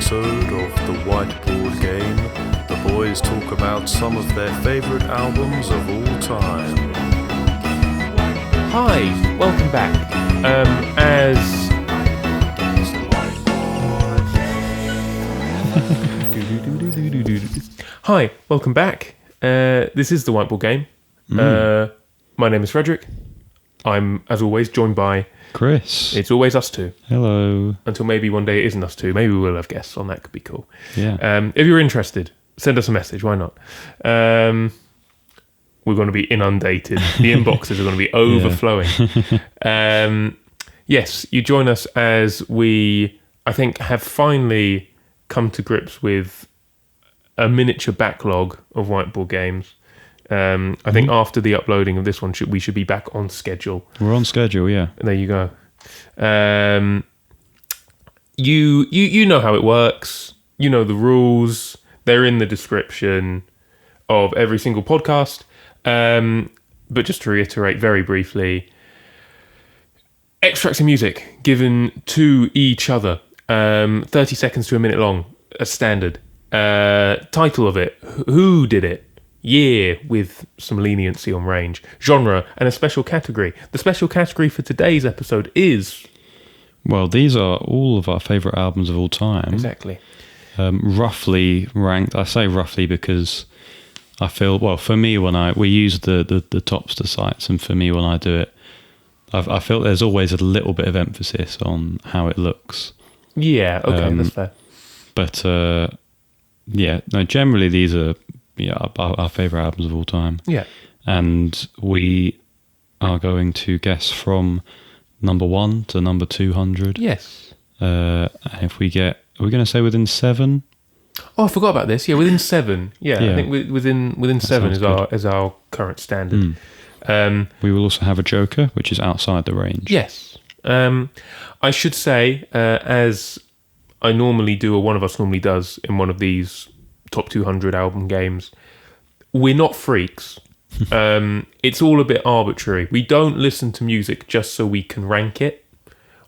episode of the Whiteboard Game, the boys talk about some of their favourite albums of all time. Hi, welcome back. Hi, welcome back. This is the Whiteboard Game. My name is Frederick. I'm, as always, joined by Chris. It's always us two. Hello. Until maybe one day it isn't us two. Maybe we'll have guests on. That could be cool. Yeah. If you're interested, send us a message. Why not? We're going to be inundated. The inboxes are going to be overflowing. Yes, you join us as we, I think, have finally come to grips with a miniature backlog of Whiteboard games. I think after the uploading of this one, we should be back on schedule. We're on schedule, yeah. There you go. You know how it works. You know the rules. They're in the description of every single podcast. But just to reiterate very briefly, extracts of music given to each other, 30 seconds to a minute long, as standard. Title of it, who did it, year with some leniency on range, genre, and a special category. The special category for today's episode is... Well, these are all of our favourite albums of all time. Exactly. Roughly ranked. I say roughly because I feel, well, for me, we use the Topster sites, and for me, when I do it, I feel there's always a little bit of emphasis on how it looks. Yeah, okay, that's fair. But, generally these are our favourite albums of all time. Yeah. And we are going to guess from number 1 to number 200. Yes. And if we get... Are we going to say within 7? Oh, I forgot about this. Yeah, within 7. Yeah. I think within 7 is our current standard. We will also have a joker, which is outside the range. Yes. I should say, as I normally do, or one of us normally does in one of these top 200 album games, we're not freaks. It's all a bit arbitrary. We don't listen to music just so we can rank it.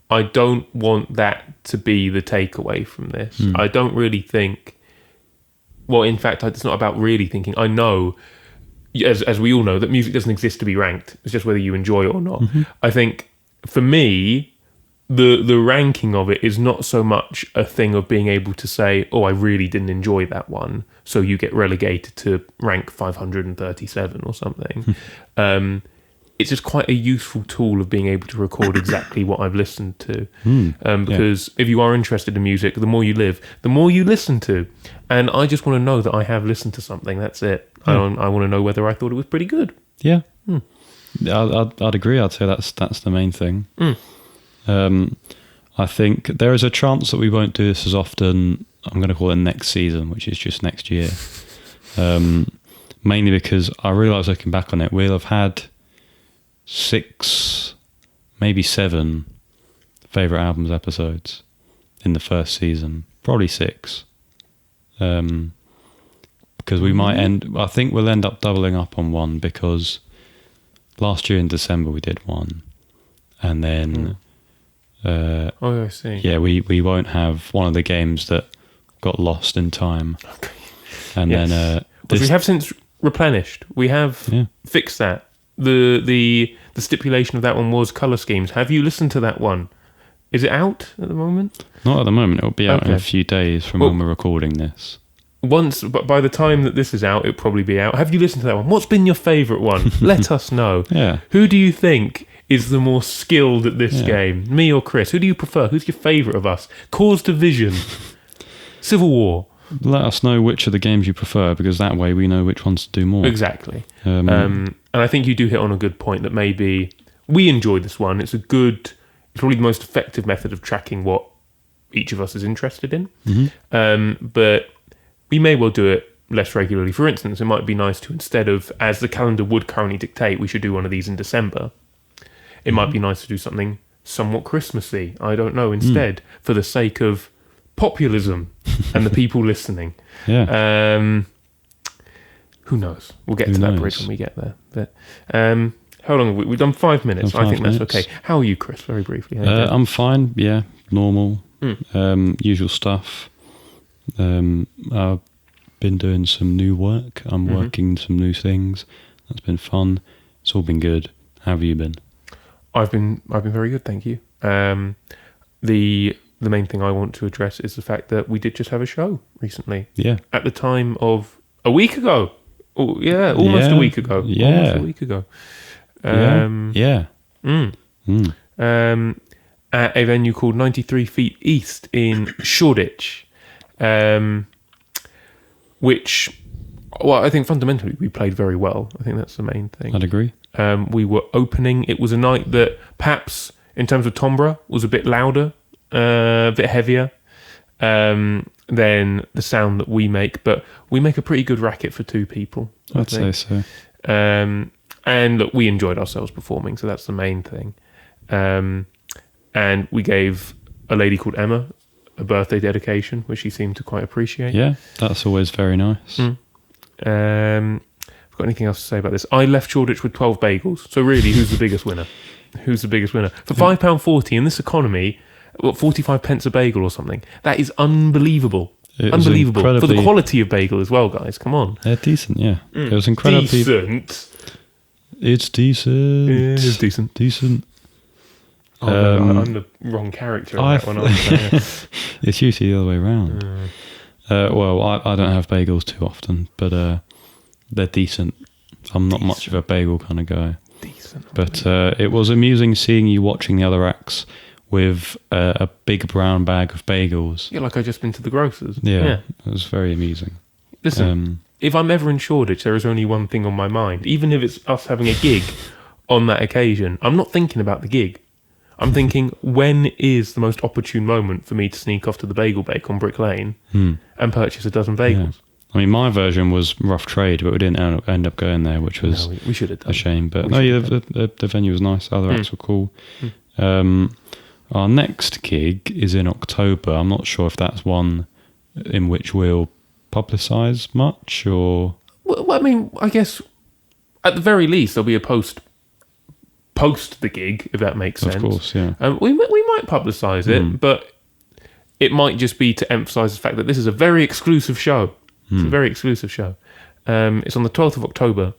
I don't want that to be the takeaway from this. I don't really think... Well, in fact, it's not about really thinking. I know, as we all know, that music doesn't exist to be ranked. It's just whether you enjoy it or not. I think, for me, the ranking of it is not so much a thing of being able to say, oh, I really didn't enjoy that one, so you get relegated to rank 537 or something. It's just quite a useful tool of being able to record exactly what I've listened to. Because if you are interested in music, the more you live, the more you listen to. And I just want to know that I have listened to something. That's it. I want to know whether I thought it was pretty good. Yeah. I'd agree. I'd say that's the main thing. I think there is a chance that we won't do this as often. I'm going to call it next season, which is just next year. Mainly because I realise looking back on it, we'll have had 6, maybe 7 favourite albums episodes in the first season. Probably 6. Because we might I think we'll end up doubling up on one, because last year in December we did one. And then... I see. Yeah, we won't have one of the games that got lost in time. Okay. And then... Which we have since replenished. We have fixed that. The stipulation of that one was colour schemes. Have you listened to that one? Is it out at the moment? Not at the moment. It'll be out in a few days from when we're recording this. But by the time that this is out, it'll probably be out. Have you listened to that one? What's been your favourite one? Let us know. Yeah. Who do you think is the more skilled at this game? Me or Chris? Who do you prefer? Who's your favourite of us? Cause division. Civil War. Let us know which of the games you prefer, because that way we know which ones to do more. Exactly. And I think you do hit on a good point that maybe we enjoy this one. It's probably the most effective method of tracking what each of us is interested in. But we may well do it less regularly. For instance, it might be nice to, instead of, as the calendar would currently dictate, we should do one of these in December. It might be nice to do something somewhat Christmassy. I don't know, instead, for the sake of populism and the people listening. Yeah. Who knows? We'll get to that bridge when we get there. But how long have we've done 5 minutes? I think that's okay. How are you, Chris? Very briefly. I'm fine. Yeah, normal. Usual stuff. I've been doing some new work. I'm working some new things. That's been fun. It's all been good. How have you been? I've been very good, thank you. The main thing I want to address is the fact that we did just have a show recently. Yeah. At the time of a week ago. Oh, yeah, almost a week ago. Yeah. Almost a week ago. At a venue called 93 Feet East in Shoreditch, which, well, I think fundamentally we played very well. I think that's the main thing. I'd agree. We were opening. It was a night that perhaps, in terms of timbre, was a bit louder, a bit heavier than the sound that we make. But we make a pretty good racket for two people. I'd say so. And look, we enjoyed ourselves performing, so that's the main thing. And we gave a lady called Emma a birthday dedication, which she seemed to quite appreciate. Yeah, that's always very nice. Got anything else to say about this? I left Shoreditch with 12 bagels. So really, who's the biggest winner? Who's the biggest winner? For £5.40 in this economy, what, 45 pence a bagel or something? That is unbelievable. Unbelievable. For the quality of bagel as well, guys. Come on. They're decent, yeah. It was incredibly... Decent. It's decent. Yeah, it's decent. Decent. Oh, no, I'm the wrong character on that one. It's usually the other way around. Well, I don't have bagels too often, but they're decent. I'm not much of a bagel kind of guy. Decent. But it was amusing seeing you watching the other acts with a big brown bag of bagels. Yeah, like I just been to the grocers. Yeah. It was very amusing. Listen, if I'm ever in Shoreditch, there is only one thing on my mind. Even if it's us having a gig on that occasion, I'm not thinking about the gig. I'm thinking, when is the most opportune moment for me to sneak off to the Bagel Bake on Brick Lane and purchase a dozen bagels? Yeah. I mean, my version was rough trade, but we didn't end up going there, which was we should have done. a shame. But the venue was nice. Other acts were cool. Our next gig is in October. I'm not sure if that's one in which we'll publicise much or... Well, I mean, I guess at the very least there'll be a post the gig, if that makes sense. Of course, yeah. We might publicise it, but it might just be to emphasise the fact that this is a very exclusive show. It's a very exclusive show. It's on the 12th of October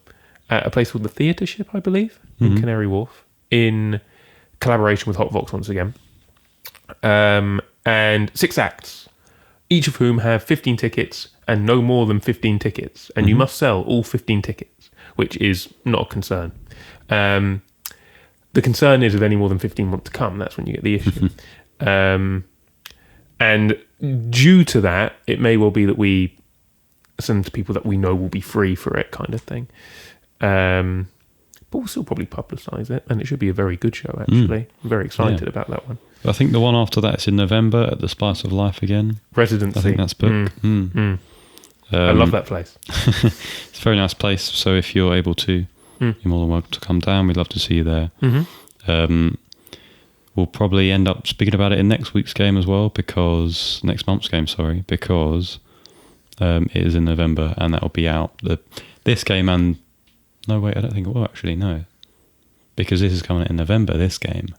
at a place called the Theatre Ship, I believe, in Canary Wharf, in collaboration with Hot Vox once again. And 6 acts, each of whom have 15 tickets and no more than 15 tickets. And you must sell all 15 tickets, which is not a concern. The concern is if any more than 15 want to come, that's when you get the issue. And due to that, it may well be that we send to people that we know will be free for it, kind of thing. But we'll still probably publicise it, and it should be a very good show, actually. I'm very excited about that one. I think the one after that is in November at the Spice of Life again. Residency. I think that's booked. I love that place. It's a very nice place, so if you're able to, you're more than welcome to come down. We'd love to see you there. We'll probably end up speaking about it in next week's game as well, because it is in November, and that'll be out. This game and... No, wait, I don't think it will actually, no. Because this is coming out in November, this game.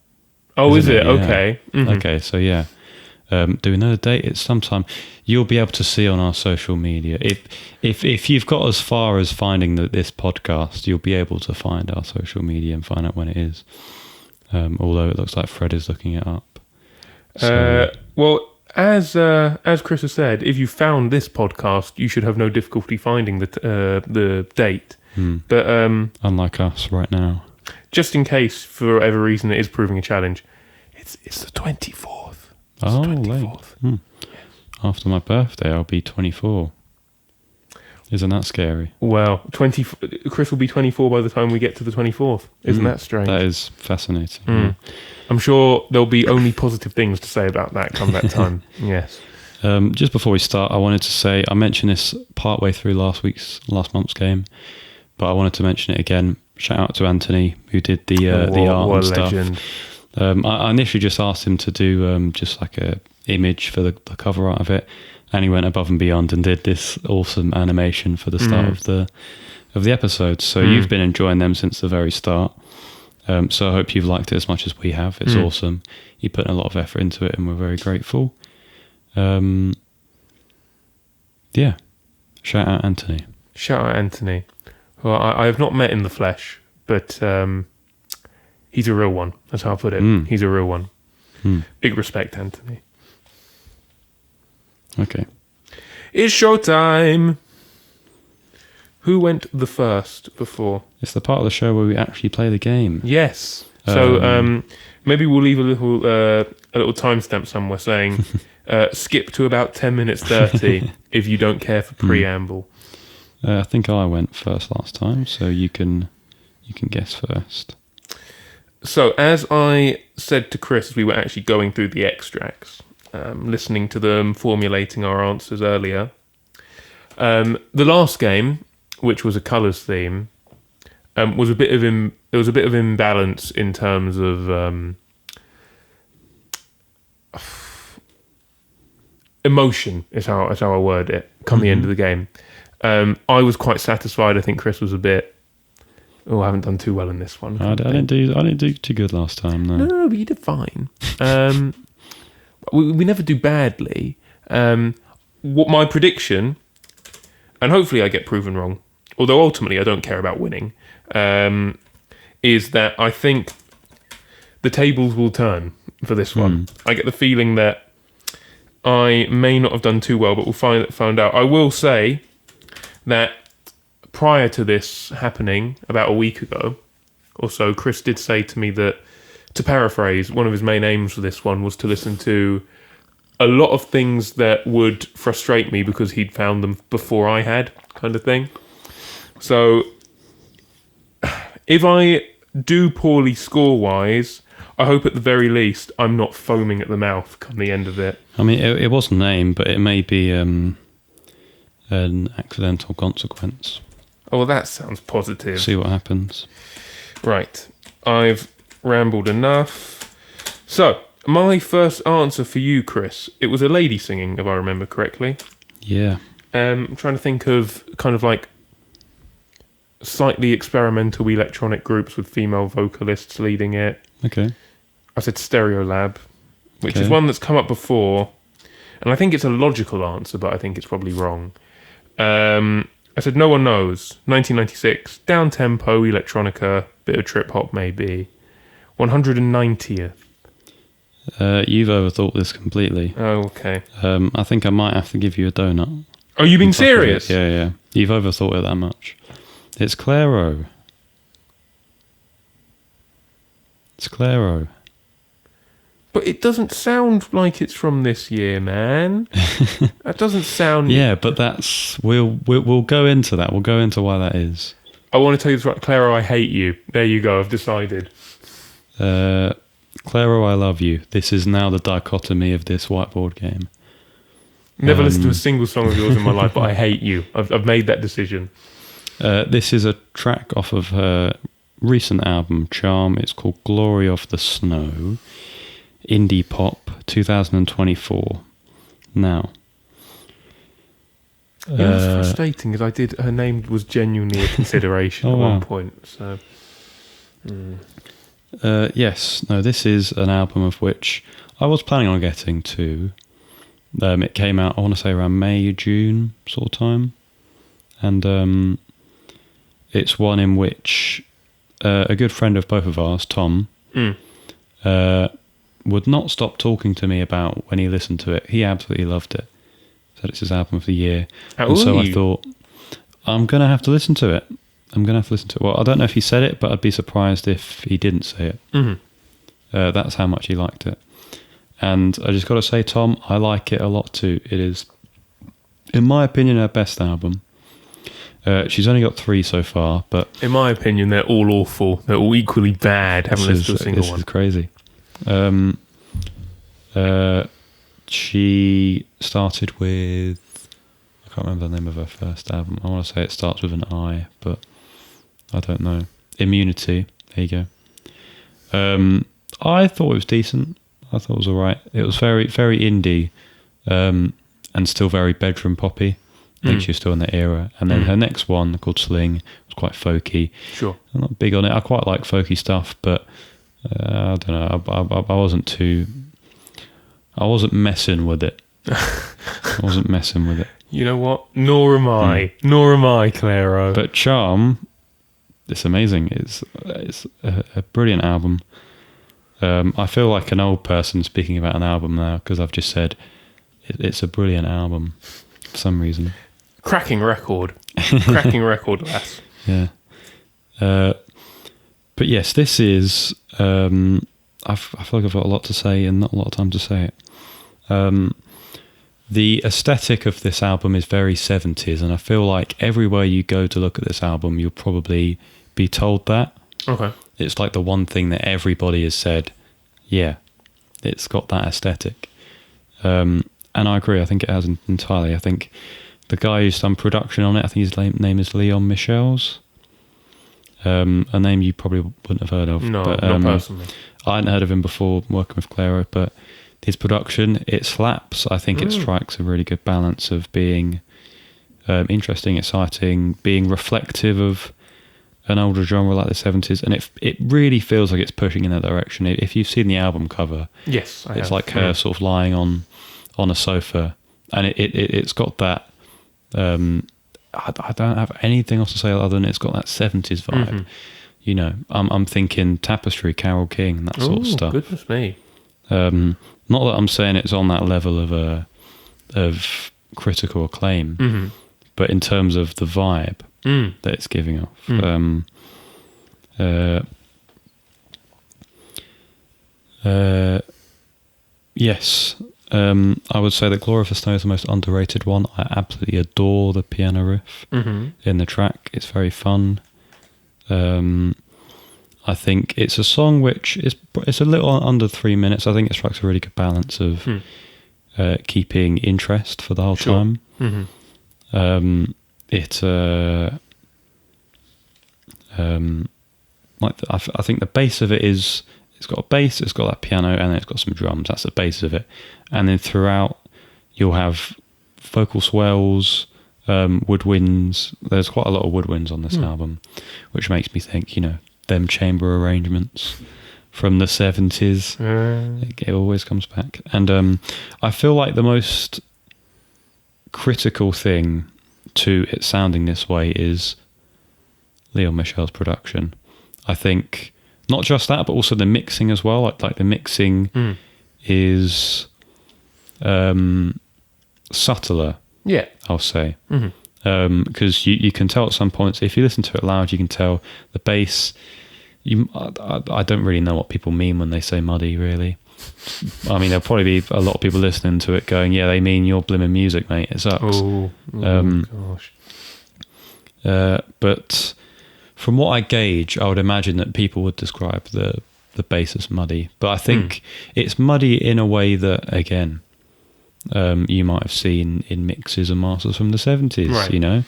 Oh, is it? Yeah. Okay. Okay, so yeah. Do we know the date? It's sometime. You'll be able to see on our social media. If you've got as far as finding this podcast, you'll be able to find our social media and find out when it is. Although it looks like Fred is looking it up. So, well, as Chris has said, if you found this podcast, you should have no difficulty finding the date. But unlike us right now, just in case for whatever reason it is proving a challenge, it's the 24th. It's the 24th. Late. After my birthday, I'll be 24. Isn't that scary? Well, Chris will be 24 by the time we get to the 24th. Isn't that strange? That is fascinating. Yeah. I'm sure there'll be only positive things to say about that come that time. Yes. Just before we start, I wanted to say, I mentioned this partway through last month's game, but I wanted to mention it again. Shout out to Anthony, who did the art and stuff. Legend. I initially just asked him to do just like a image for the cover art of it, and he went above and beyond and did this awesome animation for the start of the episode. So you've been enjoying them since the very start. So I hope you've liked it as much as we have. It's awesome. You put a lot of effort into it, and we're very grateful. Yeah. Shout out Anthony. Shout out Anthony. Well, I have not met in the flesh, but he's a real one. That's how I put it. He's a real one. Big respect, Anthony. Okay. It's showtime. Who went the first before? It's the part of the show where we actually play the game. Yes. So maybe we'll leave a little timestamp somewhere saying skip to about 10 minutes 30 if you don't care for preamble. I think I went first last time, so you can guess first. So as I said to Chris, we were actually going through the extracts, listening to them, formulating our answers earlier. The last game, which was a colours theme, there was a bit of imbalance in terms of emotion is how I word it. Come the end of the game, I was quite satisfied. I think Chris was a bit. Oh, I haven't done too well in this one. I didn't do too good last time. No, but you did fine. We never do badly. What my prediction, and hopefully I get proven wrong, although ultimately I don't care about winning, is that I think the tables will turn for this one. I get the feeling that I may not have done too well, but we'll find out. I will say that prior to this happening, about a week ago or so, Chris did say to me that, to paraphrase, one of his main aims for this one was to listen to a lot of things that would frustrate me because he'd found them before I had, kind of thing. So if I do poorly score-wise, I hope at the very least I'm not foaming at the mouth come the end of it. I mean, it wasn't an aim, but it may be an accidental consequence. Oh, well, that sounds positive. See what happens. Right. I've rambled enough. So, my first answer for you, Chris, it was a lady singing, if I remember correctly. Yeah. I'm trying to think of kind of like slightly experimental electronic groups with female vocalists leading it. Okay. I said Stereolab, which Okay. is one that's come up before, and I think it's a logical answer, but I think it's probably wrong. I said No One Knows, 1996, down-tempo, electronica, bit of trip-hop maybe. 190th. You've overthought this completely. Oh, okay. I think I might have to give you a donut. Are you being serious? Yeah. You've overthought it that much. It's Clairo. It's Clairo. But it doesn't sound like it's from this year, man. That doesn't sound... Yeah, but that's we'll go into that. We'll go into why that is. I want to tell you this right, Claro, I hate you. There you go, I've decided. Clairo, I love you. This is now the dichotomy of this whiteboard game. Never listened to a single song of yours in my life, but I hate you. I've made that decision. This is a track off of her recent album, Charm. It's called Glory of the Snow. Indie Pop 2024. Now, It was frustrating because her name was genuinely a consideration at one point. So, yes, no, this is an album of which I was planning on getting to. It came out, I want to say, around May, June sort of time, and it's one in which a good friend of both of ours, Tom, would not stop talking to me about when he listened to it. He absolutely loved it. Said it's his album of the year. And so I thought, I'm going to have to listen to it. Well, I don't know if he said it, but I'd be surprised if he didn't say it. Mm-hmm. That's how much he liked it. And I just got to say, Tom, I like it a lot too. It is, in my opinion, her best album. She's only got 3 so far, but... In my opinion, they're all awful. They're all equally bad. Haven't listened to a single one. This is crazy. She started with... I can't remember the name of her first album. I want to say it starts with an I, but I don't know. Immunity. There you go. I thought it was decent. I thought it was all right. It was very, very indie, and still very bedroom poppy. I think she was still in that era. And then her next one, called Sling, was quite folky. Sure. I'm not big on it. I quite like folky stuff, but I don't know. I wasn't messing with it. You know what? Nor am I. Nor am I, Claro. But Charm, it's amazing. It's a brilliant album. I feel like an old person speaking about an album now because I've just said it's a brilliant album for some reason. Cracking record. Cracking record, lass. Yeah. But yes, this is... I feel like I've got a lot to say and not a lot of time to say it. The aesthetic of this album is very 70s, and I feel like everywhere you go to look at this album, you'll probably be told that. Okay. It's like the one thing that everybody has said, yeah, it's got that aesthetic. And I agree, I think it has entirely. I think the guy who's done production on it, I think his name is Leon Michels. A name you probably wouldn't have heard of. No, but, not personally. I hadn't heard of him before working with Claro, but his production, it slaps. I think it strikes a really good balance of being interesting, exciting, being reflective of an older genre like the 70s, and it really feels like it's pushing in that direction. If you've seen the album cover, yes, I it's have. like her sort of lying on a sofa, and it's got that. I don't have anything else to say other than it's got that 70s vibe. Mm-hmm. You know, I'm thinking Tapestry, Carole King, that sort of stuff. Goodness me. Not that I'm saying it's on that level of critical acclaim, but in terms of the vibe that it's giving off. Yes, I would say that Gloria for Snow is the most underrated one. I absolutely adore the piano riff in the track. It's very fun. I think it's a song which it's a little under 3 minutes. I think it strikes a really good balance of keeping interest for the whole time. I think the base of it is, it's got a bass, it's got that piano, and then it's got some drums. That's the base of it. And then throughout, you'll have vocal swells, woodwinds. There's quite a lot of woodwinds on this album, which makes me think, you know, them chamber arrangements from the 70s. It always comes back. And I feel like the most critical thing to it sounding this way is Leon Michel's production. I think not just that, but also the mixing as well. Like the mixing is subtler. Yeah, I'll say. Because you can tell at some points, if you listen to it loud, you can tell the bass. I don't really know what people mean when they say muddy, really. I mean, there'll probably be a lot of people listening to it going, yeah, they mean your blimmin' music, mate. It sucks. Gosh. But from what I gauge, I would imagine that people would describe the bass as muddy. But I think it's muddy in a way that, again, you might have seen in mixes and masters from the 70s, right. You know?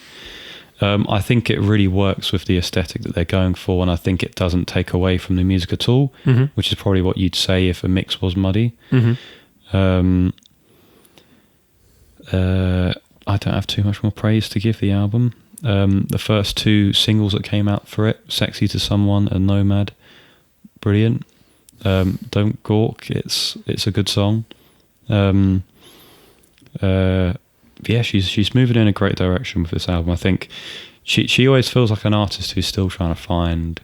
I think it really works with the aesthetic that they're going for, and I think it doesn't take away from the music at all, which is probably what you'd say if a mix was muddy. I don't have too much more praise to give the album. The first two singles that came out for it, Sexy to Someone and Nomad, brilliant. Don't Gawk, it's a good song. Yeah, she's moving in a great direction with this album. I think she always feels like an artist who's still trying to find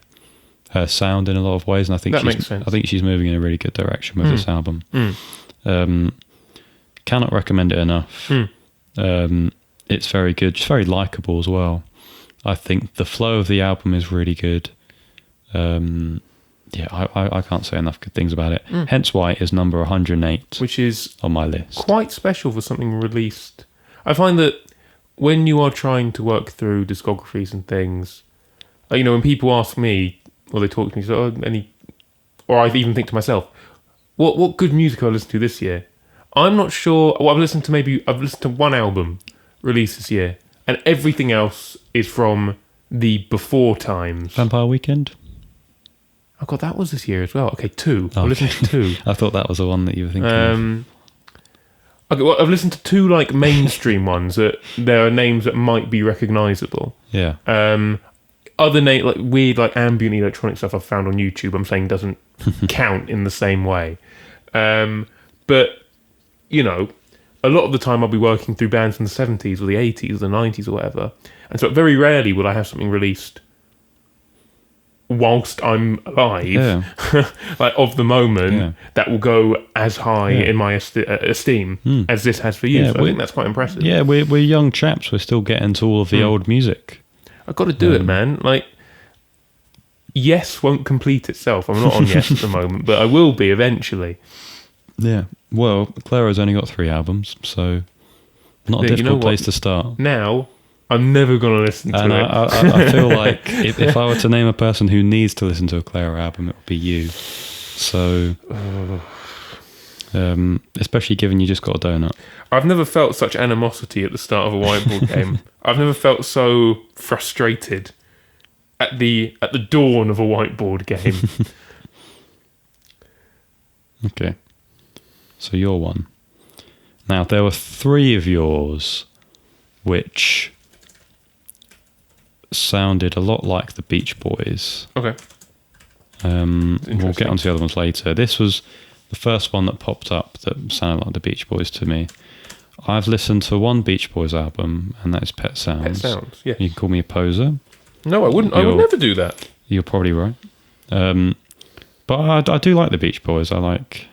her sound in a lot of ways, and I think she's moving in a really good direction with this album. Cannot recommend it enough. It's very good. It's very likable as well. I think the flow of the album is really good. Yeah, I can't say enough good things about it. Hence why it is number 108, which is on my list. Quite special for something released. I find that when you are trying to work through discographies and things, like, you know, when people ask me, or they talk to me, so or I even think to myself, what good music have I listened to this year? I'm not sure. Well, I've listened to one album released this year, and everything else is from the before times. Vampire Weekend? Oh God, that was this year as well. Okay, two. I listened to two. I thought that was the one that you were thinking of. Okay, well, I've listened to two like mainstream ones that there are names that might be recognisable. Yeah. Other like weird like ambient electronic stuff I've found on YouTube, I'm saying doesn't count in the same way. But you know, a lot of the time I'll be working through bands from the 70s or the 80s or the 90s or whatever. And so very rarely will I have something released whilst I'm alive, like of the moment, that will go as high in my esteem as this has for you. So I think that's quite impressive. Yeah, we're young chaps. We're still getting to all of the old music. I've got to do it, man. Like, Yes won't complete itself. I'm not on Yes at the moment, but I will be eventually. Yeah. Well, Clara's only got 3 albums, so not a difficult place to start. Now, I'm never going to listen to it. I feel like if I were to name a person who needs to listen to a Clara album, it would be you. So, especially given you just got a donut. I've never felt such animosity at the start of a whiteboard game. I've never felt so frustrated at the dawn of a whiteboard game. Okay. So you're one. Now, there were 3 of yours which sounded a lot like the Beach Boys. Okay. We'll get onto the other ones later. This was the first one that popped up that sounded like the Beach Boys to me. I've listened to one Beach Boys album, and that is Pet Sounds. Pet Sounds, yeah. You can call me a poser. No, I wouldn't. I would never do that. You're probably right. But I do like the Beach Boys. I like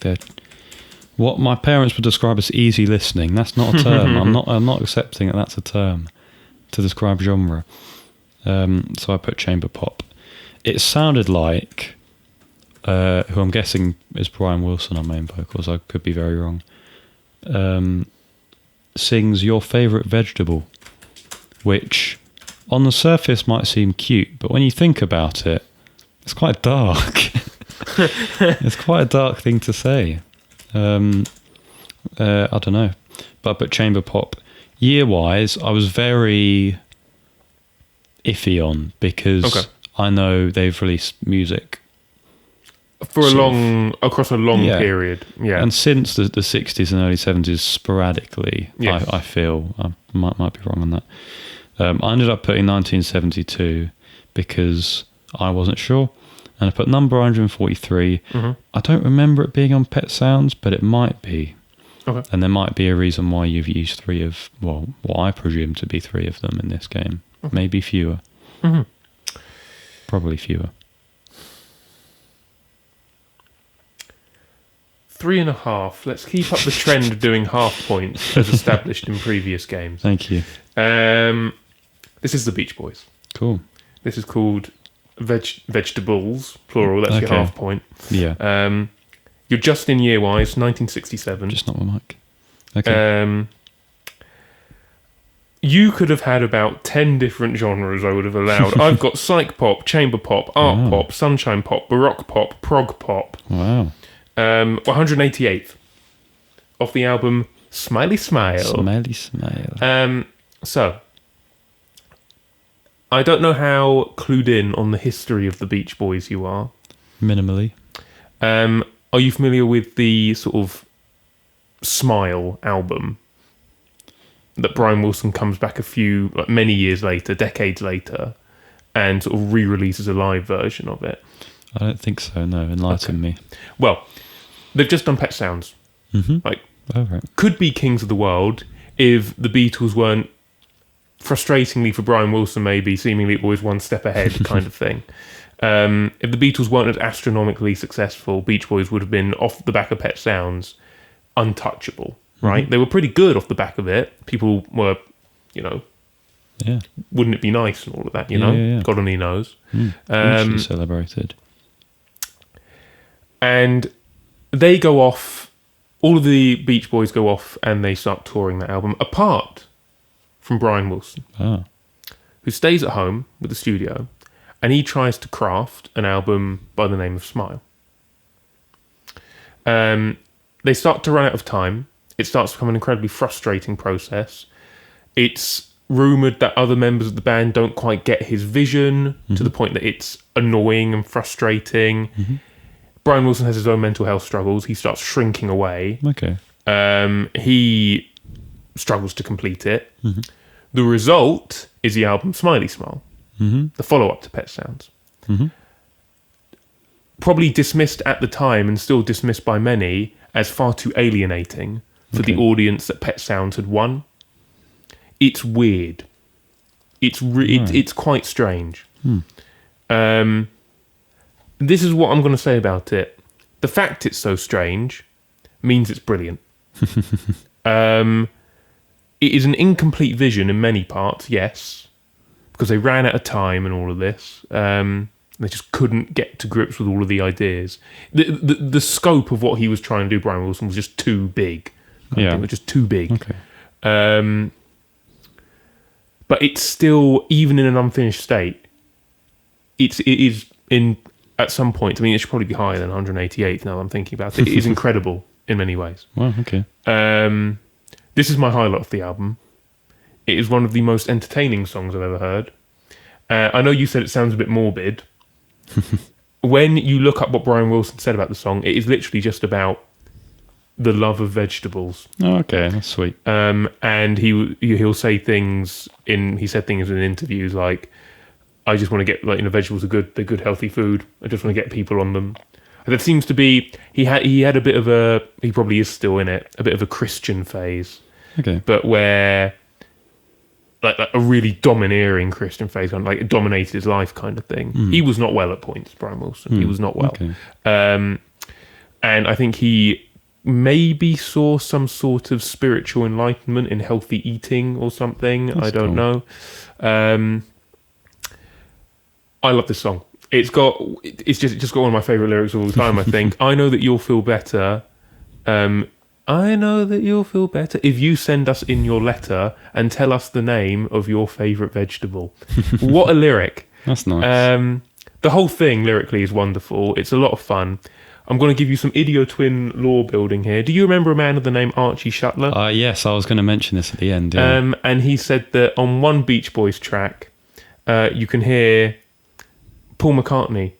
their what my parents would describe as easy listening. That's not a term. I'm not accepting that that's a term to describe genre. So I put chamber pop. It sounded like who I'm guessing is Brian Wilson on main vocals. I could be very wrong. Sings Your Favourite Vegetable, which on the surface might seem cute, but when you think about it, it's quite dark. It's quite a dark thing to say. I don't know. But chamber pop, year-wise, I was very iffy on because I know they've released music for across a long period, and since the 60s and early 70s sporadically. I feel I might be wrong on that. I ended up putting 1972 because I wasn't sure, and I put number 143. I don't remember it being on Pet Sounds, but it might be. And there might be a reason why you've used 3 of, well, what I presume to be 3 of them in this game. Maybe fewer. Probably fewer. 3.5. Let's keep up the trend of doing half points as established in previous games. Thank you. This is the Beach Boys. Cool. This is called Vegetables, plural. That's your half point. Yeah. You're just in year-wise, 1967. Just not my mic. Okay. You could have had about 10 different genres I would have allowed. I've got psych pop, chamber pop, art pop, sunshine pop, baroque pop, prog pop. Wow. 188th off the album Smiley Smile. Smiley Smile. So, I don't know how clued in on the history of the Beach Boys you are. Minimally. Are you familiar with the sort of Smile album that Brian Wilson comes back many years later, decades later, and sort of re-releases a live version of it? I don't think so, no. Enlighten me. Well, they've just done Pet Sounds. Could be Kings of the World if the Beatles weren't, frustratingly for Brian Wilson maybe, seemingly always one step ahead kind of thing. If the Beatles weren't as astronomically successful, Beach Boys would have been, off the back of Pet Sounds, untouchable, right? They were pretty good off the back of it. People were, wouldn't it be nice and all of that, Yeah. God only knows. Hugely celebrated. And they go off, all of the Beach Boys go off and they start touring that album, apart from Brian Wilson, who stays at home with the studio, and he tries to craft an album by the name of Smile. They start to run out of time. It starts to become an incredibly frustrating process. It's rumoured that other members of the band don't quite get his vision to the point that it's annoying and frustrating. Brian Wilson has his own mental health struggles. He starts shrinking away. Okay. He struggles to complete it. The result is the album Smiley Smile, the follow-up to Pet Sounds. probably dismissed at the time and still dismissed by many as far too alienating for the audience that Pet Sounds had won. It's weird. It's quite strange. This is what I'm going to say about it. The fact it's so strange means it's brilliant. It is an incomplete vision in many parts, yes, because they ran out of time and all of this. They just couldn't get to grips with all of the ideas. The scope of what he was trying to do, Brian Wilson, was just too big. It was just too big. Okay. But it's still, even in an unfinished state, it is in, at some point, I mean, it should probably be higher than 188 now that I'm thinking about it. It is incredible in many ways. Well, okay. This is my highlight of the album. It is one of the most entertaining songs I've ever heard. I know you said it sounds a bit morbid. When you look up what Brian Wilson said about the song, it is literally just about the love of vegetables. Oh, okay, that's sweet. And he'll say things he said things in interviews like, I just want to get, vegetables are good, they're good healthy food. I just want to get people on them. And there seems to be, he had a bit of he probably is still in it, a bit of a Christian phase. Okay. But where like a really domineering Christian phase, like it dominated his life kind of thing. He was not well at points, Brian Wilson. He was not well. Okay. And I think he maybe saw some sort of spiritual enlightenment in healthy eating or something. That's I don't cool. know. I love this song. It's just got one of my favorite lyrics of all time, I think. I know that you'll feel better. I know that you'll feel better if you send us in your letter and tell us the name of your favorite vegetable. What a lyric. That's nice. The whole thing lyrically is wonderful. It's a lot of fun. I'm going to give you some Idiotwin lore building here. Do you remember a man of the name Archie Shuttler? Yes, I was going to mention this at the end. Yeah. And he said that on one Beach Boys track, you can hear Paul McCartney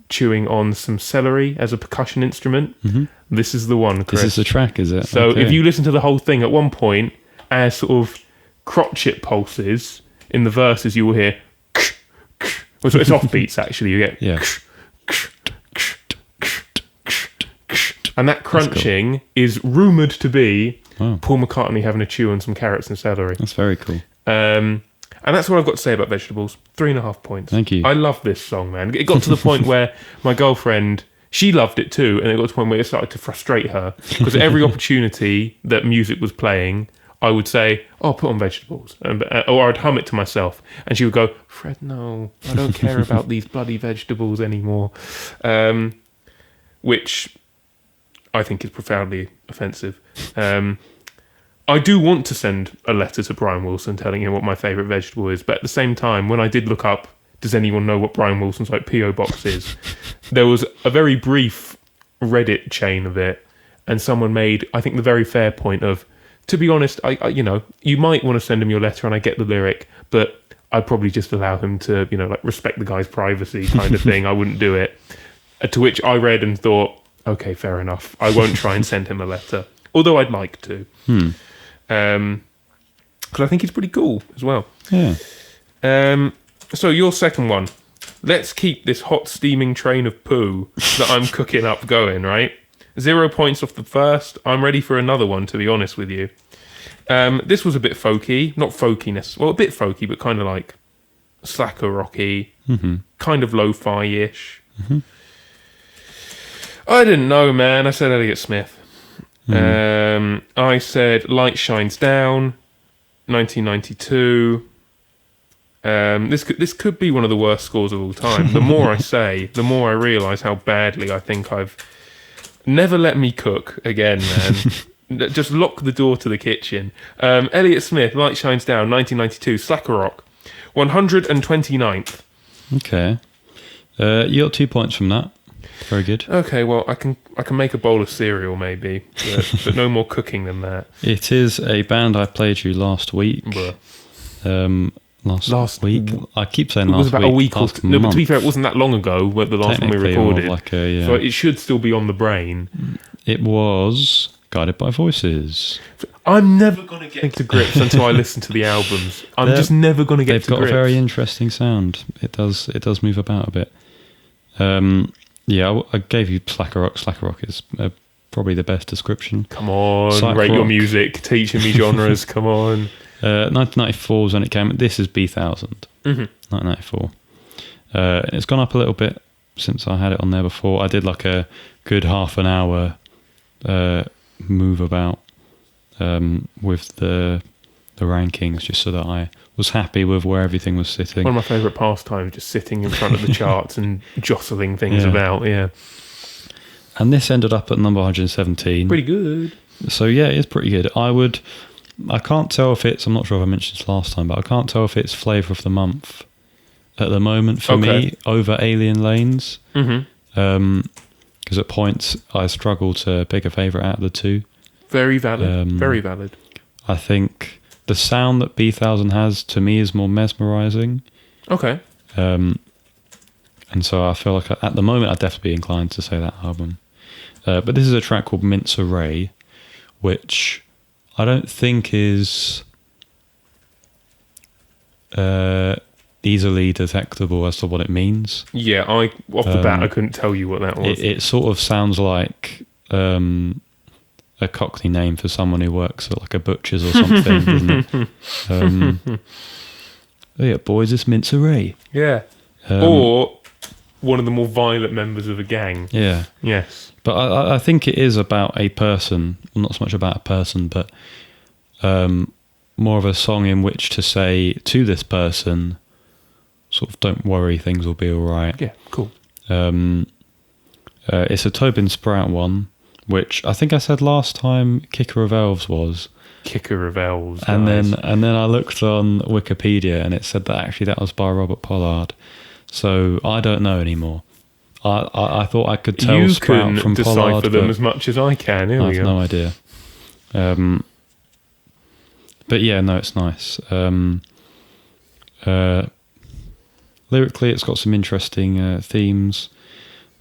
chewing on some celery as a percussion instrument. Mm-hmm. This is the one, Chris. This is the track, is it? So okay. if you listen to the whole thing, at one point, as sort of crotchet pulses in the verses, you will hear... Well, it's off beats, actually. You get... Yeah. And that crunching is rumoured to be Wow. Paul McCartney having a chew on some carrots and celery. That's very cool. And that's what I've got to say about vegetables. 3.5 points. Thank you. I love this song, man. It got to the point where my girlfriend, she loved it too, and it got to the point where it started to frustrate her. Because every opportunity that music was playing, I would say, oh, put on vegetables. Or I'd hum it to myself. And she would go, Fred, no, I don't care about these bloody vegetables anymore. Which I think is profoundly offensive. I do want to send a letter to Brian Wilson telling him what my favourite vegetable is, but at the same time, when I did look up, does anyone know what Brian Wilson's P.O. box is? There was a very brief Reddit chain of it, and someone made, I think, the very fair point of, to be honest, I you might want to send him your letter, and I get the lyric, but I'd probably just allow him to, respect the guy's privacy kind of thing. I wouldn't do it. To which I read and thought, okay, fair enough. I won't try and send him a letter, although I'd like to. Because I think he's pretty cool as well. Yeah. So your second one. Let's keep this hot steaming train of poo that I'm cooking up going, right? 0 points off the first. I'm ready for another one, to be honest with you. This was a bit folky. Not folkiness. Well, a bit folky, but kind of like slacker rocky. Mm-hmm. Kind of lo-fi-ish. Mm-hmm. I didn't know, man. I said Elliott Smith. I said Light Shines Down, 1992. This could be one of the worst scores of all time. The more I say, the more I realise how badly I think I've... Never let me cook again, man. Just lock the door to the kitchen. Elliott Smith, Light Shines Down, 1992, Slacker Rock, 129th. Okay. You got 2 points from that. Very good. Okay, well, I can make a bowl of cereal maybe, but no more cooking than that. It is a band I played you last week. Last week? I keep saying last week. It was about a week or two. No, but to be fair, it wasn't that long ago, the last one we recorded. So it should still be on the brain. It was Guided by Voices. I'm never going to get to grips until I listen to the albums. I'm just never going to get to grips. They've got a very interesting sound. It does move about a bit. Yeah, I gave you Slacker Rock. Slacker Rock is probably the best description. Come on, Psych rate your rock. music, teaching me genres. Come on. 1994 was when it came. This is B1000. 1994. It's gone up a little bit since I had it on there before. I did like a good half an hour move about with the rankings, just so that I was happy with where everything was sitting. One of my favourite pastimes, just sitting in front of the charts and jostling things Yeah. about. Yeah, And this ended up at number 117. pretty good. So yeah, it's pretty good. I can't tell if it's, I'm not sure if I mentioned this last time, but I can't tell if it's flavour of the month at the moment for me over Alien Lanes. Because at points I struggle to pick a favourite out of the two. Very valid. Very valid. I think the sound that B1000 has to me is more mesmerising. Okay. And so I feel like at the moment I'd definitely be inclined to say that album. But this is a track called Mince Array, which I don't think is easily detectable as to what it means. Yeah, off the bat I couldn't tell you what that was. It sort of sounds like a Cockney name for someone who works at like a butcher's or something, doesn't it? Oh yeah, boys, it's Mince Array. Yeah. Or one of the more violent members of a gang. Yeah. Yes. But I think it is about a person, well, not so much about a person, but more of a song in which to say to this person, sort of, don't worry, things will be all right. Yeah, cool. It's a Tobin Sprout one, which I think I said last time Kicker of Elves was. Kicker of Elves. And guys. then I looked on Wikipedia and it said that actually that was by Robert Pollard. So I don't know anymore. I thought I could tell you Sprout can from decipher Pollard, them but as much as I can. Here I we have go. no idea. But yeah, no, it's nice. Lyrically, it's got some interesting themes.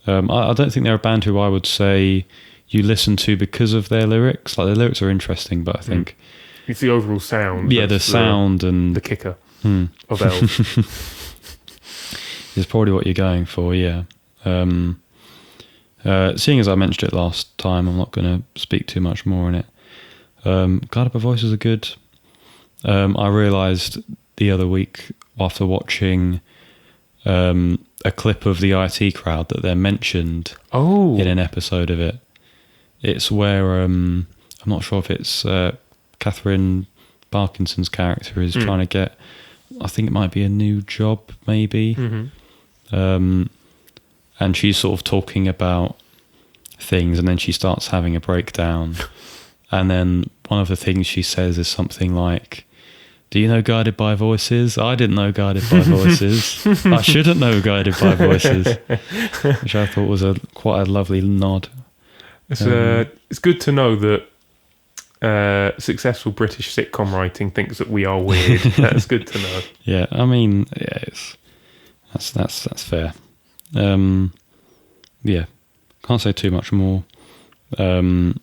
I don't think they're a band who I would say you listen to because of their lyrics. Like, their lyrics are interesting, but I think It's the overall sound. yeah, the sound and the kicker of Elves. is probably what you're going for. Yeah. Seeing as I mentioned it last time, I'm not going to speak too much more on it. Guided by Voices are good. I realised the other week after watching a clip of the IT Crowd that they're mentioned in an episode of it. It's where I'm not sure if it's Catherine Parkinson's character is trying to get, I think it might be a new job maybe. And she's sort of talking about things and then she starts having a breakdown. And then one of the things she says is something like, do you know Guided by Voices? I didn't know Guided by Voices. I shouldn't know Guided by Voices. Which I thought was quite a lovely nod. It's good to know that successful British sitcom writing thinks that we are weird. That's good to know. Yeah, I mean, yeah, that's fair. Yeah, can't say too much more. Can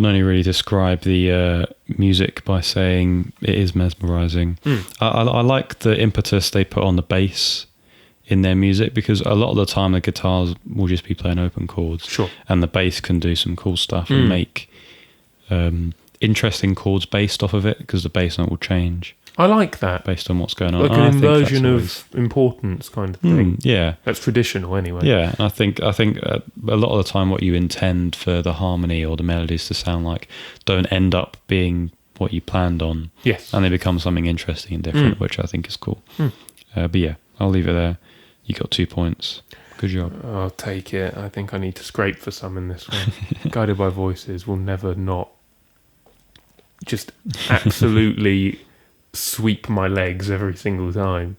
only really describe the music by saying it is mesmerising. I like the impetus they put on the bass in their music, because a lot of the time the guitars will just be playing open chords. Sure. And the bass can do some cool stuff and make interesting chords based off of it, because the bass note will change I like that. based on what's going on. Like And I an think that's inversion always- of importance kind of thing. yeah. That's traditional anyway. Yeah, I think a lot of the time what you intend for the harmony or the melodies to sound like don't end up being what you planned on. Yes. And they become something interesting and different, which I think is cool. But yeah, I'll leave it there. You got 2 points. Good job. I'll take it. I think I need to scrape for some in this one. Guided by Voices will never not just absolutely sweep my legs every single time.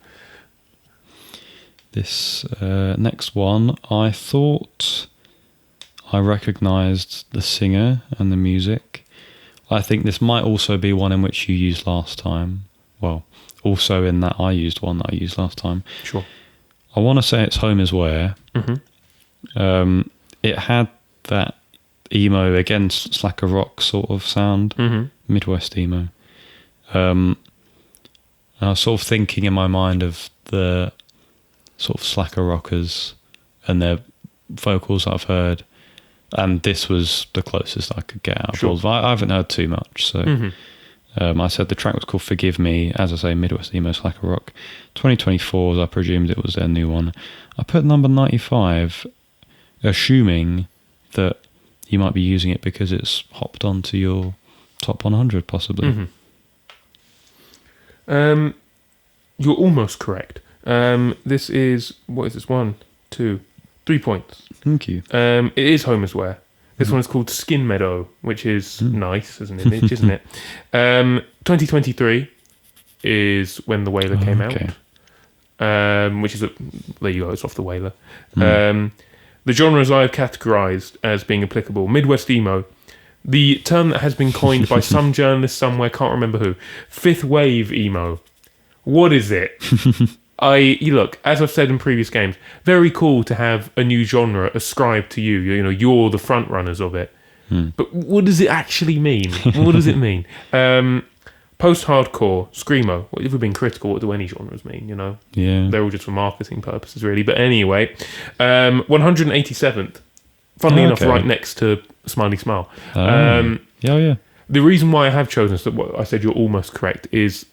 This next one, I thought I recognised the singer and the music. I think this might also be one in which you used last time. Well, also in that I used one that I used last time. Sure. I want to say it's Home Is Where. It had that emo, again, Slacker rock sort of sound, Midwest emo. And I was sort of thinking in my mind of the sort of Slacker rockers and their vocals I've heard, and this was the closest I could get out of Sure. all of them. I haven't heard too much, so I said the track was called Forgive Me, as I say, Midwest Emo Slacker Rock. 2024, as I presumed it was their new one. I put number 95, assuming that you might be using it because it's hopped onto your top 100, possibly. You're almost correct. This is, what is this? 1, 2, 3 points. Thank you. It is Homerswear. This one is called Skin Meadow, which is nice as an image, isn't it? 2023 is when The Wailer came out. Which is, there you go, it's off The Wailer. The genres I have categorised as being applicable: Midwest Emo, the term that has been coined by some journalist somewhere, can't remember who, Fifth Wave Emo. What is it? You look, as I've said in previous games, very cool to have a new genre ascribed to you. You know, you're the front runners of it. But what does it actually mean? What does it mean? Post-hardcore, screamo. If we've been critical, what do any genres mean? You know, they're all just for marketing purposes, really. But anyway, 187th. Funnily enough, right next to Smiley Smile. The reason why I have chosen this, what I said you're almost correct, is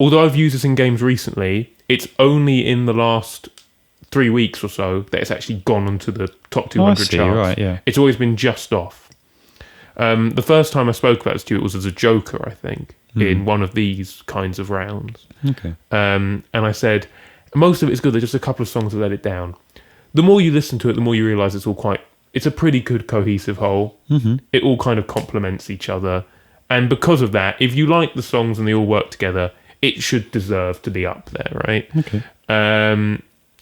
although I've used this in games recently, it's only in the last 3 weeks or so that it's actually gone onto the top 200 charts. Right, yeah. It's always been just off. The first time I spoke about this to you, it was as a joker, I think, in one of these kinds of rounds. Okay. And I said, most of it is good, there's just a couple of songs that let it down. The more you listen to it, the more you realise it's a pretty good cohesive whole. It all kind of complements each other. And because of that, if you like the songs and they all work together, it should deserve to be up there, right? Okay.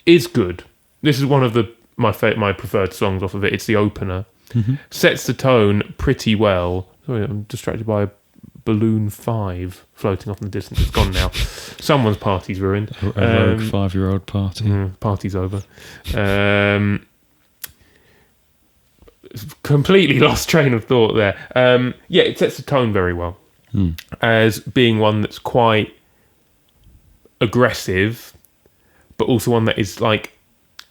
It's good. This is one of my preferred songs off of it. It's the opener. Sets the tone pretty well. Sorry, I'm distracted by a Balloon 5 floating off in the distance. It's gone now. Someone's party's ruined. A rogue 5-year-old party. Party's over. Completely lost train of thought there. It sets the tone very well as being one that's quite aggressive, but also one that is like,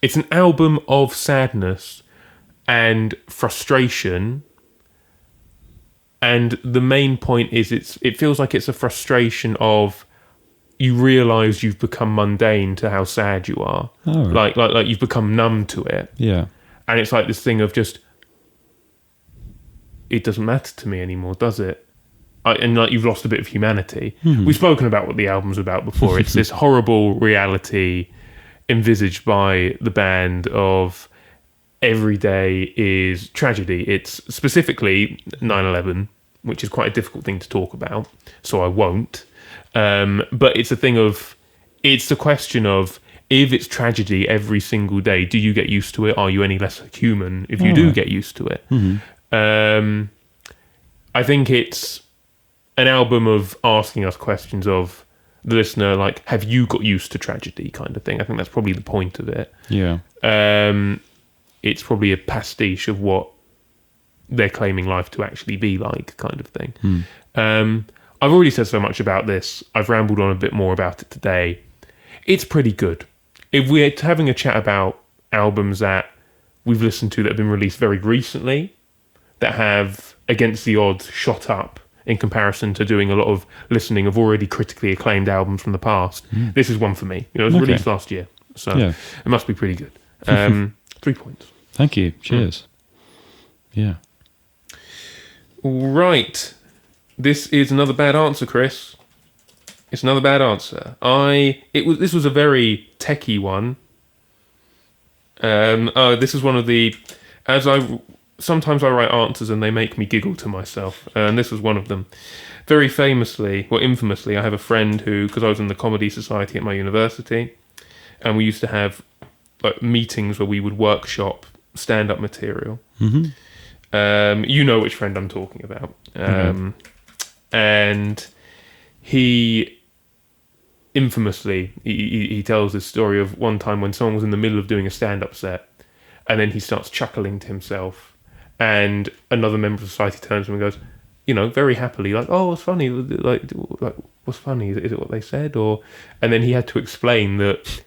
it's an album of sadness and frustration, and the main point is it feels like it's a frustration of you realise you've become mundane to how sad you are. Right. Like you've become numb to it. Yeah. And it's like this thing of just, it doesn't matter to me anymore, does it? And like you've lost a bit of humanity. We've spoken about what the album's about before. It's this horrible reality envisaged by the band of every day is tragedy. It's specifically 9/11, which is quite a difficult thing to talk about, so I won't. But it's a thing of, it's the question of, if it's tragedy every single day, do you get used to it? Are you any less human if you do get used to it? I think it's an album of asking us questions of the listener, like, have you got used to tragedy, kind of thing. I think that's probably the point of it. Yeah. It's probably a pastiche of what they're claiming life to actually be like, kind of thing. I've already said so much about this. I've rambled on a bit more about it today. It's pretty good. If we're having a chat about albums that we've listened to that have been released very recently, that have, against the odds, shot up in comparison to doing a lot of listening of already critically acclaimed albums from the past, this is one for me. You know, it was released last year, so it must be pretty good. 3 points. Thank you. Cheers. Yeah. Right. This is another bad answer, Chris. It's another bad answer. This was a very techie one. This is one of the, sometimes I write answers and they make me giggle to myself, and this was one of them. Very famously, well, infamously, I have a friend who, because I was in the comedy society at my university, and we used to have like meetings where we would workshop stand-up material. You know which friend I'm talking about. And he infamously, he tells this story of one time when someone was in the middle of doing a stand-up set, and then he starts chuckling to himself, and another member of society turns to him and goes, you know, very happily, like, oh, what's funny? Like what's funny? Is it what they said? And then he had to explain that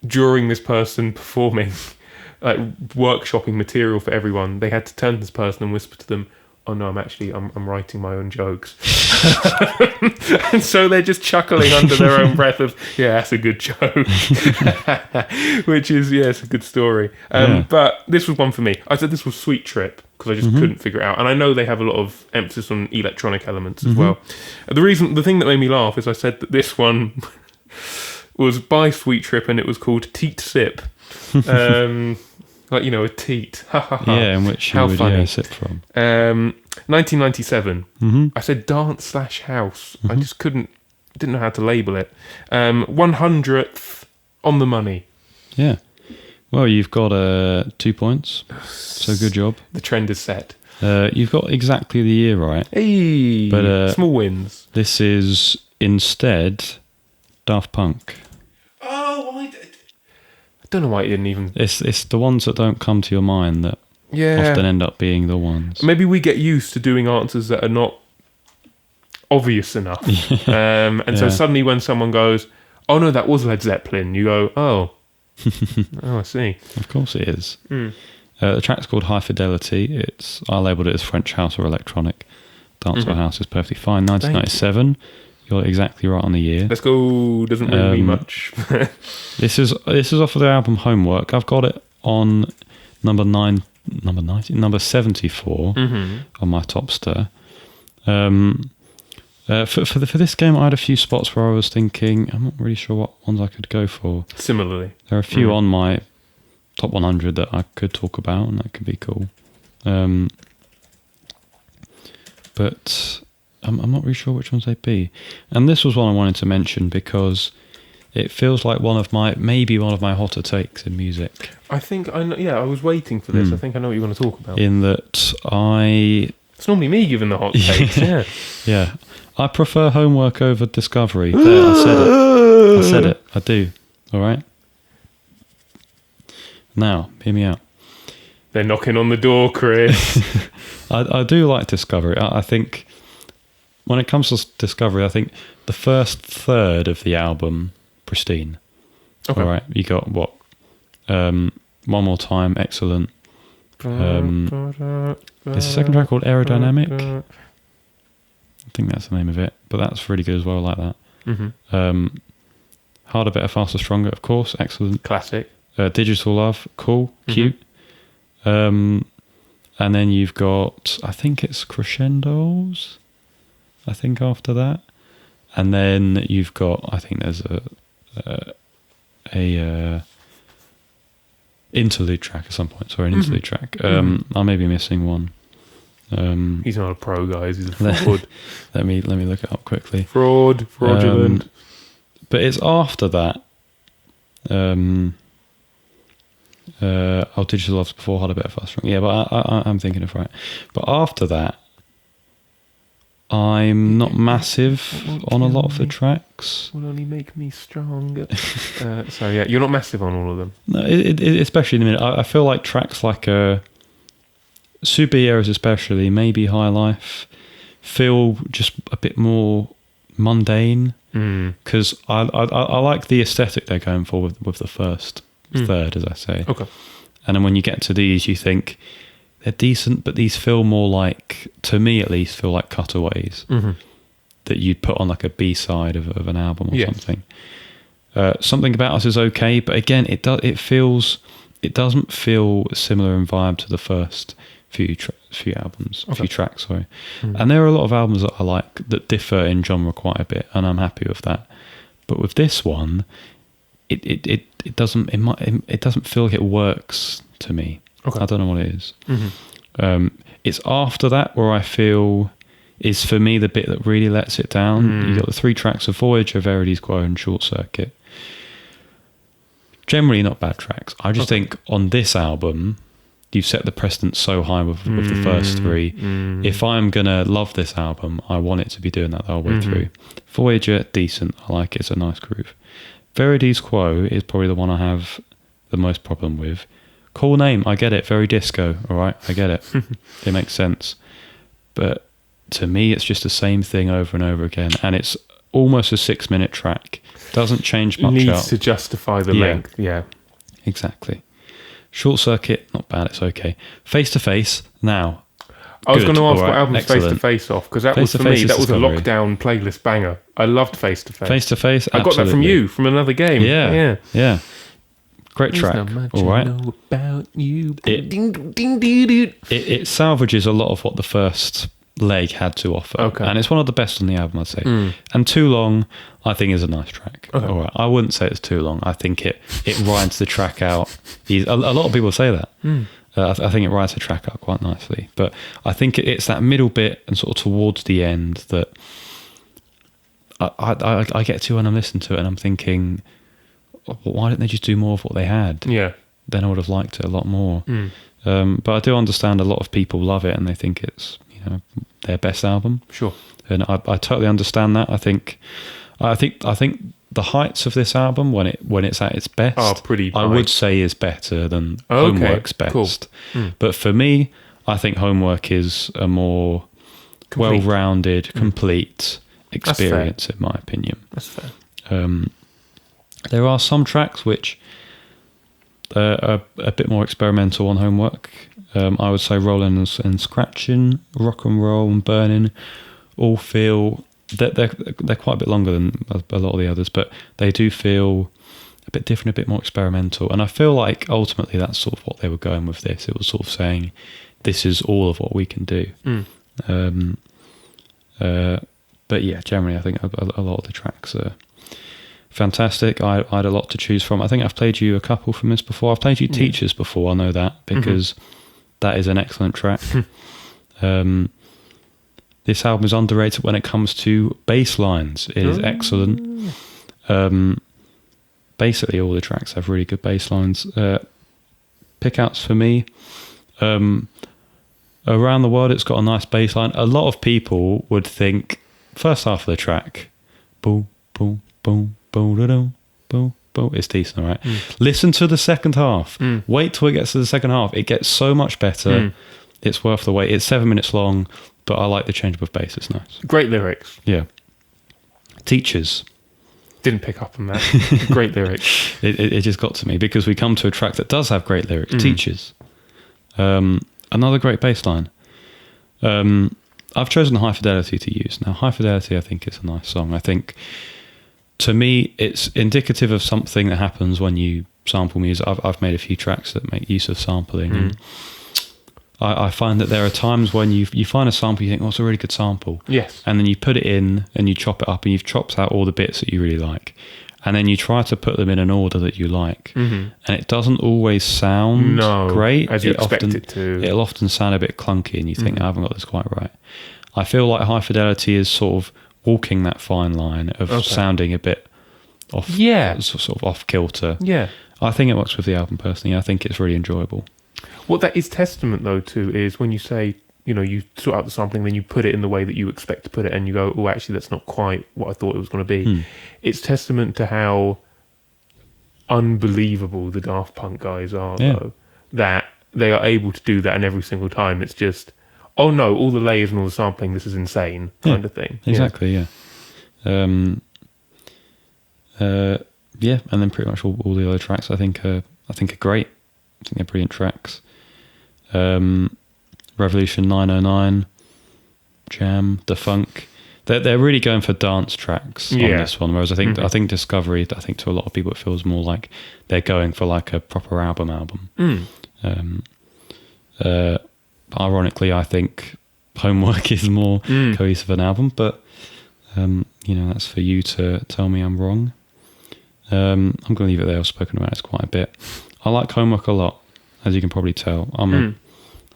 during this person performing like workshopping material for everyone, they had to turn to this person and whisper to them, "Oh no, I'm writing my own jokes," and so they're just chuckling under their own breath of, "Yeah, that's a good joke," which is it's a good story. But this was one for me. I said this was Sweet Trip because I just couldn't figure it out, and I know they have a lot of emphasis on electronic elements as well. The thing that made me laugh is I said that this one was by Sweet Trip and it was called Teat Sip. Like, a teat. Yeah, in which you would sip from. 1997. I said dance/house. I just didn't know how to label it. 100th on the money. Yeah. Well, you've got 2 points. So good job. The trend is set. You've got exactly the year right. Hey, but small wins. This is instead Daft Punk. Oh, I don't know why it didn't even... It's the ones that don't come to your mind that often end up being the ones. Maybe we get used to doing answers that are not obvious enough. So suddenly when someone goes, "Oh no, that was Led Zeppelin," you go, "Oh, I see." Of course it is. The track's called High Fidelity. I labelled it as French house or electronic. Dancehall house is perfectly fine. 1997. You're exactly right on the year. Let's go. Doesn't really mean much. This is off of the album Homework. I've got it on number 74 on my Topster. For this game, I had a few spots where I was thinking, I'm not really sure what ones I could go for. Similarly, there are a few on my top 100 that I could talk about, and that could be cool. But I'm not really sure which ones they'd be. And this was one I wanted to mention because it feels like one of my hotter takes in music. I think I know. Yeah, I was waiting for this. I think I know what you want to talk about. In that it's normally me giving the hot takes. Yeah. I prefer Homework over Discovery. There, I said it. I do. All right. Now, hear me out. They're knocking on the door, Chris. I do like Discovery. I think when it comes to Discovery, I think the first third of the album, pristine. Okay. All right. You got what? One More Time, excellent. There's a second track called Aerodynamic. I think that's the name of it, but that's really good as well. I like that. Harder, Better, Faster, Stronger, of course, excellent. Classic. Digital Love, cool, cute. And then you've got, I think it's Crescendos, I think after that. And then you've got, I think there's a interlude track at some point. Sorry, an interlude track. I may be missing one. He's not a pro, guys. He's a fraud. let me look it up quickly. Fraudulent. But it's after that. Digital Love's before, Harder, Better, Faster, Stronger. Yeah, but I'm thinking of right. But after that, I'm not massive on a lot of the tracks. Will only make me stronger. So yeah, you're not massive on all of them. No, especially in a minute. I feel like tracks like Superheroes, especially maybe High Life, feel just a bit more mundane because I like the aesthetic they're going for with the first third, as I say. Okay. And then when you get to these, you think they're decent, but these feel more like, to me at least, feel like cutaways that you'd put on like a B-side of an album or something. Something About Us is okay, but again, it doesn't feel similar in vibe to the first few tracks, sorry. And there are a lot of albums that I like that differ in genre quite a bit, and I'm happy with that. But with this one, it doesn't feel like it works to me. Okay. I don't know what it is. It's after that where I feel is for me the bit that really lets it down. You got the 3 tracks of Voyager, Verity's Quo, and Short Circuit. Generally not bad tracks. I just think on this album, you've set the precedent so high with the first 3. If I'm going to love this album, I want it to be doing that the whole way through. Voyager, decent. I like it. It's a nice groove. Verity's Quo is probably the one I have the most problem with. Cool name. I get it. Very disco. All right. I get it. It makes sense. But to me, it's just the same thing over and over again. And it's almost a 6-minute track. Doesn't change much Needs up. to justify the length. Yeah. Exactly. Short Circuit, not bad. It's okay. Face to Face. Now, I was good, going to ask all what right, album's Face to excellent. Face off, because that was for Face me. is That was a Discovery. lockdown playlist banger. I loved Face to Face. Face to Face. I got that from you from another game. Yeah. Great There's track. not much All right. I know about you. It- Ding, ding, ding, ding. It salvages a lot of what the first leg had to offer. Okay. And it's one of the best on the album, I'd say. And Too Long, I think, is a nice track. Okay. All right. I wouldn't say it's too long. I think it rides the track out. A lot of people say that. I think it rides the track out quite nicely. But I think it's that middle bit and sort of towards the end that I get to when I'm listening to it and I'm thinking, why didn't they just do more of what they had? Yeah. Then I would have liked it a lot more. But I do understand a lot of people love it and they think it's their best album. Sure. And I totally understand that. I think the heights of this album when it's at its best are pretty I high. would say is better than Okay, Homework's best. cool. But for me, I think Homework is a more Complete. well-rounded, complete experience in my opinion. That's fair. There are some tracks which are a bit more experimental on Homework. I would say Rolling and Scratching, Rock and Roll and Burning all feel they're quite a bit longer than a lot of the others, but they do feel a bit different, a bit more experimental. And I feel like ultimately that's sort of what they were going with this. It was sort of saying this is all of what we can do. But yeah, generally I think a lot of the tracks are fantastic. I had a lot to choose from. I think I've played you a couple from this before. I've played you Teachers before, I know that, because that is an excellent track. This album is underrated when it comes to bass lines. It is excellent. Basically all the tracks have really good bass lines. Pickouts for me. Around the World, it's got a nice bass line. A lot of people would think first half of the track, boom, boom, boom, boom, boom, boom, boom. It's decent, all right? Listen to the second half. Wait till it gets to the second half. It gets so much better. It's worth the wait. It's 7 minutes long, but I like the change of bass. It's nice. Great lyrics. Yeah. Teachers. Didn't pick up on that. Great lyrics. It just got to me because we come to a track that does have great lyrics. Teachers. Another great bass line. I've chosen High Fidelity to use. Now, High Fidelity, I think, is a nice song. I think, to me, it's indicative of something that happens when you sample music. I've made a few tracks that make use of sampling. And I find that there are times when you find a sample, you think, oh, it's a really good sample. Yes. And then you put it in and you chop it up and you've chopped out all the bits that you really like. And then you try to put them in an order that you like. And it doesn't always sound great. as you expect it to. It'll often sound a bit clunky and you think, I haven't got this quite right. I feel like High Fidelity is sort of walking that fine line of sounding a bit off, sort of off kilter. Yeah. I think it works with the album personally. I think it's really enjoyable. What that is testament, though, to is when you say, you sort out the sampling, then you put it in the way that you expect to put it, and you go, oh, actually, that's not quite what I thought it was going to be. It's testament to how unbelievable the Daft Punk guys are, though, that they are able to do that, and every single time it's just, oh, no, all the layers and all the sampling, this is insane, kind of thing. Exactly, yeah. And then pretty much all the other tracks I think are great. I think they're brilliant tracks. Revolution 909, Jam, The Funk. They're really going for dance tracks on this one, whereas I think Discovery, I think to a lot of people it feels more like they're going for like a proper album. Ironically, I think Homework is more cohesive an album, but that's for you to tell me I'm wrong. I'm going to leave it there. I've spoken about it quite a bit. I like Homework a lot, as you can probably tell.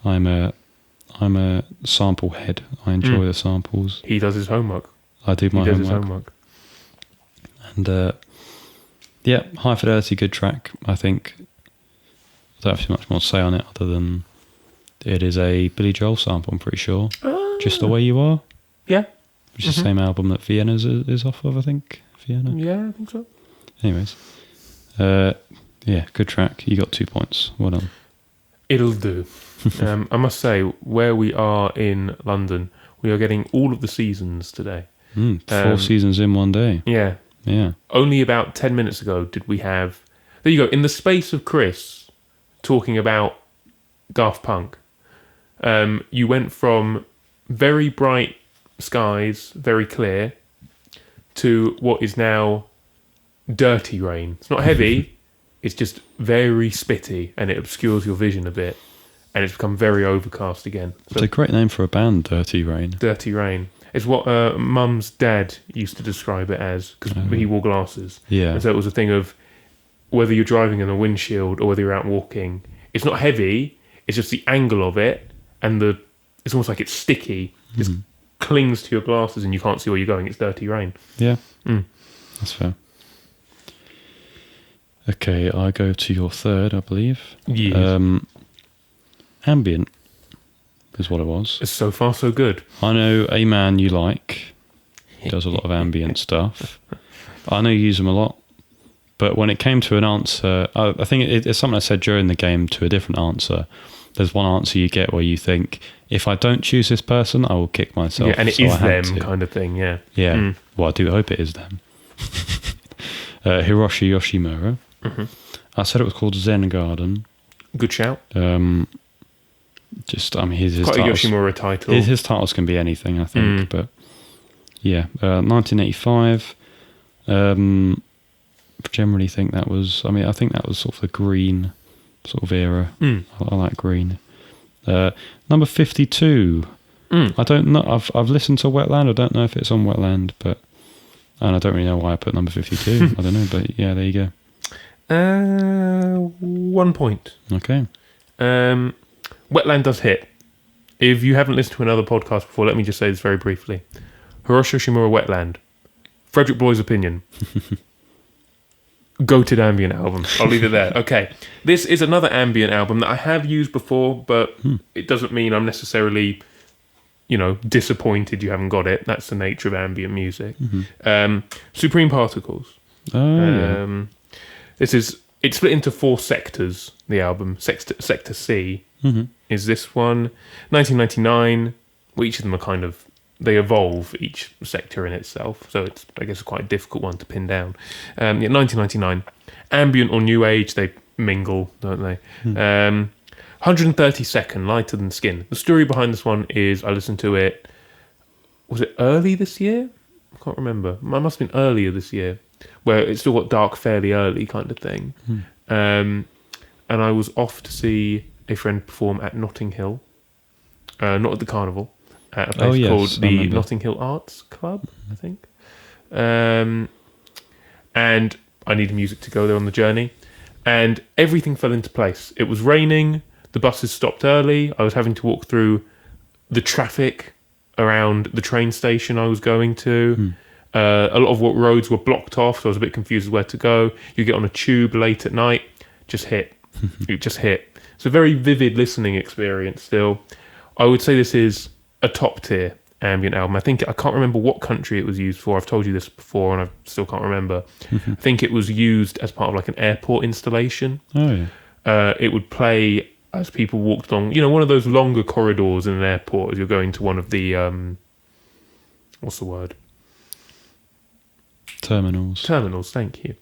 I'm a sample head. I enjoy the samples. He does his homework. I do my He does homework. his homework. And High Fidelity, good track. I think I don't have too much more to say on it other than it is a Billy Joel sample, I'm pretty sure. Just the Way You Are. Yeah. Which is the same album that Vienna's is off of, I think. Vienna. Yeah, I think so. Anyways. Good track. You got 2 points. Well done. It'll do. I must say, where we are in London, we are getting all of the seasons today. 4 seasons in one day. Yeah. Yeah. Only about 10 minutes ago did we have... There you go. In the space of Chris talking about Daft Punk. You went from very bright skies, very clear, to what is now dirty rain. It's not heavy, it's just very spitty, and it obscures your vision a bit, and it's become very overcast again. So, It's a great name for a band, Dirty Rain. Dirty rain. It's what Mum's dad used to describe it as, because he wore glasses. Yeah. And so it was a thing of whether you're driving in a windshield or whether you're out walking. It's not heavy, it's just the angle of it, and it's almost like it's sticky. It just clings to your glasses and you can't see where you're going. It's dirty rain. Yeah, that's fair. Okay, I go to your third, I believe. Yes. Ambient is what it was. It's so far so good. I know a man you like. He does a lot of ambient stuff. I know you use them a lot. But when it came to an answer, I think it's something I said during the game to a different answer. There's one answer you get where you think, if I don't choose this person, I will kick myself. Yeah, and it so is I had them to. kind of thing, yeah. Yeah. Well, I do hope it is them. Hiroshi Yoshimura. Mm-hmm. I said it was called Zen Garden. Good shout. His Quite a titles, Yoshimura title. his titles can be anything, I think. But yeah, 1985. Generally think that was. I think that was sort of the green sort of era. I like green. Number 52. I don't know. I've listened to Wetland. I don't know if it's on Wetland, and I don't really know why I put number 52. I don't know, but yeah, there you go. 1 point. Okay. Wetland does hit. If you haven't listened to another podcast before, let me just say this very briefly. Hiroshi Yoshimura Wetland. Frederick Bloy's opinion. Goated ambient album. I'll leave it there. Okay. This is another ambient album that I have used before, but it doesn't mean I'm necessarily, disappointed you haven't got it. That's the nature of ambient music. Supreme Particles. Oh, It's split into 4 sectors, the album. Sector C is this one. 1999, well, each of them are they evolve each sector in itself, so it's, I guess, quite a difficult one to pin down. 1999, ambient or new age, they mingle, don't they? 132nd, Lighter Than Skin. The story behind this one is I listened to it, was it early this year? I can't remember. It must have been earlier this year, where it still got dark fairly early kind of thing. And I was off to see a friend perform at Notting Hill, not at the Carnival, at a place called the Notting Hill Arts Club, I think. And I needed music to go there on the journey. And everything fell into place. It was raining, the buses stopped early, I was having to walk through the traffic around the train station I was going to. A lot of roads were blocked off, so I was a bit confused as where to go. You get on a tube late at night, just hit. It just hit. It's a very vivid listening experience still. I would say this is a top tier ambient album. I can't remember what country it was used for. I've told you this before and I still can't remember. I think it was used as part of like an airport installation. Oh yeah. It would play as people walked along, one of those longer corridors in an airport as you're going to one of the, what's the word? Terminals, thank you.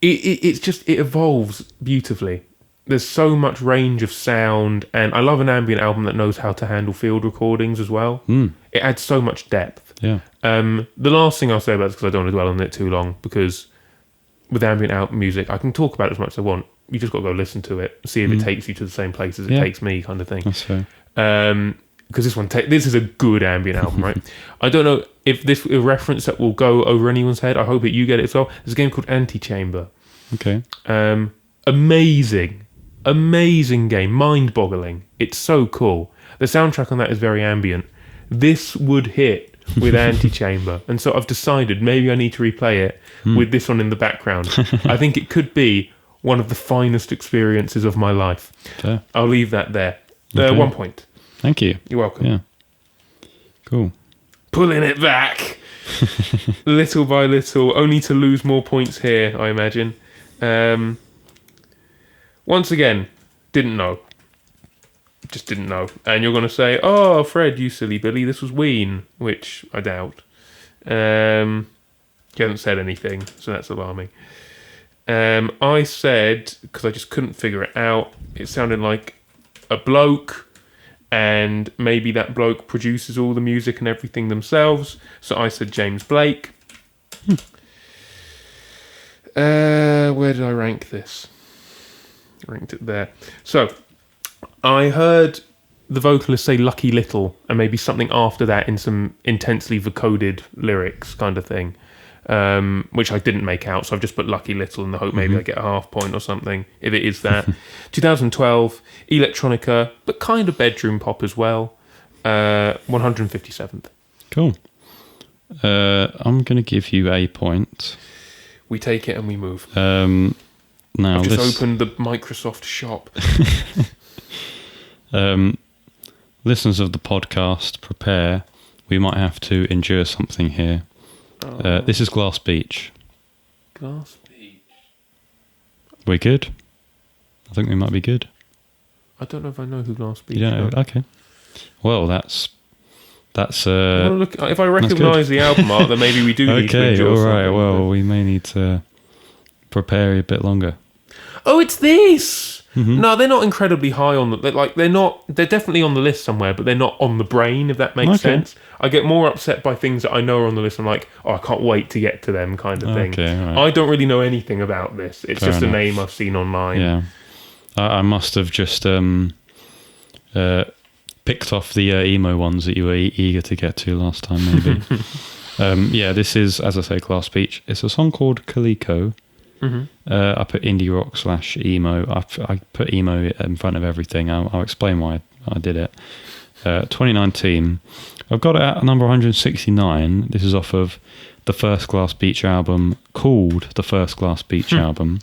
It evolves beautifully. There's so much range of sound, and I love an ambient album that knows how to handle field recordings as well. It adds so much depth. Yeah. The last thing I'll say about this, because I don't want to dwell on it too long, because with ambient music, I can talk about it as much as I want. You just got to go listen to it, see if it takes you to the same place as it takes me, kind of thing. That's fair. Because this is a good ambient album, right? I don't know if this is a reference that will go over anyone's head. I hope that you get it as well. There's a game called Antichamber. Okay. Amazing game, mind-boggling. It's so cool. The soundtrack on that is very ambient. This would hit with Antichamber, and so I've decided maybe I need to replay it with this one in the background. I think it could be one of the finest experiences of my life. Fair. I'll leave that there. Okay. 1 point. Thank you. You're welcome. Yeah. Cool. Pulling it back little by little, only to lose more points here, I imagine. Once again, didn't know. Just didn't know. And you're going to say, oh, Fred, you silly Billy, this was Ween, which I doubt. You haven't said anything, so that's alarming. I said, because I just couldn't figure it out, it sounded like a bloke, and maybe that bloke produces all the music and everything themselves. So I said James Blake. Where did I rank this? I ranked it there. So I heard the vocalist say Lucky Little, and maybe something after that in some intensely vocoded lyrics kind of thing, which I didn't make out, so I've just put Lucky Little in the hope maybe I get a half point or something, if it is that. 2012, electronica, but kind of bedroom pop as well. 157th. Cool. I'm going to give you a point. We take it and we move. Now I've just opened the Microsoft shop. Listeners of the podcast, prepare. We might have to endure something here. This is Glass Beach. Glass Beach. We're good? I think we might be good. I don't know if I know who Glass Beach is. You don't know? Okay. Well, that's Well, look, if I recognise the album art, then maybe we do need to okay, endure all right. something. Well, we may need to prepare a bit longer. Oh, it's this! No, they're not incredibly high on the... They're definitely on the list somewhere, but they're not on the brain, if that makes sense. I get more upset by things that I know are on the list. I'm like, oh, I can't wait to get to them kind of thing. Okay, all right. I don't really know anything about this. It's Fair just enough. a name I've seen online. Yeah. I must have just picked off the emo ones that you were eager to get to last time, maybe. Yeah, this is, as I say, Glass Beach. It's a song called Coleco. I put indie rock / emo. I put emo in front of everything. I'll explain why I did it. 2019. I've got it at number 169. This is off of the first Glass Beach album, called the first Glass Beach album.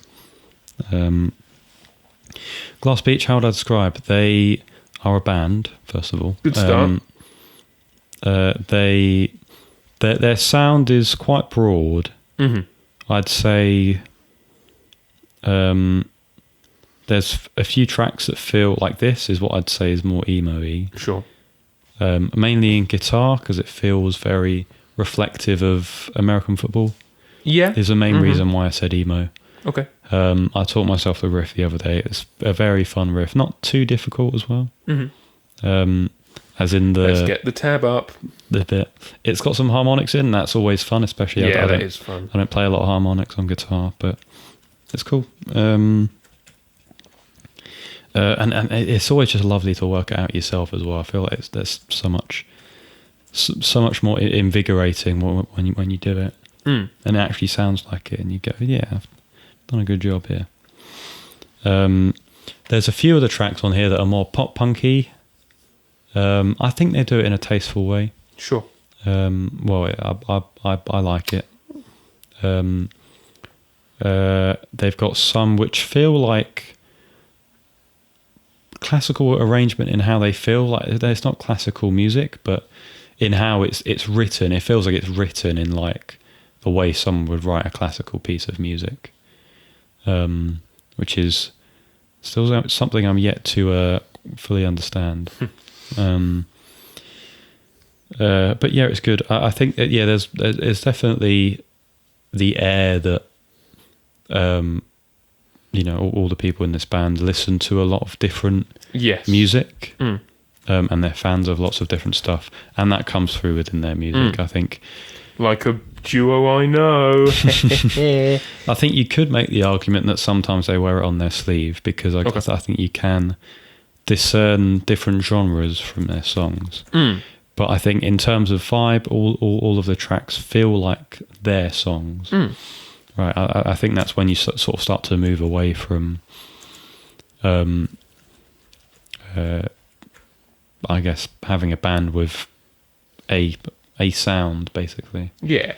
Glass Beach, how would I describe? They are a band, first of all. Good start. Their sound is quite broad. I'd say there's a few tracks that feel like this is what I'd say is more emo-y. Sure. Mainly in guitar, because it feels very reflective of American football. Yeah. Is the main reason why I said emo. Okay. I taught myself the riff the other day. It's a very fun riff, not too difficult as well. As in Let's get the tab up. the bit. It's got some harmonics in. That's always fun, especially. Yeah, that is fun. I don't play a lot of harmonics on guitar, but it's cool. And it's always just lovely to work it out yourself as well. I feel like there's so much more invigorating when you do it, and it actually sounds like it, and you go, yeah, I've done a good job here. There's a few of the tracks on here that are more pop punky. I think they do it in a tasteful way. Sure. Well, I like it. They've got some which feel like classical arrangement in how they feel. Like it's not classical music, but in how it's written, it feels like it's written in like the way someone would write a classical piece of music, which is still something I'm yet to fully understand. But yeah, it's good. I think that, yeah, there's definitely the air that all the people in this band listen to a lot of different music, and they're fans of lots of different stuff, and that comes through within their music. I think, like a duo I know. I think you could make the argument that sometimes they wear it on their sleeve, because I think you can discern different genres from their songs. But I think in terms of vibe, all of the tracks feel like their songs. Right, I think that's when you sort of start to move away from, I guess, having a band with a sound, basically. Yeah.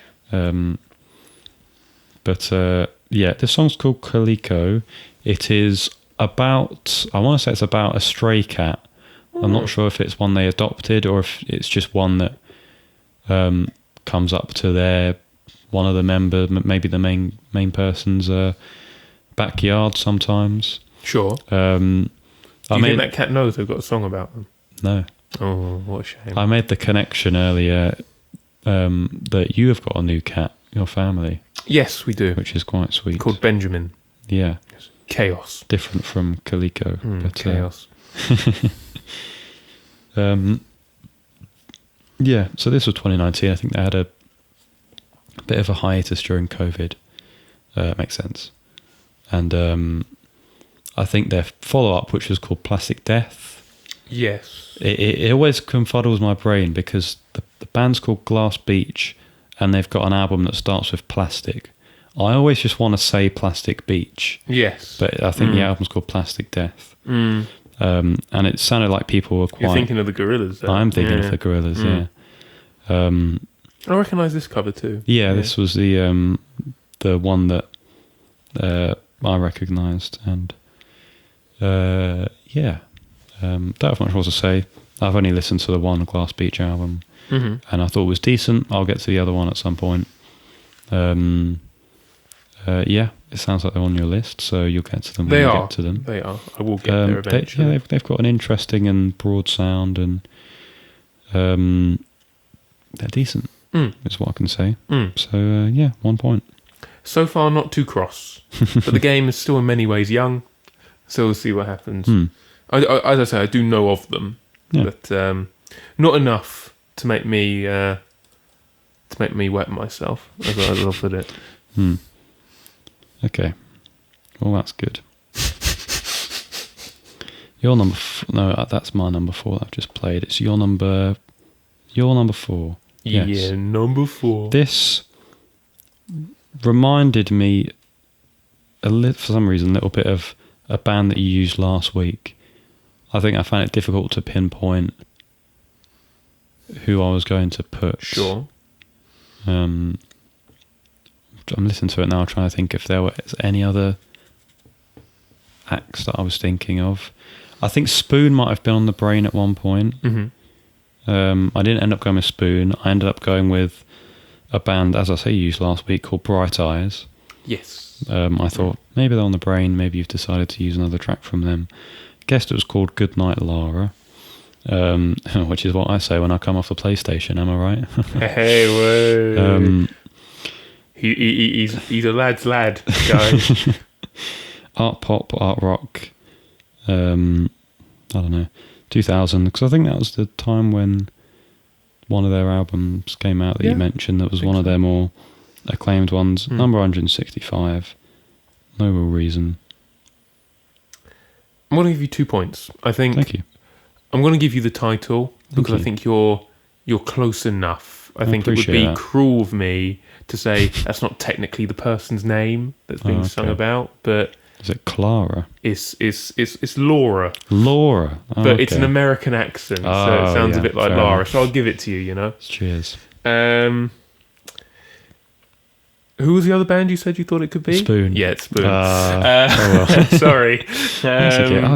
But yeah, this song's called Coleco. It is about, I want to say it's about a stray cat. I'm not sure if it's one they adopted or if it's just one that comes up to one of the members, maybe the main person's backyard sometimes. Sure. Do you think that cat knows they've got a song about them? No. Oh, what a shame. I made the connection earlier that you have got a new cat, your family. Yes, we do. Which is quite sweet. Called Benjamin. Yeah. Chaos. Different from Coleco. But, Chaos. Yeah, so this was 2019. I think they had a bit of a hiatus during COVID. Makes sense. And I think their follow-up, which was called Plastic Death, Yes. it always confuddles my brain because the band's called Glass Beach and they've got an album that starts with plastic. I always just want to say Plastic Beach. Yes. But I think the album's called Plastic Death. And it sounded like people were quite... You're thinking of the Gorillas, though. I'm thinking of the Gorillas, yeah. I recognise this cover too. Yeah, this was the one that I recognised, and don't have much more to say. I've only listened to the one Glass Beach album, and I thought it was decent. I'll get to the other one at some point. It sounds like they're on your list, so you'll get to them when you get to them. They are. I will get there eventually. They've got an interesting and broad sound, and they're decent. Is what I can say. So 1 point. So far, not too cross, but the game is still in many ways young, so we'll see what happens. As I say, I do know of them, but not enough to make me wet myself, as I'll put it. Okay, well that's good. Your number no, that's my number 4 that I've just played. It's your number 4. Yes. Yeah, number 4. This reminded me for some reason a little bit of a band that you used last week. I think I found it difficult to pinpoint who I was going to put. Sure. I'm listening to it now, trying to think if there was any other acts that I was thinking of. I think Spoon might have been on the brain at one point. I didn't end up going with Spoon. I ended up going with a band, as I say, you used last week, called Bright Eyes. Yes. I thought maybe they're on the brain. Maybe you've decided to use another track from them. Guessed it was called Goodnight Lara, which is what I say when I come off the PlayStation. Am I right? Hey, whoa. He's a lad's lad, guys. Art pop, art rock. I don't know, 2000, because I think that was the time when one of their albums came out that you mentioned. That was one of their more acclaimed ones. Number 165. No real reason. I'm going to give you 2 points. I think. Thank you. I'm going to give you the title because I think you're close enough. I think it would be cruel of me to say that's not technically the person's name that's being sung about, but is it Clara? It's Laura. Laura, but it's an American accent, so it sounds a bit like Lara. So I'll give it to you. You know. Cheers. Who was the other band you said you thought it could be? Spoon. Yeah, it's Spoon. Sorry. Okay.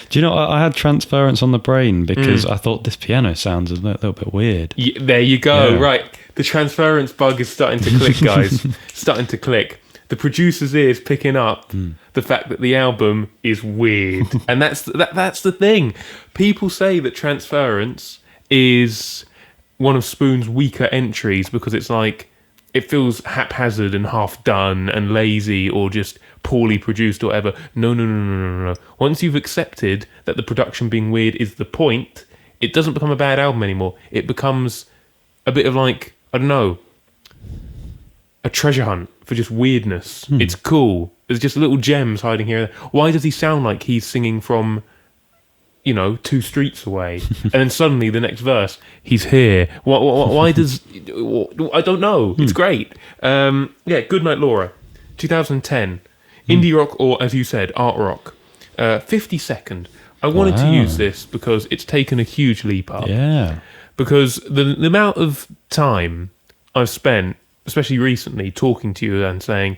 Do you know, I had Transference on the brain because I thought this piano sounds a little bit weird. Yeah, there you go. Yeah. Right. The Transference bug is starting to click, guys. Starting to click. The producer's ears picking up the fact that the album is weird. And that's the thing. People say that Transference is one of Spoon's weaker entries because it's like, it feels haphazard and half done and lazy or just poorly produced or whatever. No. Once you've accepted that the production being weird is the point, it doesn't become a bad album anymore. It becomes a bit of like, I don't know, a treasure hunt for just weirdness. It's cool. There's just little gems hiding here and there. Why does he sound like he's singing from, 2 streets away, and then suddenly the next verse he's here? Why does I don't know. It's great. Goodnight Laura, 2010, indie rock, or as you said, art rock. 52nd. I wanted to use this because it's taken a huge leap up. Yeah, because the amount of time I've spent, especially recently, talking to you and saying,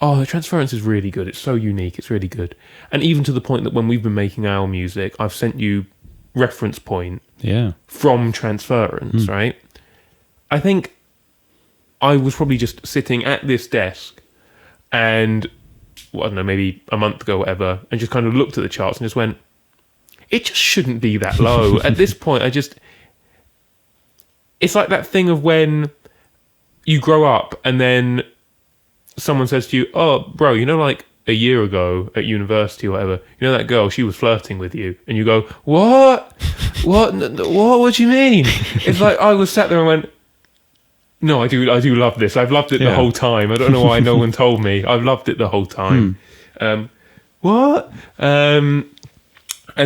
oh, the Transference is really good. It's so unique. It's really good. And even to the point that when we've been making our music, I've sent you reference point from Transference, right? I think I was probably just sitting at this desk and, I don't know, maybe a month ago or whatever, and just kind of looked at the charts and just went, it just shouldn't be that low. At this point, it's like that thing of when you grow up and then someone says to you, oh, bro, like a year ago at university or whatever, you know that girl, she was flirting with you, and you go, what? What do you mean? It's like I was sat there and went, no, I do love this. I've loved it the whole time. I don't know why no one told me. I've loved it the whole time. What? And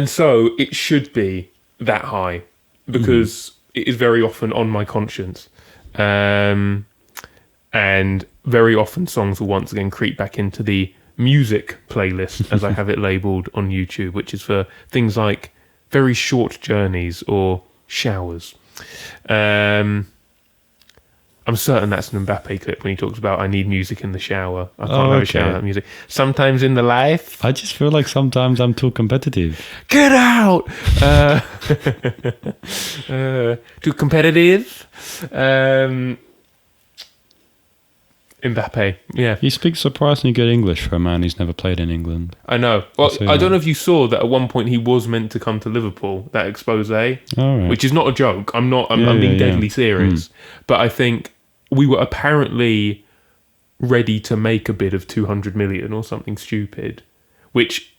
so it should be that high because it is very often on my conscience. And very often songs will once again creep back into the music playlist, as I have it labelled on YouTube, which is for things like very short journeys or showers. I'm certain that's an Mbappe clip when he talks about I need music in the shower. I can't have a shower without music. Sometimes in the life. I just feel like sometimes I'm too competitive. Get out! Too competitive. Mbappe, yeah. He speaks surprisingly good English for a man who's never played in England. I know. Well, I don't know if you saw that at one point he was meant to come to Liverpool, that expose, which is not a joke. I'm being deadly serious. But I think we were apparently ready to make a bid of 200 million or something stupid, which,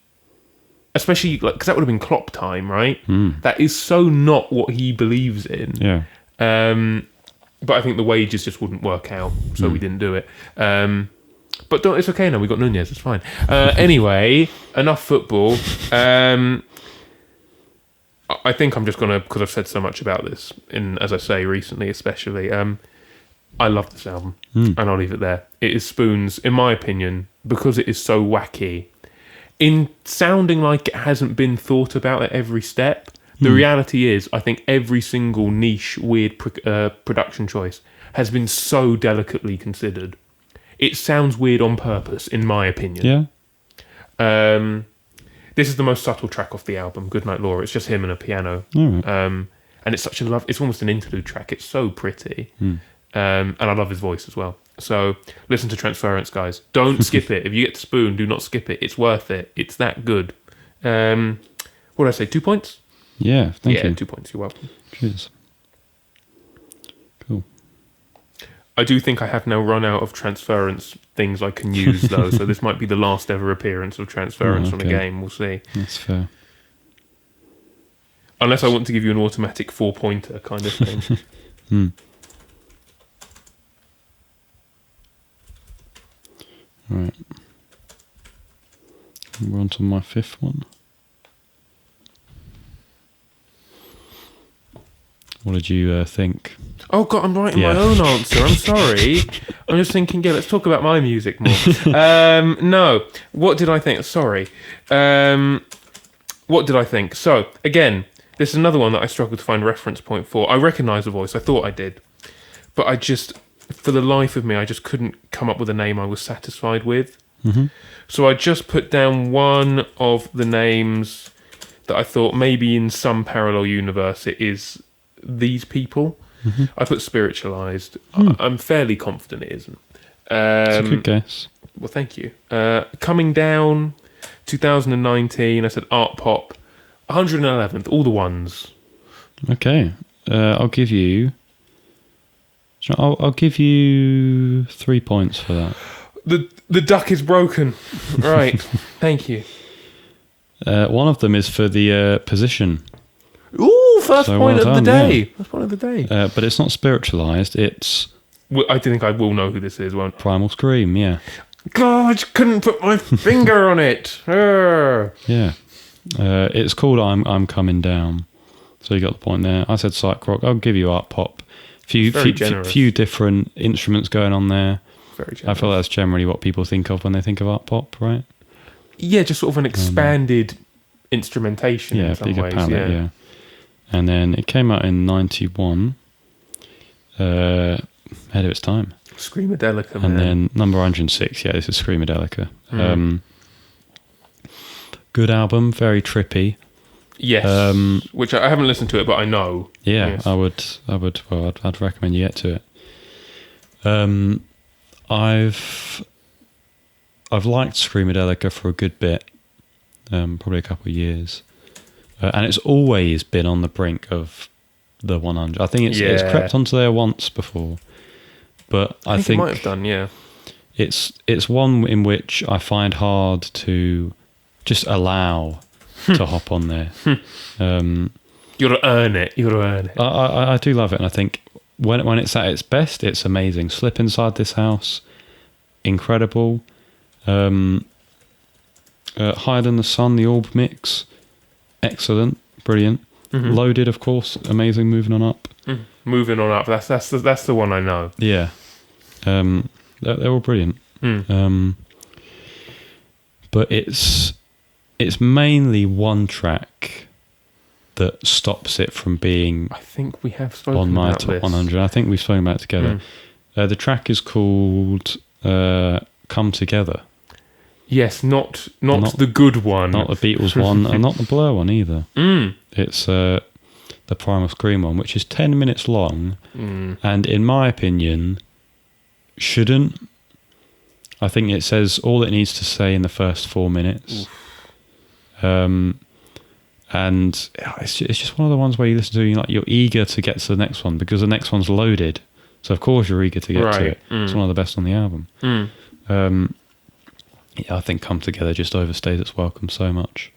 especially, like, because that would have been Klopp time, right? That is so not what he believes in. Yeah. But I think the wages just wouldn't work out, so we didn't do it. But it's okay now. We got Nunez. It's fine. Anyway, enough football. I think I'm just gonna, because I've said so much about this, as I say recently, especially. I love this album, and I'll leave it there. It is Spoon's, in my opinion, because it is so wacky, in sounding like it hasn't been thought about at every step. The reality is, I think every single niche, weird production choice has been so delicately considered. It sounds weird on purpose, in my opinion. Yeah. This is the most subtle track off the album, Goodnight Laura. It's just him and a piano. And it's such a it's almost an interlude track. It's so pretty. And I love his voice as well. So listen to Transference, guys. Don't skip it. If you get to Spoon, do not skip it. It's worth it. It's that good. What did I say? 2 points? Yeah, thank you. 2 points. You're welcome. Cheers. Cool. I do think I have now run out of Transference things I can use, though. So this might be the last ever appearance of Transference on a game. We'll see. That's fair. Unless I want to give you an automatic 4-pointer kind of thing. Right. We're on to my fifth one. What did you think? Oh, God, I'm writing my own answer. I'm sorry. I'm just thinking, let's talk about my music more. No. What did I think? Sorry. What did I think? So, again, this is another one that I struggled to find a reference point for. I recognise the voice. I thought I did. But I just, for the life of me, I just couldn't come up with a name I was satisfied with. So I just put down one of the names that I thought maybe in some parallel universe it is these people. I put Spiritualized. I'm fairly confident it isn't. It's a good guess. Well, thank you. Coming Down, 2019. I said Art Pop, 111th. All the ones. Okay, I'll give you 3 points for that. The duck is broken. Right. Thank you. One of them is for the position. Ooh, first point of the day. Yeah. First point of the day. But it's not Spiritualized. It's... I think I will know who this is, won't I? Primal Scream, yeah. God, I just couldn't put my finger on it. Yeah. It's called I'm Coming Down. So you got the point there. I said psych rock. I'll give you art pop. Few different instruments going on there. Very generous. I feel that's generally what people think of when they think of art pop, right? Yeah, just sort of an expanded instrumentation in some bigger ways. palette, yeah. And then it came out in 91, ahead of its time. Screamadelica, man. And then number 106, this is Screamadelica. Good album, very trippy. Yes, which I haven't listened to it, but I know. Yeah, yes. I'd recommend you get to it. I've liked Screamadelica for a good bit, probably a couple of years, and it's always been on the brink of the 100. I think it's crept onto there once before, but I think it might have done. Yeah, it's one in which I find hard to just allow to hop on there. You got to earn it. You got to earn it. I do love it, and I think when it's at its best, it's amazing. Slip Inside This House, incredible. Higher Than the Sun, the Orb mix, excellent, brilliant. Loaded, of course, amazing. Moving on up. Moving on up. That's the one I know. Yeah, they're all brilliant. But it's mainly one track that stops it from being. I think we have spoken on my about top this. 100. I think we've spoken about it together. The track is called "Come Together." Yes, not the good one. Not the Beatles one, and not the Blur one either. It's the Primal Scream one, which is 10 minutes long, and in my opinion, shouldn't. I think it says all it needs to say in the first 4 minutes. And it's just one of the ones where you listen to, you're eager to get to the next one because the next one's loaded. So of course you're eager to get to it. It's one of the best on the album. Yeah, I think "Come Together" just overstays its welcome so much.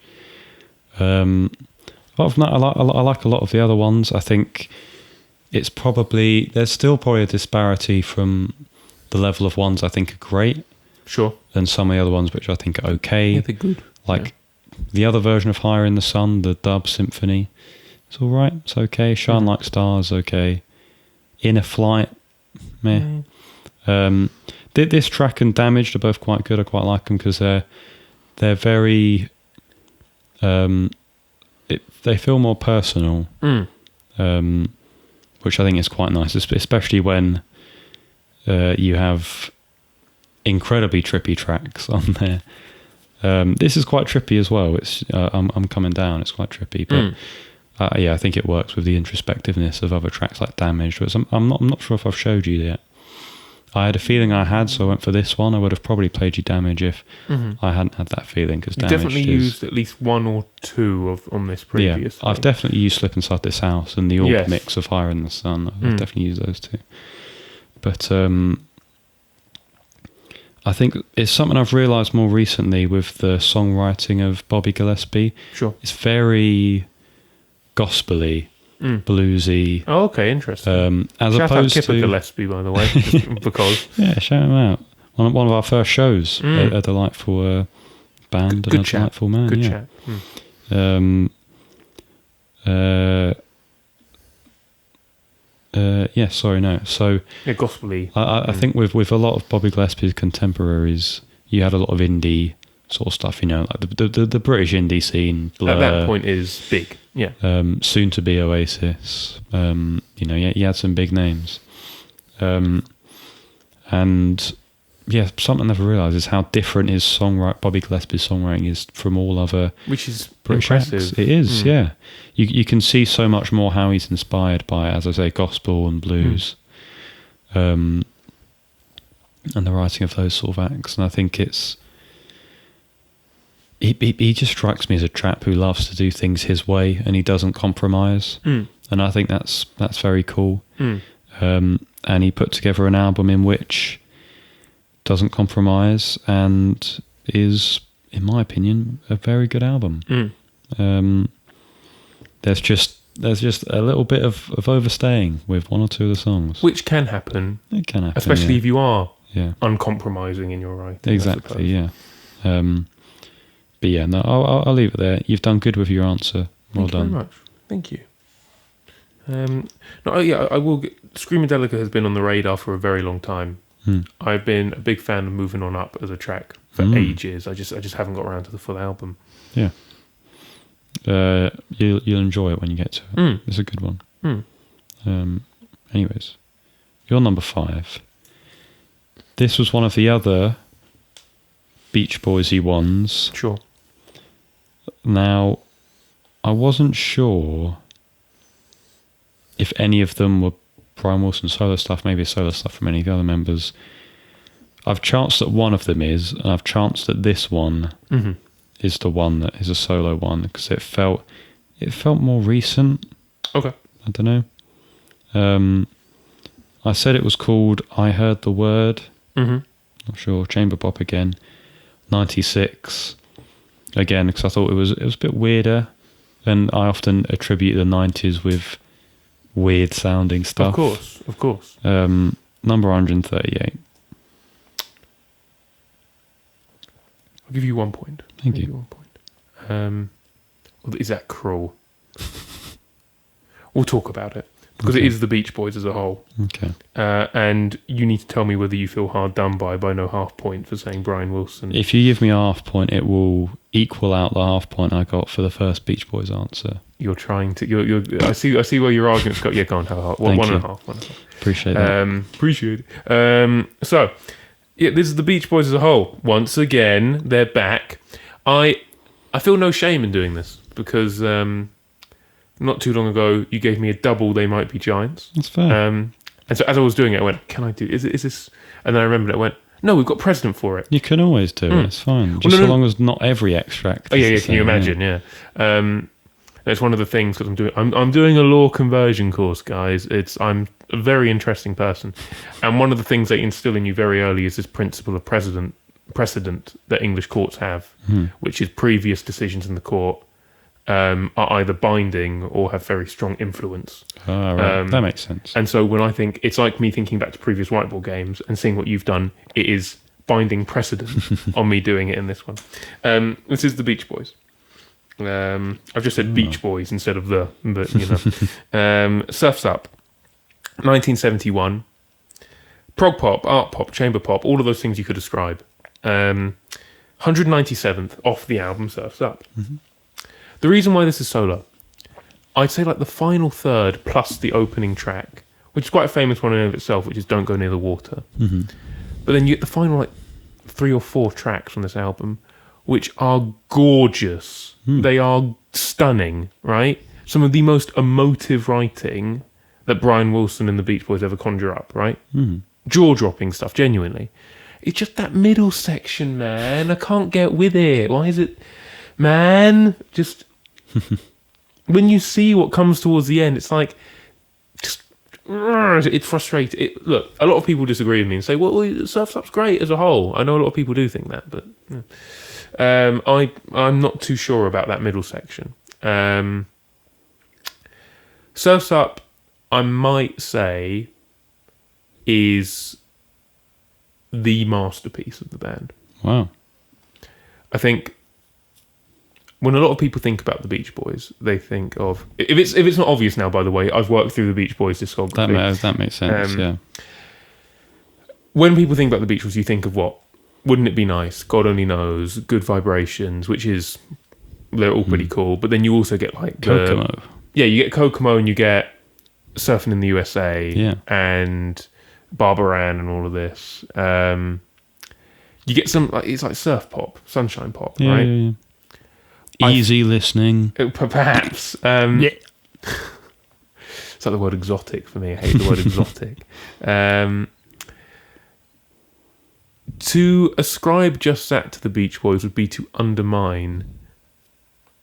Apart from that, I like a lot of the other ones. I think there's still probably a disparity from the level of ones I think are great. Sure. And some of the other ones which I think are okay. Yeah, they're good. The other version of Higher in the Sun, the dub symphony, it's all right. It's okay. Shine Like Stars, okay. Inner Flight, meh. This track and Damaged are both quite good. I quite like them because they're very. They feel more personal, which I think is quite nice, especially when you have incredibly trippy tracks on there. This is quite trippy as well. It's I'm Coming Down. It's quite trippy, but I think it works with the introspectiveness of other tracks like Damaged. Which I'm not sure if I've showed you yet. I had a feeling I had, so I went for this one. I would have probably played you Damage if I hadn't had that feeling. Because you definitely used at least one or two on this previously. Yeah, I've definitely used Slip Inside This House and the Orb mix of Higher in the Sun. I've definitely used those two. But I think it's something I've realised more recently with the songwriting of Bobby Gillespie. Sure. It's very gospel-y, bluesy. Oh, okay, interesting. As shout opposed out Kipper to Gillespie, by the way, because shout him out. One of our first shows, a delightful band, good and a chat. delightful man. Good yeah. chat. So gospel-y. I think with a lot of Bobby Gillespie's contemporaries, you had a lot of indie sort of stuff, like the British indie scene. Blur, at that point is big, yeah. Soon to be Oasis. You had some big names, and something I never realised is how different Bobby Gillespie's songwriting is from all other, which is British impressive. acts. It is, yeah. You can see so much more how he's inspired by, as I say, gospel and blues, and the writing of those sort of acts. And I think he just strikes me as a chap who loves to do things his way and he doesn't compromise. And I think that's very cool. And he put together an album in which doesn't compromise and is, in my opinion, a very good album. There's just a little bit of overstaying with one or two of the songs, which can happen. It can happen, especially if you are uncompromising in your writing. Exactly, yeah. But yeah, no, I'll leave it there. You've done good with your answer. Well done. Thank you very much. Thank you. I will. Screamadelica has been on the radar for a very long time. I've been a big fan of Moving On Up as a track for ages. I just haven't got around to the full album. Yeah. You'll enjoy it when you get to it. It's a good one. Anyways, you're number 5. This was one of the other Beach Boysy ones. Sure. Now, I wasn't sure if any of them were Brian Wilson solo stuff, maybe solo stuff from any of the other members. I've chanced that one of them is, and I've chanced that this one is the one that is a solo one because it felt more recent. Okay. I don't know. I said it was called I Heard the Word. Not sure. Chamber Pop again. 96 again, because I thought it was a bit weirder, and I often attribute the 90s with weird sounding stuff. Of course. Number 138. I'll give you 1 point. Thank I'll give you. 1 point. Well, is that cruel? We'll talk about it because it is the Beach Boys as a whole. Okay. And you need to tell me whether you feel hard done by no half point for saying Brian Wilson. If you give me a half point, it will equal out the half point I got for the first Beach Boys answer. You're trying to. I see where your argument's got. Yeah, go on, have a half. One Thank and a you. half. 1.5. Appreciate that. Appreciate it. So, yeah, this is the Beach Boys as a whole. Once again, they're back. I feel no shame in doing this because not too long ago you gave me a double They Might Be Giants. That's fair. And so as I was doing it, I went, "Can I do? Is this?" And then I remembered it. I went, "No, we've got precedent for it." You can always do it. It's fine. Just so long as not every extract. Oh is yeah, the yeah. Can you same, imagine? Yeah. It's one of the things that I'm doing. I'm doing a law conversion course, guys. I'm a very interesting person, and one of the things they instill in you very early is this principle of precedent that English courts have, which is previous decisions in the court are either binding or have very strong influence. Oh, right. That makes sense. And so when I think it's like me thinking back to previous whiteboard games and seeing what you've done, it is binding precedent on me doing it in this one. This is the Beach Boys. I've just said Beach Boys instead of but you know. Surf's Up, 1971. Prog pop, art pop, chamber pop, all of those things you could describe. 197th off the album Surf's Up. Mm-hmm. The reason why this is so low, I'd say like the final third plus the opening track, which is quite a famous one in and of itself, which is Don't Go Near the Water. Mm-hmm. But then you get the final like 3 or 4 tracks from this album, which are gorgeous. They are stunning, right? Some of the most emotive writing that Brian Wilson and the Beach Boys ever conjure up, right? Jaw-dropping stuff, genuinely. It's just that middle section, man. I can't get with it. Why is it... Man, just... when you see what comes towards the end, it's like... Just... It's frustrating. Look, a lot of people disagree with me and say, well, Surf's Up's great as a whole. I know a lot of people do think that, but... Yeah. I'm not too sure about that middle section. Surf's Up, I might say, is the masterpiece of the band. Wow. I think when a lot of people think about the Beach Boys, they think of... If it's not obvious now, by the way, I've worked through the Beach Boys discography. That makes sense, yeah. When people think about the Beach Boys, you think of what? Wouldn't It Be Nice? God Only Knows, Good Vibrations, which is... They're all pretty cool. But then you also get like... Kokomo. You get Kokomo and you get Surfing in the USA and Barbara Ann and all of this. You get some... It's like surf pop, sunshine pop, right? Yeah. Easy listening. Perhaps. It's like the word exotic for me. I hate the word exotic. To ascribe just that to the Beach Boys would be to undermine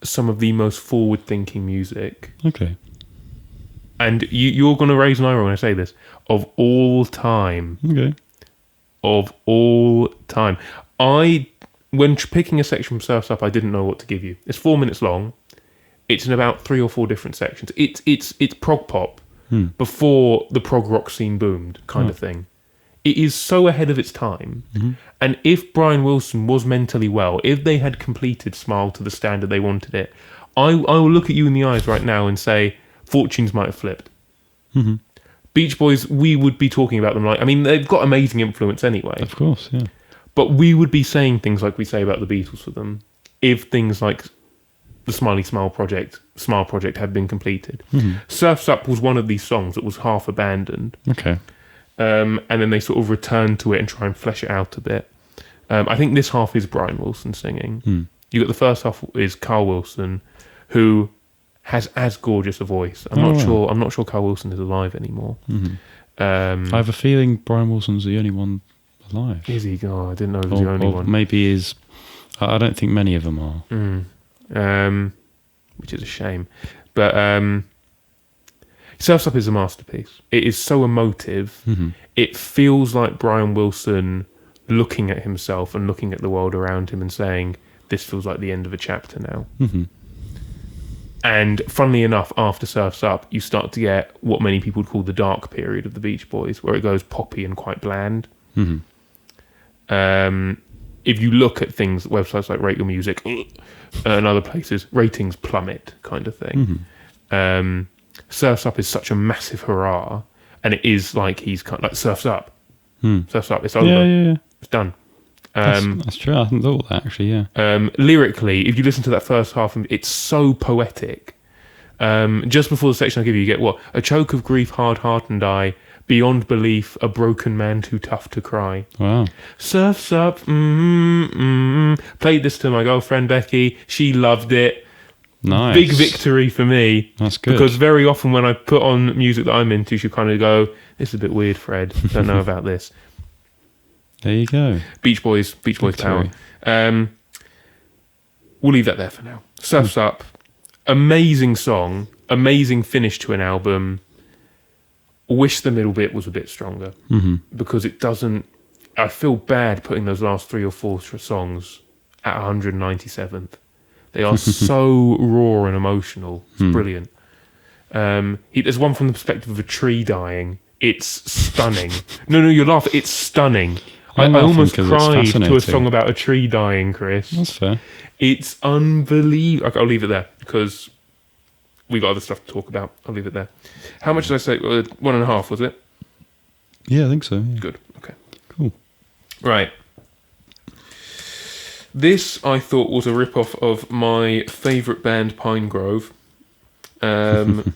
some of the most forward-thinking music. Okay. And you're going to raise an eyebrow when I say this. Of all time. Okay. Of all time. When picking a section from Surf's Up, I didn't know what to give you. It's 4 minutes long. It's in about 3 or 4 different sections. It's prog pop before the prog rock scene boomed, kind of thing. It is so ahead of its time. Mm-hmm. And if Brian Wilson was mentally well, if they had completed Smile to the standard they wanted it, I will look at you in the eyes right now and say, fortunes might have flipped. Mm-hmm. Beach Boys, we would be talking about them like... I mean, they've got amazing influence anyway. Of course, yeah. But we would be saying things like we say about the Beatles for them if things like the Smile Project had been completed. Mm-hmm. Surf's Up was one of these songs that was half abandoned. Okay. And then they sort of return to it and try and flesh it out a bit. I think this half is Brian Wilson singing. You got the first half is Carl Wilson, who has as gorgeous a voice. I'm not sure Carl Wilson is alive anymore. Mm-hmm. I have a feeling Brian Wilson's the only one alive. Is he? Oh, I didn't know he was the only one. Maybe is. I don't think many of them are. Which is a shame. But Surf's Up is a masterpiece. It is so emotive. Mm-hmm. It feels like Brian Wilson looking at himself and looking at the world around him and saying, this feels like the end of a chapter now. Mm-hmm. And funnily enough, after Surf's Up, you start to get what many people would call the dark period of the Beach Boys, where it goes poppy and quite bland. Mm-hmm. If you look at things, websites like Rate Your Music and other places, ratings plummet, kind of thing. Mm-hmm. Surf's Up is such a massive hurrah, and it is like he's kind of like Surf's Up. Surf's Up, it's over. Yeah. It's done. That's true. I hadn't thought of that actually. Yeah. Lyrically, if you listen to that first half, it's so poetic. Just before the section I give you, you get what? A choke of grief, hard heart and I, beyond belief, a broken man too tough to cry. Wow. Surf's Up, played this to my girlfriend Becky, she loved it. Nice. Big victory for me. That's good. Because very often when I put on music that I'm into, she kind of go, this is a bit weird, Fred, don't know about this. There you go. Beach Boys power. We'll leave that there for now. Surf's Up, amazing song, amazing finish to an album. Wish the middle bit was a bit stronger because it doesn't. I feel bad putting those last 3 or 4 songs at 197th. They are so raw and emotional. It's brilliant. There's one from the perspective of a tree dying. It's stunning. No, you're laughing. It's stunning. I almost cried to a song about a tree dying, Chris. That's fair. It's unbelievable. Okay, I'll leave it there because we got other stuff to talk about. I'll leave it there. How much did I say? 1.5, was it? Yeah, I think so. Yeah. Good. Okay. Cool. Right. This, I thought, was a rip-off of my favourite band, Pine Grove. Someone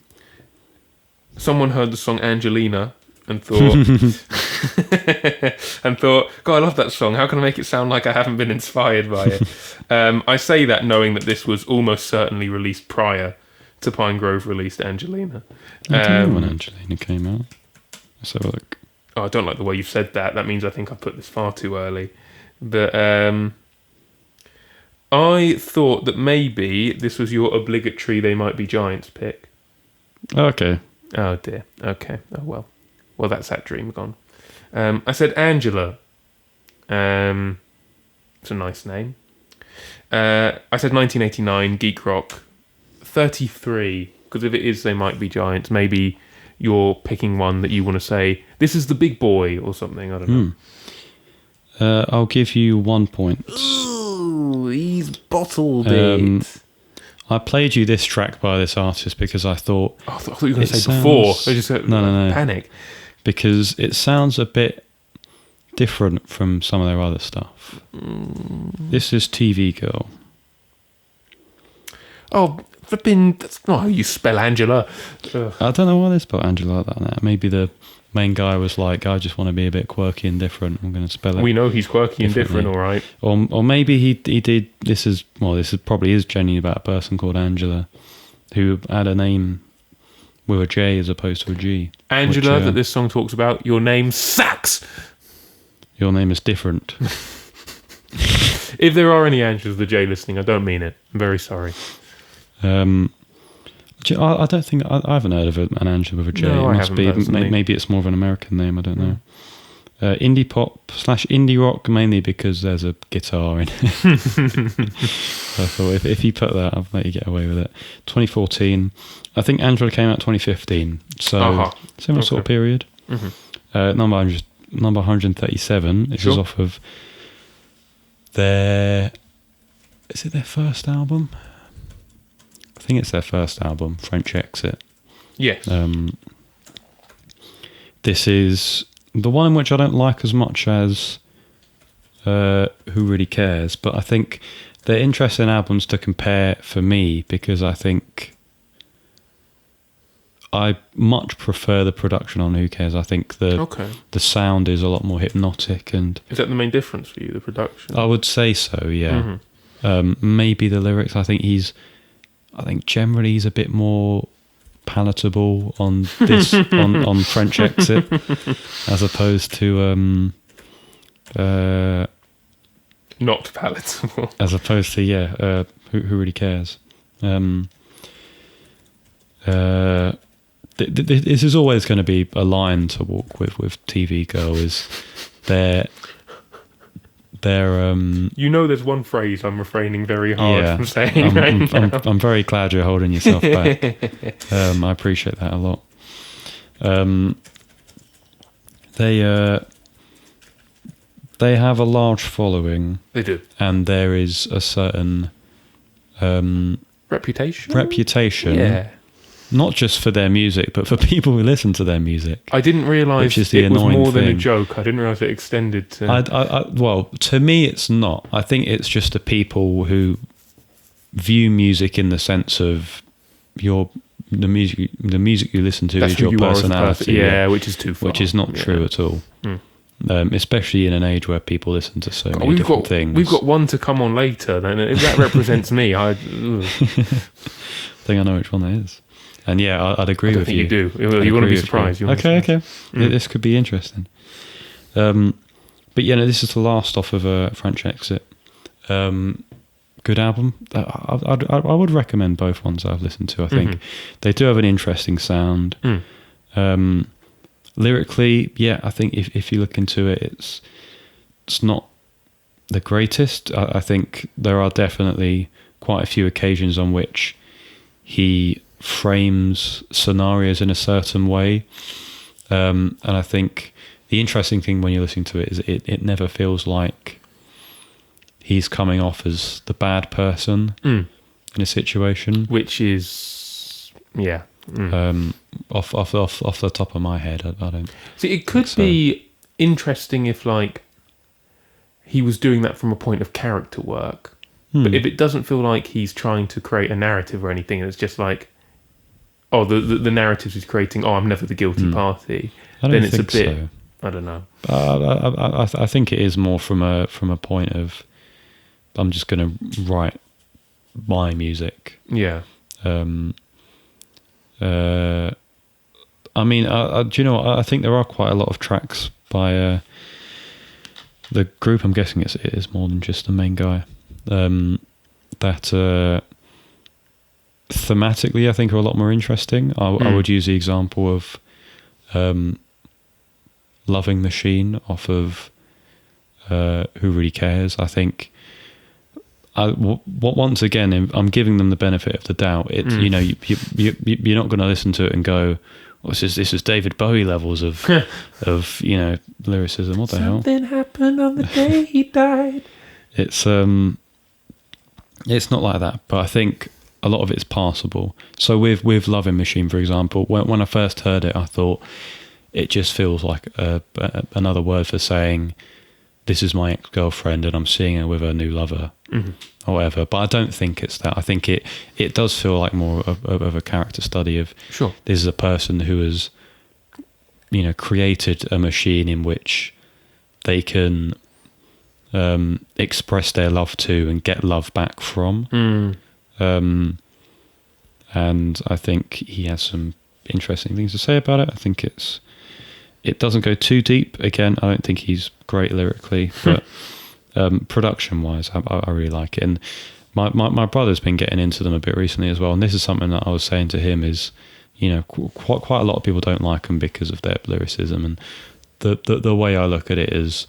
heard the song Angelina and thought, God, I love that song. How can I make it sound like I haven't been inspired by it? I say that knowing that this was almost certainly released prior to Pine Grove released Angelina. I don't know when Angelina came out. Let's have a look. Oh, I don't like the way you've said that. That means I think I put this far too early. But I thought that maybe this was your obligatory They Might Be Giants pick. Okay. Oh dear. Okay. Oh well. Well, that's that dream gone. I said Angela. It's a nice name. I said 1989 geek rock. 33. Because if it is They Might Be Giants, maybe you're picking one that you want to say this is the big boy or something. I don't know. I'll give you 1 point. Ooh, he's bottled it. I played you this track by this artist because I thought... I thought you were going to say before. I just No. Panic. Because it sounds a bit different from some of their other stuff. This is TV Girl. Oh, flipping... That's not how you spell Angela. Ugh. I don't know why they spelled Angela like that. Maybe the main guy was like, I just want to be a bit quirky and different. I'm going to spell it. We know he's quirky and different, all right. Or maybe he did... This is probably is genuinely about a person called Angela who had a name with a J as opposed to a G. Angela, that this song talks about, your name sucks! Your name is different. If there are any Angelas with a J listening, I don't mean it. I'm very sorry. I don't think... I haven't heard of an Angela with a J. No, it I must be. personally. Maybe it's more of an American name, I don't know. Indie pop / indie rock, mainly because there's a guitar in it. So I thought if you put that, I'll let you get away with it. 2014. I think Angela came out 2015. So similar sort of period. Mm-hmm. Number 137. This is off of their... Is it their first album? I think it's their first album, French Exit. Yes. This is the one in which I don't like as much as Who Really Cares, but I think they're interesting albums to compare for me because I think I much prefer the production on Who Cares. I think the sound is a lot more hypnotic. And is that the main difference for you, the production? I would say so, yeah. Mm-hmm. Maybe the lyrics. I think generally he's a bit more palatable on this on French Exit as opposed to not palatable, as opposed to who really cares. This is always going to be a line to walk with TV Girl. Is they're there's one phrase I'm refraining very hard from saying I'm very glad you're holding yourself back. I appreciate that a lot. They have a large following. They do. And there is a certain reputation. Yeah. Not just for their music, but for people who listen to their music. I didn't realise it was more than a joke. I didn't realise it extended to... Well, to me, it's not. I think it's just the people who view music in the sense of the music you listen to is your personality. Yeah, which is too far. Which is not true at all. Especially in an age where people listen to so many different things. We've got one to come on later. Then if that represents me, I think I know which one that is. And yeah, I'd agree with you. You do. You want to be surprised. Okay. This could be interesting. But this is the last off of French Exit. Good album. I would recommend both ones I've listened to. I think they do have an interesting sound. Lyrically, I think if you look into it, it's not the greatest. I think there are definitely quite a few occasions on which he frames scenarios in a certain way, and I think the interesting thing when you're listening to it is it never feels like he's coming off as the bad person in a situation, which is off the top of my head, I don't see. It could be interesting if he was doing that from a point of character work, but if it doesn't feel like he's trying to create a narrative or anything, and it's just like, the narratives he's creating, I'm never the guilty party, then it's a bit so. I don't know. I think it is more from a point of I'm just going to write my music. Yeah. Do you know what? I think there are quite a lot of tracks by the group. I'm guessing it is more than just the main guy. That thematically I think are a lot more interesting. I would use the example of Loving Machine off of Who Really Cares. I think once again I'm giving them the benefit of the doubt. You're not going to listen to it and go, this is David Bowie levels of lyricism. What the hell? Something happened on the day he died. It's not like that, but I think a lot of it's passable. So with Loving Machine, for example, when I first heard it, I thought it just feels like another word for saying this is my ex-girlfriend and I'm seeing her with her new lover or whatever. But I don't think it's that. I think it does feel like more of a character study of this is a person who has created a machine in which they can express their love to and get love back from. And I think he has some interesting things to say about it. I think it doesn't go too deep. Again, I don't think he's great lyrically, but production wise, I really like it. And my brother's been getting into them a bit recently as well. And this is something that I was saying to him is, quite a lot of people don't like them because of their lyricism. And the way I look at it is,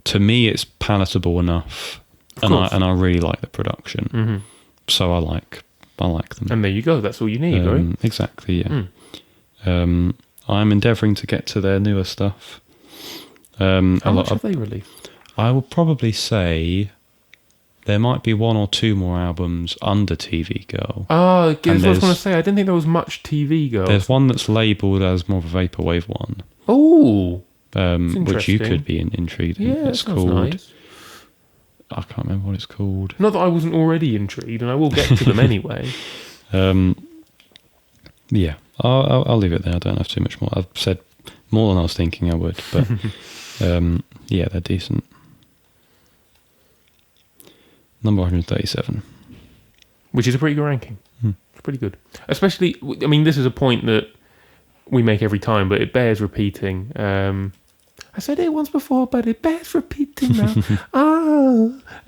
to me, it's palatable enough, and I really like the production. So I like them. And there you go. That's all you need, right? Exactly. Yeah. I'm endeavouring to get to their newer stuff. How much have they released? I will probably say there might be one or two more albums under TV Girl. Oh, I was going to say, I didn't think there was much TV Girl. There's one that's labelled as more of a vaporwave one. Oh, which you could be intrigued in. Yeah, it's called. Nice. I can't remember what it's called. Not that I wasn't already intrigued, and I will get to them anyway. Yeah, I'll leave it there. I don't have too much more. I've said more than I was thinking I would, but yeah, they're decent. Number 137. Which is a pretty good ranking. It's pretty good. Especially, I mean, this is a point that we make every time, but it bears repeating. I said it once before, but it bears repeating now.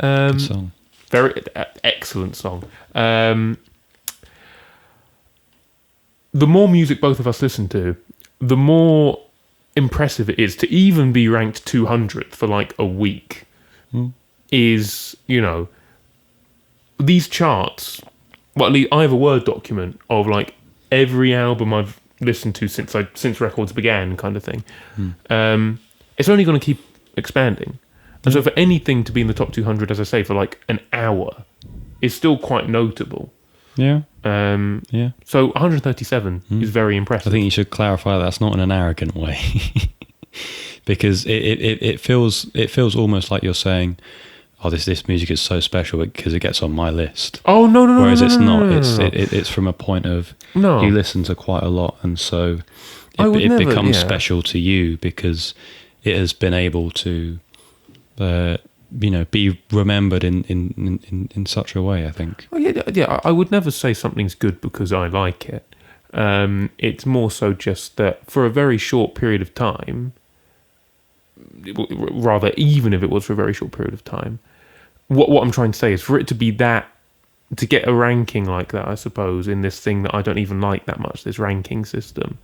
Good song. Very excellent song. The more music both of us listen to, the more impressive it is to even be ranked 200th for like a week. is, these charts. Well, at least I have a Word document of like every album I've listened to since records began, kind of thing. It's only going to keep expanding, and so for anything to be in the top 200, as I say, for like an hour, is still quite notable. Yeah. So 137 is very impressive. I think you should clarify that's not in an arrogant way, because it feels almost like you're saying, "Oh, this music is so special because it gets on my list." Oh no! Whereas no, it's no, not. no, no, It's no. it's from a point of No. you listen to quite a lot, and so I would it never, becomes yeah. special to you because it has been able to, be remembered in such a way. I think. Oh, yeah. I would never say something's good because I like it. It's more so just that for a very short period of time, rather, even if it was for a very short period of time, what I'm trying to say is for it to be that, to get a ranking like that, I suppose, in this thing that I don't even like that much, this ranking system,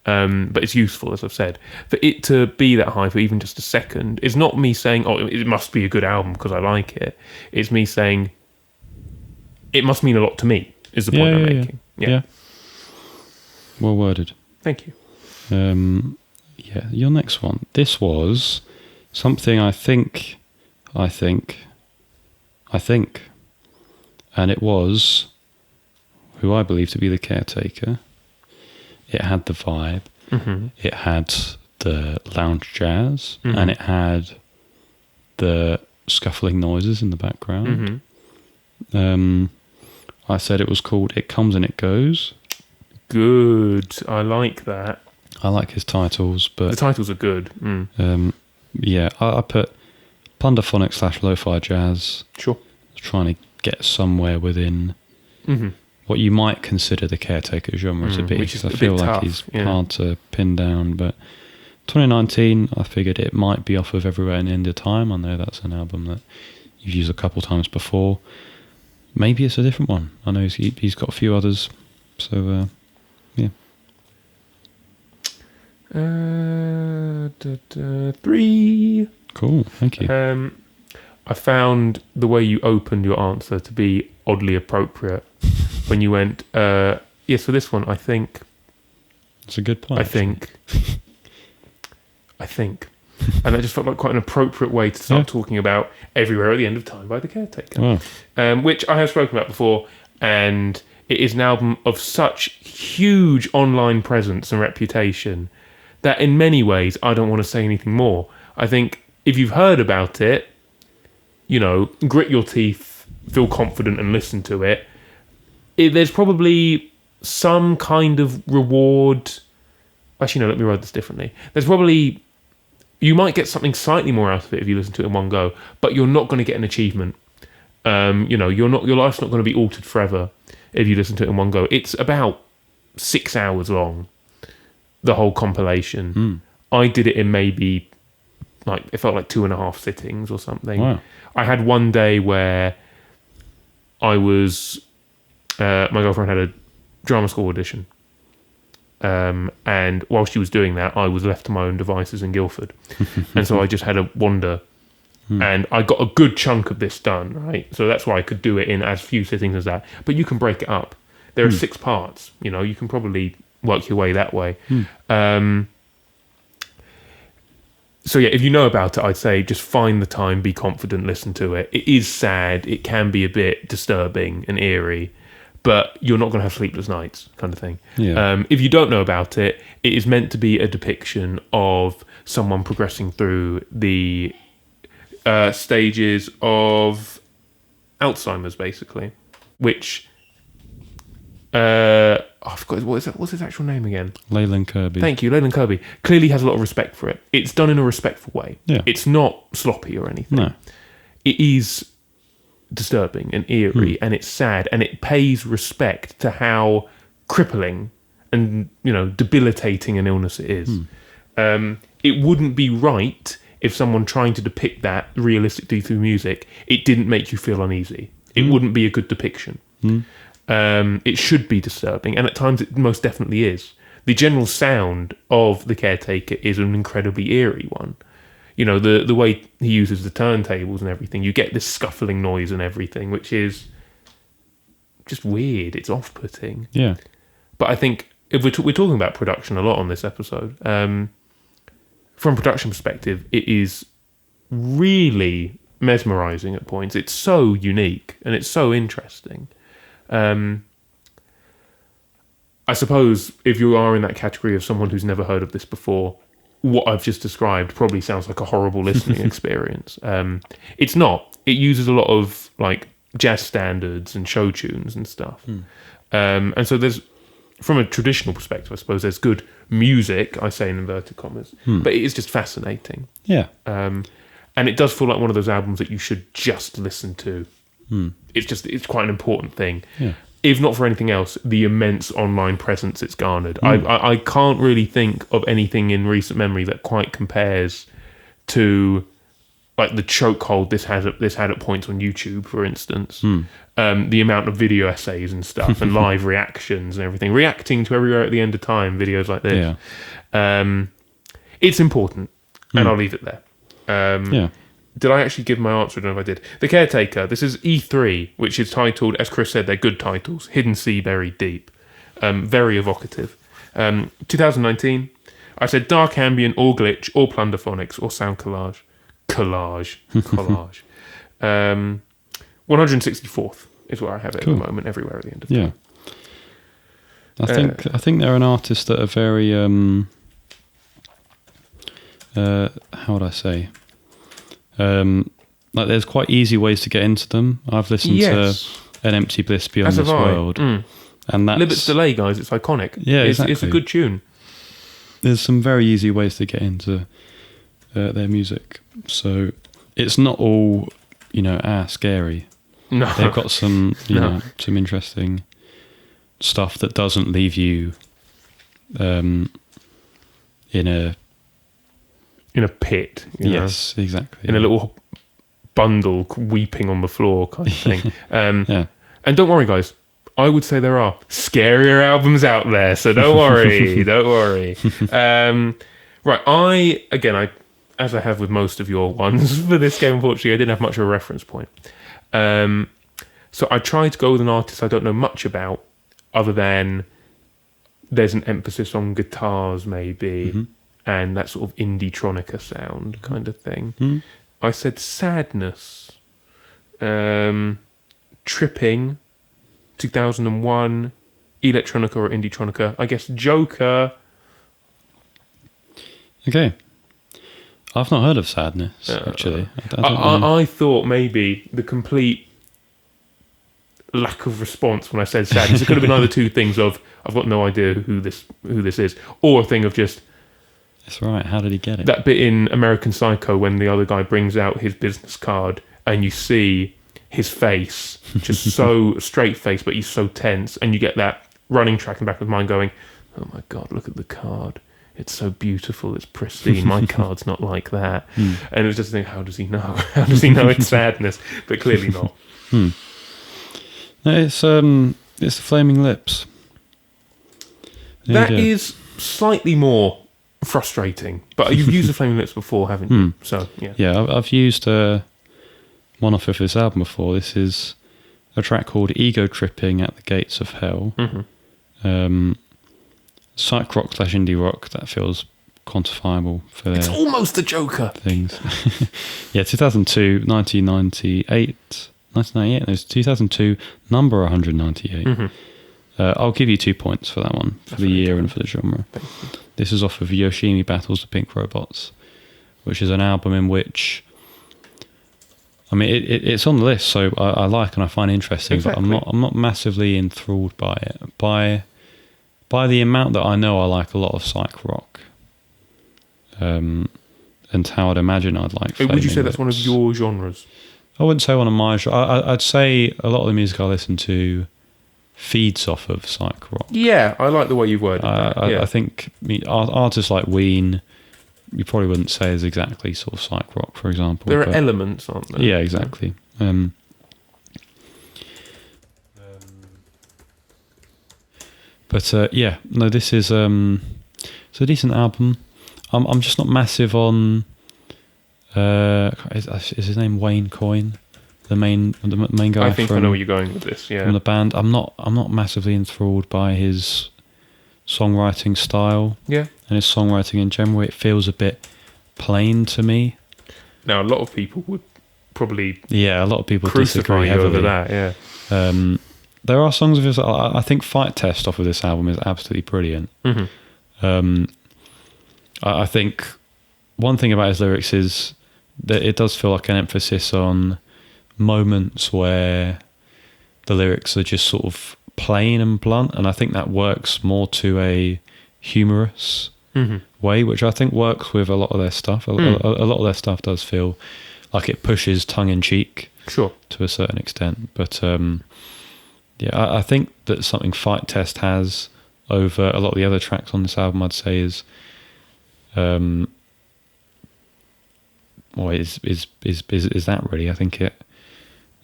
but it's useful, as I've said, for it to be that high for even just a second, is not me saying, oh, it must be a good album because I like it. It's me saying, it must mean a lot to me, is the point I'm making. Yeah. Well worded. Thank you. Your next one. This was something I think, and it was who I believe to be the Caretaker. It had the vibe. Mm-hmm. It had the lounge jazz, Mm-hmm. and it had the scuffling noises in the background. Mm-hmm. I said it was called "It Comes and It Goes." Good. I like that. I like his titles, but The titles are good. I put Pundaphonic / lo-fi jazz. Sure. Trying to get somewhere within what you might consider the Caretaker genre to be. Which is I a bit feel like tough, he's yeah. hard to pin down, but 2019, I figured it might be off of Everywhere in India Time. I know that's an album that you've used a couple times before. Maybe it's a different one. I know he's got a few others, so yeah. 3. Cool, thank you. I found the way you opened your answer to be oddly appropriate when you went, yes, for this one, I think. It's a good point. I think. And that just felt like quite an appropriate way to start talking about Everywhere at the End of Time by The Caretaker. Wow. Which I have spoken about before, and it is an album of such huge online presence and reputation that in many ways I don't want to say anything more. I think if you've heard about it, grit your teeth, feel confident and listen to it. There's probably some kind of reward. Actually, no, let me write this differently. You might get something slightly more out of it if you listen to it in one go, but you're not going to get an achievement. Your life's not going to be altered forever if you listen to it in one go. It's about 6 hours long, the whole compilation. I did it in maybe, it felt like 2.5 sittings or something. Wow. I had one day where I was, my girlfriend had a drama school audition. And while she was doing that, I was left to my own devices in Guildford. And so I just had a wander. And I got a good chunk of this done, right? So that's why I could do it in as few sittings as that. But you can break it up. There are 6 parts. You can probably work your way that way. So yeah, if you know about it, I'd say just find the time, be confident, listen to it. It is sad. It can be a bit disturbing and eerie, but you're not going to have sleepless nights, kind of thing. Yeah. If you don't know about it, it is meant to be a depiction of someone progressing through the stages of Alzheimer's, basically, which I forgot what's his actual name again. Leyland Kirby. Thank you, Leyland Kirby. Clearly has a lot of respect for it. It's done in a respectful way. Yeah. It's not sloppy or anything. No. It is disturbing and eerie, and it's sad, and it pays respect to how crippling and debilitating an illness it is. It wouldn't be right if someone trying to depict that realistically through music, it didn't make you feel uneasy. It wouldn't be a good depiction. It should be disturbing, and at times it most definitely is. The general sound of The Caretaker is an incredibly eerie one. the way he uses the turntables and everything, you get this scuffling noise and everything, which is just weird. It's off-putting. Yeah. But I think if we're talking about production a lot on this episode, from a production perspective, it is really mesmerizing at points. It's so unique and it's so interesting. I suppose if you are in that category of someone who's never heard of this before, what I've just described probably sounds like a horrible listening experience. It's not. It uses a lot of like jazz standards and show tunes and stuff. And so there's, from a traditional perspective, I suppose there's good music, I say in inverted commas, but it is just fascinating. Yeah. And it does feel like one of those albums that you should just listen to. It's quite an important thing. Yeah. If not for anything else, the immense online presence it's garnered. I can't really think of anything in recent memory that quite compares to like the chokehold this had at points on YouTube, for instance. The amount of video essays and stuff and live reactions and everything, reacting to Everywhere at the End of Time, videos like this. Yeah. It's important, and I'll leave it there. Yeah. Did I actually give my answer? I don't know if I did. The Caretaker. This is E3, which is titled, as Chris said, they're good titles. Hidden Sea, Buried Deep. Very evocative. 2019. I said dark ambient, or glitch, or plunderphonics, or sound collage. Collage. 164th is where I have it at the moment. Everywhere at the End of Time. I think they're an artist that are very how would I say? Like there's quite easy ways to get into them. I've listened to An Empty Bliss Beyond This World, and that's Libet's Delay, guys. It's iconic. Yeah, exactly. It's a good tune. There's some very easy ways to get into their music, so it's not all scary. No, they've got some some interesting stuff that doesn't leave you in a pit. Yes, exactly. In a little bundle weeping on the floor kind of thing. Yeah. And don't worry, guys. I would say there are scarier albums out there, so don't worry. Don't worry. Right, I as I have with most of your ones for this game, unfortunately, I didn't have much of a reference point. So I tried to go with an artist I don't know much about, other than there's an emphasis on guitars, maybe, and that sort of indie-tronica sound kind of thing. I said Sadness, Tripping, 2001, electronica or indie-tronica. I guess Joker. Okay. I've not heard of Sadness, actually. I thought maybe the complete lack of response when I said Sadness, it could have been either two things of, I've got no idea who this is, or a thing of just... That's right, how did he get it? That bit in American Psycho when the other guy brings out his business card and you see his face, just so straight face, but he's so tense, and you get that running track in the back of mind going, oh my God, look at the card. It's so beautiful, it's pristine. My card's not like that. And it was just thinking, how does he know? How does he know it's Sadness? But clearly not. No, it's the Flaming Lips. That is slightly more frustrating, but you've used the Flaming Lips before, haven't you? So yeah, I've used one off of this album before. This is a track called Ego Tripping at the Gates of Hell. Psych rock / indie rock, that feels quantifiable for their... It's almost the Joker things. Yeah, 2002, 1998, it was 2002, number 198. I'll give you 2 points for that one, for the year and for the genre. This is off of Yoshimi Battles the Pink Robots, which is an album in which, I mean, it's on the list, so I like and I find interesting, but I'm not massively enthralled by it. By the amount that I know, I like a lot of psych rock, and how I'd imagine I'd like. Would you say that's one of your genres? I wouldn't say one of my genres. I'd say a lot of the music I listen to feeds off of psych rock. Yeah, I like the way you've worded that. I think artists like Ween, you probably wouldn't say is exactly sort of psych rock, for example. There are elements, aren't there? Yeah, exactly. But no, this is it's a decent album. I'm just not massive on Is his name Wayne Coyne? The main guy. I think I know where you're going with this. Yeah. From the band. I'm not massively enthralled by his songwriting style. Yeah. And his songwriting in general. It feels a bit plain to me. Now, a lot of people would probably a lot of people crucify disagree you heavily. over that. Yeah. There are songs of his. I think Fight Test off of this album is absolutely brilliant. Mm-hmm. I think one thing about his lyrics is that it does feel like an emphasis on moments where the lyrics are just sort of plain and blunt, and I think that works more to a humorous way, which I think works with a lot of their stuff. A lot of their stuff does feel like it pushes tongue in cheek, Sure. to a certain extent. But I think that something Fight Test has over a lot of the other tracks on this album, I'd say, is is that really? I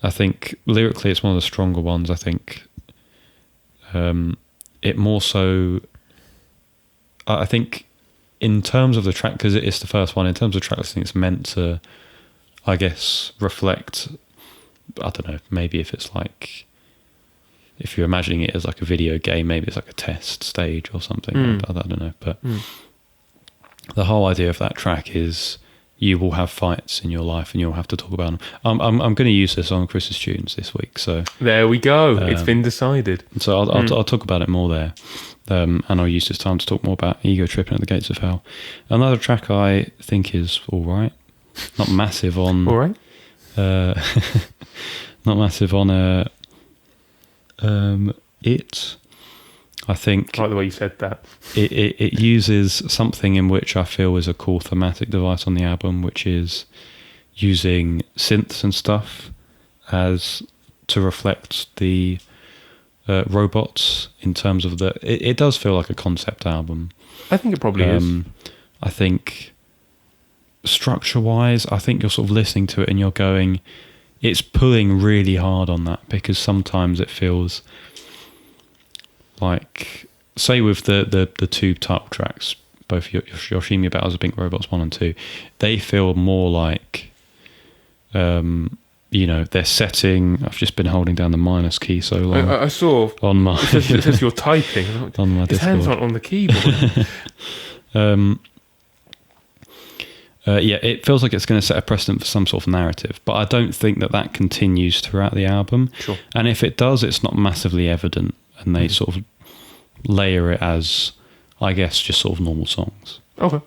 think lyrically it's one of the stronger ones. I think it more so. I think in terms of the track, because it's the first one, in terms of track listing, it's meant to, I guess, reflect. I don't know. Maybe if it's like, if you're imagining it as like a video game, maybe it's like a test stage or something. I don't know, but the whole idea of that track is you will have fights in your life and you'll have to talk about them. I'm going to use this on Chris's tunes this week, so there we go. It's been decided. So I'll talk about it more there, and I'll use this time to talk more about Ego Tripping at the Gates of Hell. Another track I think is all right, not massive on. All right. Not massive on it. I think I like the way you said that. It uses something in which I feel is a cool thematic device on the album, which is using synths and stuff as to reflect the robots in terms of the. It does feel like a concept album. I think it probably is. I think structure-wise, I think you're sort of listening to it and you're going, it's pulling really hard on that, because sometimes it feels like, say with the two title tracks, both Yoshimi Battles of Pink Robots 1 and 2, they feel more like, they're setting. I've just been holding down the minus key so long. I saw on my. It says you're typing on my His Discord. hands aren't on the keyboard. It feels like it's going to set a precedent for some sort of narrative, but I don't think that continues throughout the album. Sure. And if it does, it's not massively evident, and they sort of layer it as, I guess, just sort of normal songs. Okay.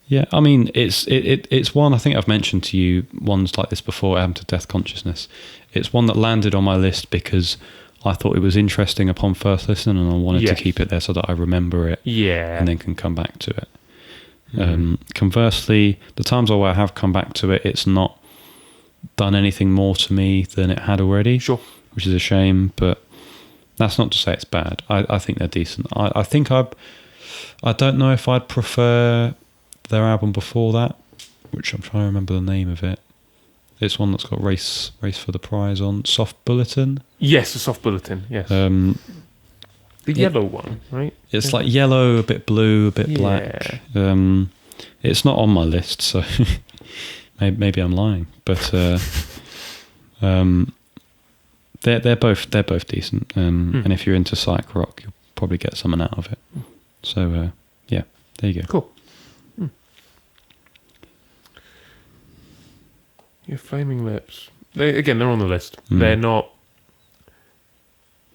Yeah, I mean, it's one I think I've mentioned to you, ones like this before, Am to Death Consciousness. It's one that landed on my list because I thought it was interesting upon first listen, and I wanted to keep it there so that I remember it, and then can come back to it. Conversely, the times where I have come back to it, it's not done anything more to me than it had already. Sure. Which is a shame, but that's not to say it's bad. I think they're decent. I think I don't know if I'd prefer their album before that, which I'm trying to remember the name of it. It's one that's got Race for the Prize on. Soft Bulletin? Yes, a Soft Bulletin, yes. The yellow one, right? It's like yellow, a bit blue, a bit black. It's not on my list, so maybe I'm lying. But they're both decent. And if you're into psych rock, you'll probably get something out of it. So, there you go. Cool. Your Flaming Lips. They're on the list. They're not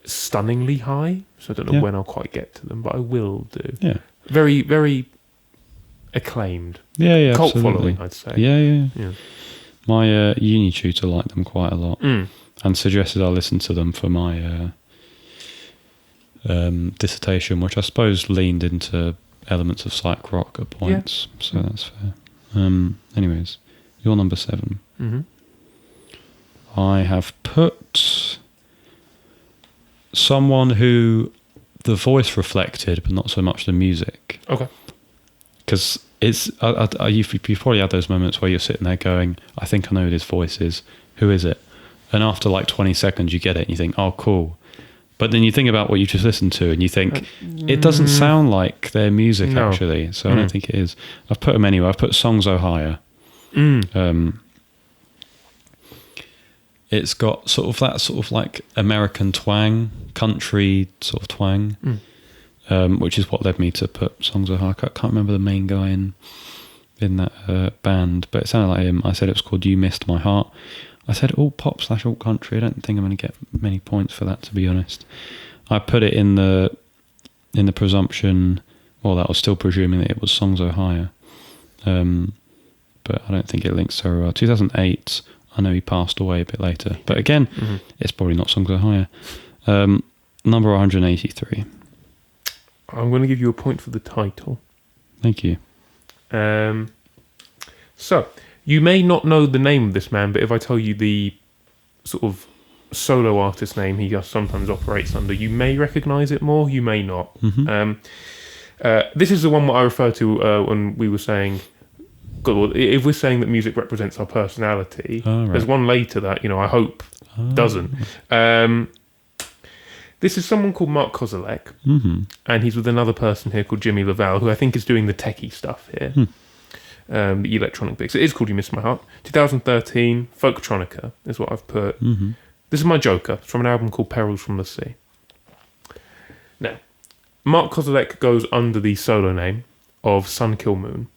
stunningly high, so I don't know when I'll quite get to them, but I will do. Yeah. Very, very acclaimed. Yeah, Cult absolutely. following, I'd say. Yeah. My uni tutor liked them quite a lot and suggested I listen to them for my dissertation, which I suppose leaned into elements of psych rock at points, so that's fair. Anyways, your number 7. I have put someone who the voice reflected, but not so much the music. Okay. Because you've probably had those moments where you're sitting there going, I think I know who this voice is. Who is it? And after like 20 seconds, you get it and you think, oh, cool. But then you think about what you just listened to, and you think it doesn't sound like their music No. actually. So I don't think it is. I've put them anyway. I've put Songs O Higher. It's got sort of that sort of like American twang, country sort of twang, which is what led me to put Songs O Higher. I can't remember the main guy in that band, but it sounded like him. I said it was called You Missed My Heart. I said alt pop / alt country. I don't think I'm going to get many points for that, to be honest. I put it in the presumption. Well, that was still presuming that it was Songs O Higher, but I don't think it links so well. 2008. I know he passed away a bit later, but again, it's probably not Songs O Higher. Number 183. I'm going to give you a point for the title. Thank you. So, you may not know the name of this man, but if I tell you the sort of solo artist name he sometimes operates under, you may recognise it more, you may not. This is the one that I referred to when we were saying, God, if we're saying that music represents our personality, there's one later that, I hope doesn't. This is someone called Mark Kozelek, and he's with another person here called Jimmy Lavelle, who I think is doing the techie stuff here. The electronic bits. It is called You Missed My Heart. 2013, Folktronica is what I've put. This is my joker. It's from an album called Perils from the Sea. Now, Mark Kozelek goes under the solo name of Sun Kill Moon.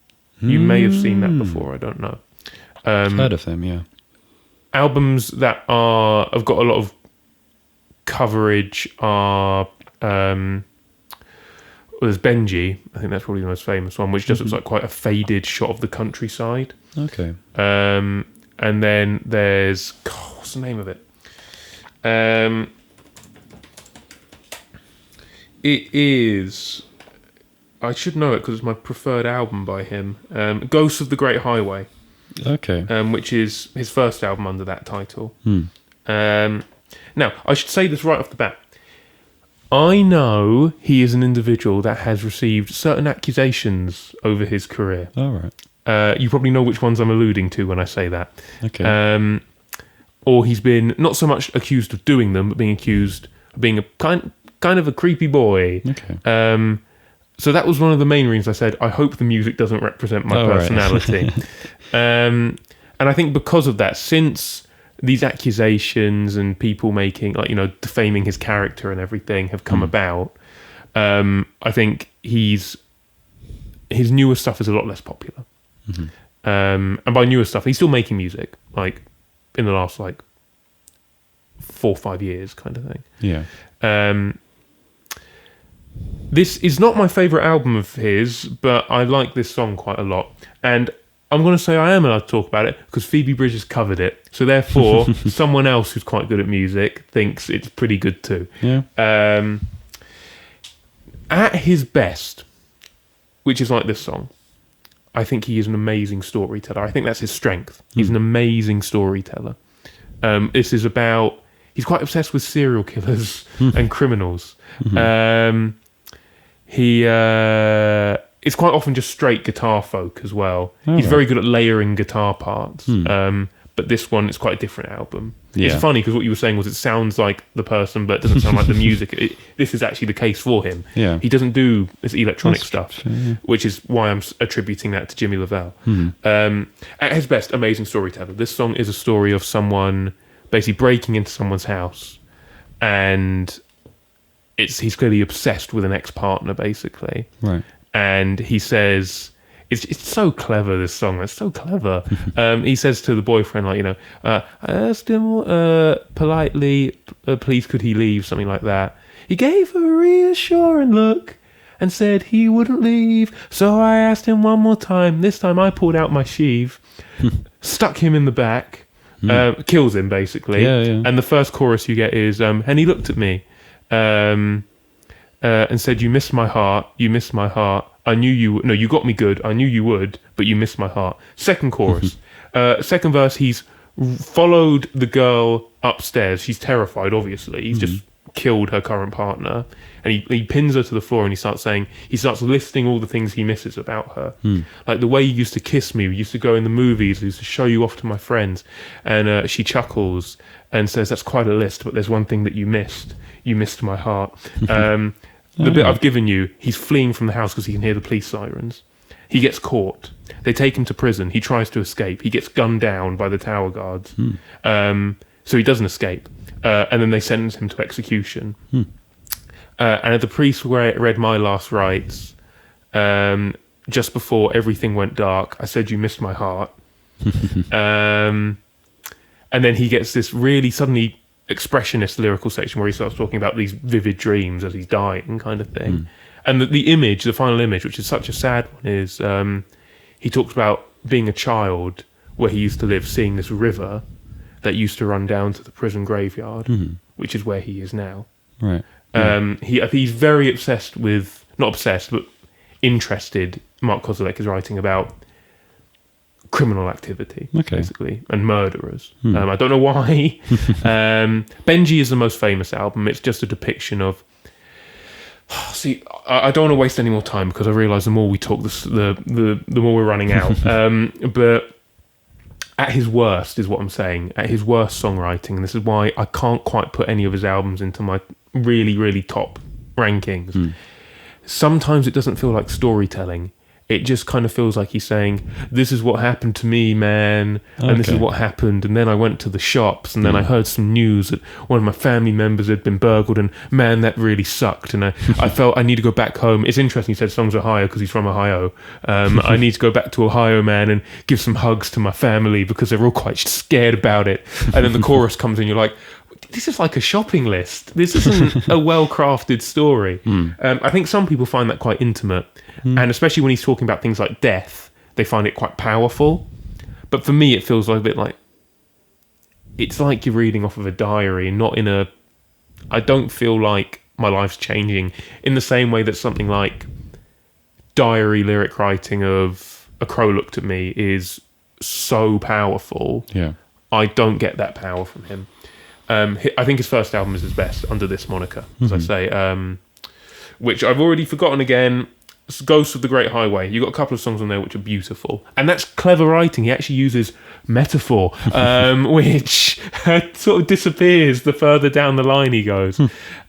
You may have seen that before, I don't know. I've heard of them, yeah. Albums that have got a lot of coverage are... there's Benji, I think that's probably the most famous one, which just looks like quite a faded shot of the countryside. Okay. And then there's... God, what's the name of it? It is... I should know it because it's my preferred album by him. Ghosts of the Great Highway. Okay. Which is his first album under that title. Now, I should say this right off the bat. I know he is an individual that has received certain accusations over his career. All right. You probably know which ones I'm alluding to when I say that. Okay. Or he's been not so much accused of doing them, but being accused of being a kind of a creepy boy. Okay. So that was one of the main reasons I said, I hope the music doesn't represent my personality. And I think because of that, since these accusations and people making, defaming his character and everything have come about, I think his newer stuff is a lot less popular. And by newer stuff, he's still making music, in the last, 4 or 5 years kind of thing. Yeah. This is not my favourite album of his, but I like this song quite a lot. And I'm going to say I am allowed to talk about it because Phoebe Bridgers covered it. So therefore, someone else who's quite good at music thinks it's pretty good too. Yeah. At his best, which is like this song, I think he is an amazing storyteller. I think that's his strength. He's an amazing storyteller. This is about... He's quite obsessed with serial killers and criminals. It's quite often just straight guitar folk as well. He's very good at layering guitar parts. But this one is quite a different album. Yeah. It's funny because what you were saying was it sounds like the person, but it doesn't sound like the music. This is actually the case for him. Yeah. He doesn't do this electronic stuff, which is why I'm attributing that to Jimmy Lavelle. At his best, amazing storyteller. This song is a story of someone basically breaking into someone's house, and he's clearly obsessed with an ex-partner, basically. Right. And he says, it's so clever, this song. It's so clever. He says to the boyfriend, I asked him politely, please could he leave, something like that. He gave a reassuring look and said he wouldn't leave. So I asked him one more time. This time I pulled out my sheave, stuck him in the back, kills him, basically. Yeah. And the first chorus you get is, and he looked at me and said, you missed my heart, you missed my heart. I knew you... No, you got me good. I knew you would, but you missed my heart. Second chorus. Second verse, he's followed the girl upstairs. She's terrified, obviously. He's just killed her current partner, and he pins her to the floor and he starts listing all the things he misses about her. Like the way you used to kiss me, we used to go in the movies, we used to show you off to my friends. And she chuckles and says, that's quite a list, but there's one thing that you missed my heart. The bit I've given you, he's fleeing from the house because he can hear the police sirens. He gets caught. They take him to prison. He tries to escape. He gets gunned down by the tower guards. So he doesn't escape. And then they sentence him to execution. And the priest read my last rites just before everything went dark. I said, you missed my heart. And then he gets this really suddenly expressionist lyrical section where he starts talking about these vivid dreams as he's dying kind of thing. And the final image, which is such a sad one, is he talks about being a child where he used to live, seeing this river that used to run down to the prison graveyard, which is where he is now. Right. He's very obsessed with, not obsessed, but interested. Mark Kozelek is writing about criminal activity, basically, and murderers. I don't know why. Benji is the most famous album. It's just a depiction of. See, I don't want to waste any more time because I realise the more we talk, the more we're running out. But at his worst is what I'm saying. At his worst songwriting, and this is why I can't quite put any of his albums into my really, really top rankings. Sometimes it doesn't feel like storytelling. It just kind of feels like he's saying, this is what happened to me, man, and this is what happened, and then I went to the shops, and then I heard some news that one of my family members had been burgled, and man, that really sucked, and I felt I need to go back home. It's interesting he said songs Ohio because he's from Ohio. I need to go back to Ohio, man, and give some hugs to my family because they're all quite scared about it. And then the chorus comes in, you're like, this is like a shopping list. This isn't a well-crafted story. I think some people find that quite intimate. And especially when he's talking about things like death, they find it quite powerful. But for me, it feels like a bit like... It's like you're reading off of a diary, not in a... I don't feel like my life's changing in the same way that something like diary lyric writing of A Crow Looked at Me is so powerful. Yeah. I don't get that power from him. I think his first album is his best under this moniker, as I say, which I've already forgotten again. It's Ghosts of the Great Highway. You've got a couple of songs on there which are beautiful. And that's clever writing. He actually uses metaphor, which sort of disappears the further down the line he goes.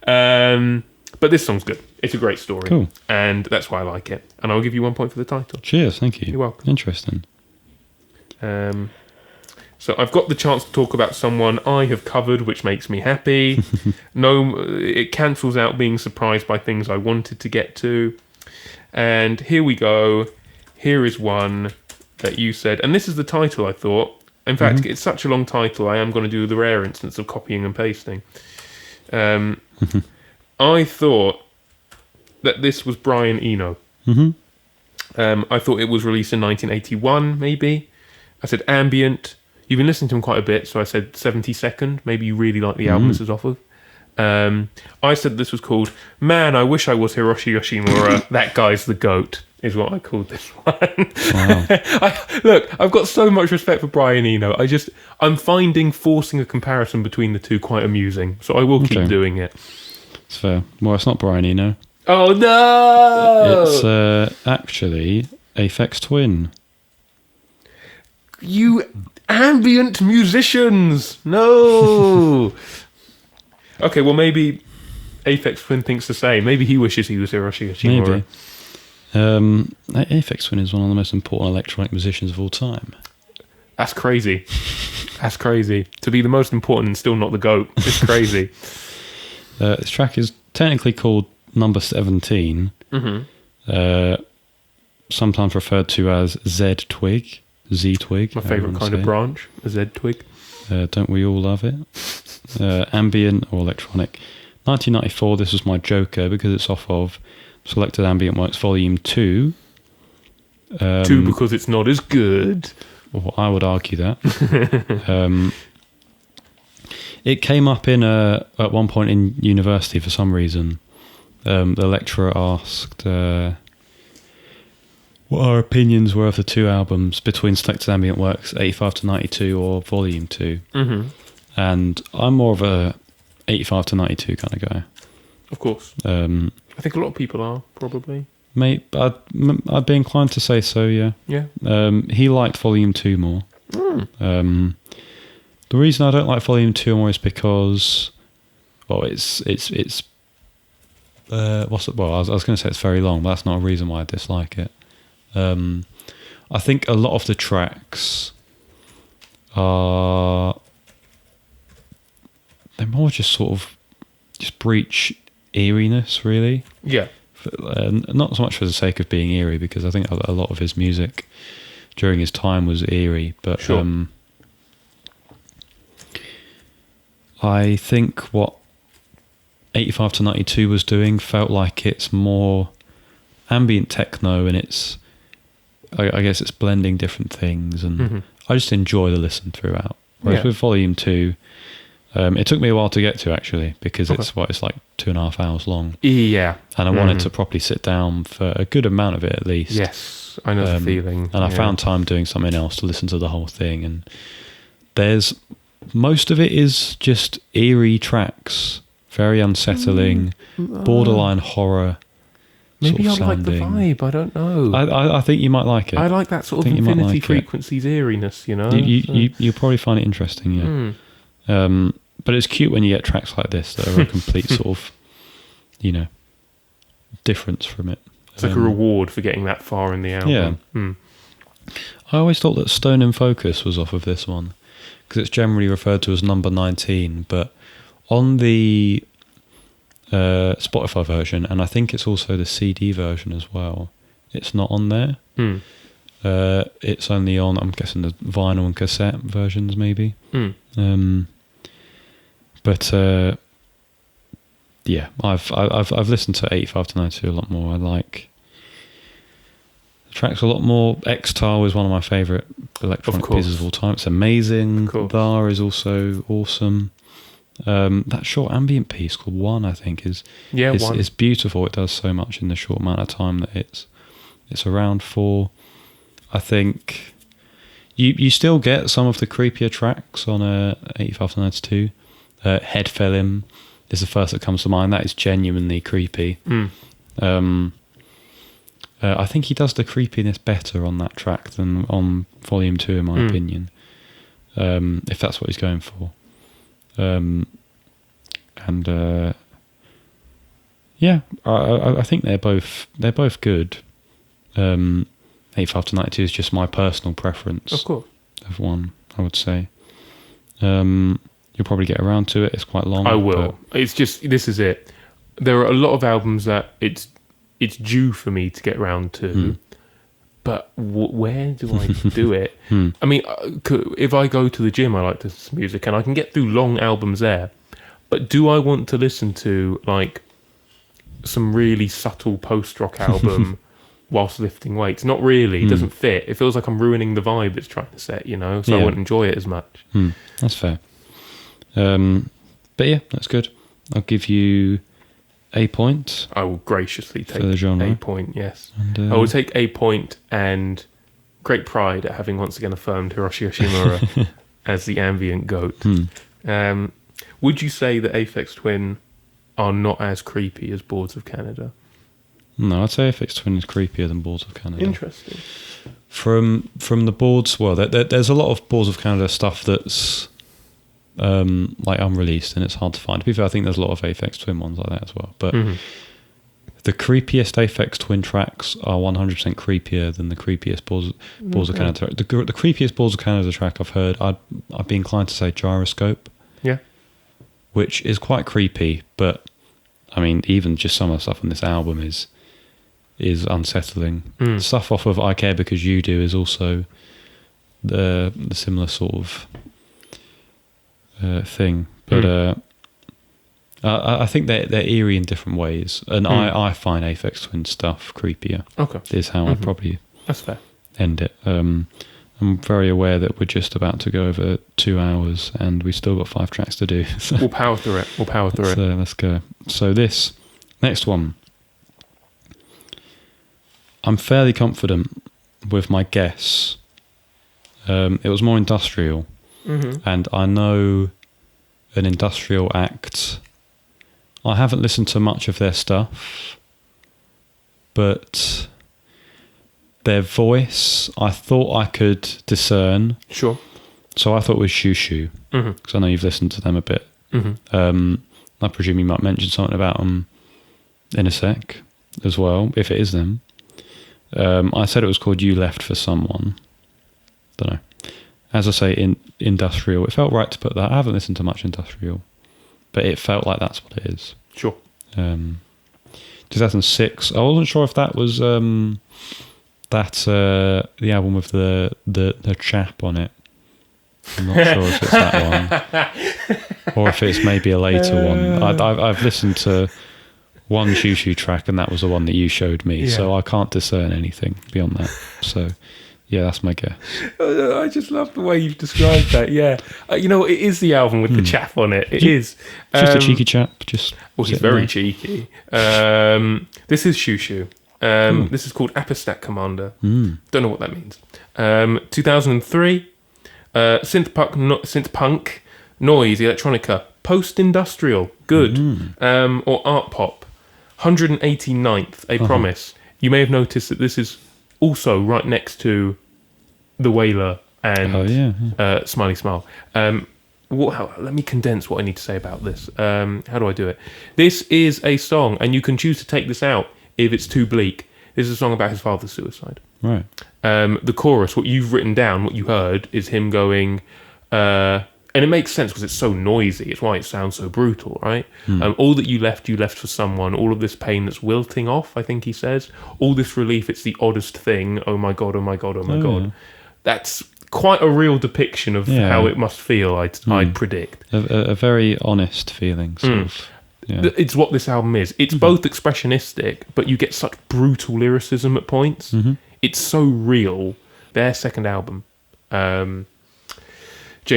But this song's good. It's a great story. Cool. And that's why I like it. And I'll give you 1 point for the title. Cheers, thank you. You're welcome. Interesting. So I've got the chance to talk about someone I have covered, which makes me happy. No, it cancels out being surprised by things I wanted to get to. And here we go. Here is one that you said, and this is the title I thought. In fact, it's such a long title, I am going to do the rare instance of copying and pasting. I thought that this was Brian Eno. I thought it was released in 1981, maybe. I said ambient. You've been listening to him quite a bit, so I said 72nd. Maybe you really like the album this is off of. I said this was called Man, I Wish I Was Hiroshi Yoshimura. That Guy's the Goat, is what I called this one. Wow. Look, I've got so much respect for Brian Eno. I'm finding forcing a comparison between the two quite amusing, so I will keep doing it. It's fair. Well, it's not Brian Eno. Oh, no! It's actually Aphex Twin. You ambient musicians! No! Okay, well, maybe Aphex Twin thinks the same. Maybe he wishes he was Hiroshi Yoshimura. Maybe. Aphex Twin is one of the most important electronic musicians of all time. That's crazy. That's crazy. To be the most important and still not the GOAT. It's crazy. This track is technically called Number 17. Sometimes referred to as Z-Twig. Z-Twig. My favourite kind of branch, a Z-Twig. Don't we all love it? Ambient or electronic. 1994, this was my joker because it's off of Selected Ambient Works Volume 2. 2 because it's not as good. Well, I would argue that. It came up at one point in university for some reason. The lecturer asked what our opinions were of the two albums between Selected Ambient Works 85 to 92 or Volume 2. And I'm more of a 85 to 92 kind of guy. Of course. I think a lot of people are, probably. Mate, I'd be inclined to say so, yeah. Yeah. He liked Volume 2 more. The reason I don't like Volume 2 more is because, well, it's I was going to say it's very long, but that's not a reason why I dislike it. I think a lot of the tracks are, they're more just sort of just breach eeriness, really. Yeah. Not so much for the sake of being eerie, because I think a lot of his music during his time was eerie, but sure. I think what 85 to 92 was doing felt like it's more ambient techno, and it's, I guess it's blending different things, and I just enjoy the listen throughout. Whereas with Volume 2, it took me a while to get to, actually, because it's like 2.5 hours long. Yeah. And I wanted to properly sit down for a good amount of it, at least. Yes, I know the feeling. And I found time doing something else to listen to the whole thing. And most of it is just eerie tracks, very unsettling, borderline horror. Maybe I sort of like the sounding. vibe. I don't know. I think you might like it. I like that sort of infinity frequencies eeriness, you know? You'll probably find it interesting, yeah. But it's cute when you get tracks like this that are a complete sort of, difference from it. It's like a reward for getting that far in the album. Yeah. I always thought that Stone in Focus was off of this one, because it's generally referred to as number 19, but on the Spotify version, and I think it's also the CD version as well, it's not on there. It's only on, I'm guessing, the vinyl and cassette versions, maybe. But yeah, I've listened to 85 to 92 a lot more. I like the tracks a lot more. X-Tar is one of my favourite electronic pieces of all time. It's amazing. Thar is also awesome. That short ambient piece called One, I think, is beautiful. It does so much in the short amount of time that it's around for. I think you still get some of the creepier tracks on 85 to 92. Head Fell In is the first that comes to mind. That is genuinely creepy. I think he does the creepiness better on that track than on Volume 2, in my opinion, if that's what he's going for. I think they're both good. 85 to 92 is just my personal preference. Of course. Of one, I would say. You'll probably get around to it. It's quite long. I will. It's just, this is it. There are a lot of albums that it's due for me to get around to, but where do I do it? I mean, if I go to the gym, I like to listen to music, and I can get through long albums there. But do I want to listen to like some really subtle post-rock album whilst lifting weights? Not really. It doesn't fit. It feels like I'm ruining the vibe it's trying to set, so I won't enjoy it as much. That's fair. But yeah, that's good. I'll give you a point. I will graciously take a point, yes. And, I will take a point and great pride at having once again affirmed Hiroshi Yoshimura as the ambient goat. Would you say that Aphex Twin are not as creepy as Boards of Canada? No, I'd say Aphex Twin is creepier than Boards of Canada. Interesting. From the boards, well, there's a lot of Boards of Canada stuff that's like unreleased, and it's hard to find. To be fair, I think there's a lot of Aphex Twin ones like that as well. But the creepiest Aphex Twin tracks are 100% creepier than the creepiest Balls of Canada. The creepiest Balls of Canada track I've heard, I'd be inclined to say Gyroscope. Yeah. Which is quite creepy, but I mean, even just some of the stuff on this album is unsettling. The stuff off of I Care Because You Do is also the similar sort of thing, but I think they're eerie in different ways, and I find Aphex Twin stuff creepier. Okay, is how I'd probably end it. I'm very aware that we're just about to go over 2 hours, and we've still got 5 tracks to do. So we'll power through it. Let's go. So this next one, I'm fairly confident with my guess. It was more industrial. And I know an industrial act. I haven't listened to much of their stuff, but their voice, I thought I could discern. Sure. So I thought it was Shoo Shoo, because I know you've listened to them a bit. I presume you might mention something about them in a sec as well, if it is them. I said it was called You Left for Someone. Don't know. As I say, industrial. It felt right to put that. I haven't listened to much industrial, but it felt like that's what it is. Sure. 2006. I wasn't sure if that was the album with the chap on it. I'm not sure if it's that one, or if it's maybe a later one. I've listened to one Shoo Shoo track, and that was the one that you showed me. Yeah. So I can't discern anything beyond that. So yeah, that's my guess. I just love the way you've described that. Yeah, it is the album with the chap on it. It is just a cheeky chap. Well, he's very cheeky. This is Shoo Shoo. This is called Apostat Commander. Don't know what that means. 2003. Synth punk, noise, electronica, post-industrial, good, or art pop. 189th, A Promise. You may have noticed that this is also right next to The Wailer and Smiley Smile. Let me condense what I need to say about this. How do I do it? This is a song, and you can choose to take this out if it's too bleak. This is a song about his father's suicide. Right. The chorus, what you've written down, what you heard, is him going, and it makes sense because it's so noisy. It's why it sounds so brutal, right? All that you left for someone. All of this pain that's wilting off, I think he says. All this relief, it's the oddest thing. Oh my God, oh my God, oh my God. Yeah. That's quite a real depiction of how it must feel, I'd predict. A very honest feeling, sort of. Yeah. It's what this album is. It's both expressionistic, but you get such brutal lyricism at points. It's so real. Their second album, Jamie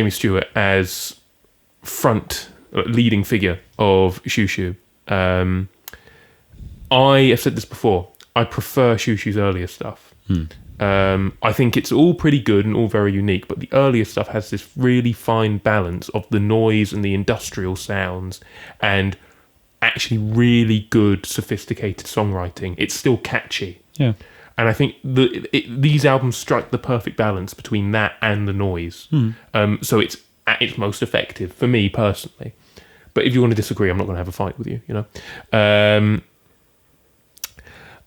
Stewart as leading figure of Shoo Shoo. I have said this before. I prefer Shoo Shoo's earlier stuff. I think it's all pretty good and all very unique, but the earlier stuff has this really fine balance of the noise and the industrial sounds and actually really good, sophisticated songwriting. It's still catchy. Yeah. And I think these albums strike the perfect balance between that and the noise. So it's at its most effective, for me personally. But if you want to disagree, I'm not going to have a fight with you,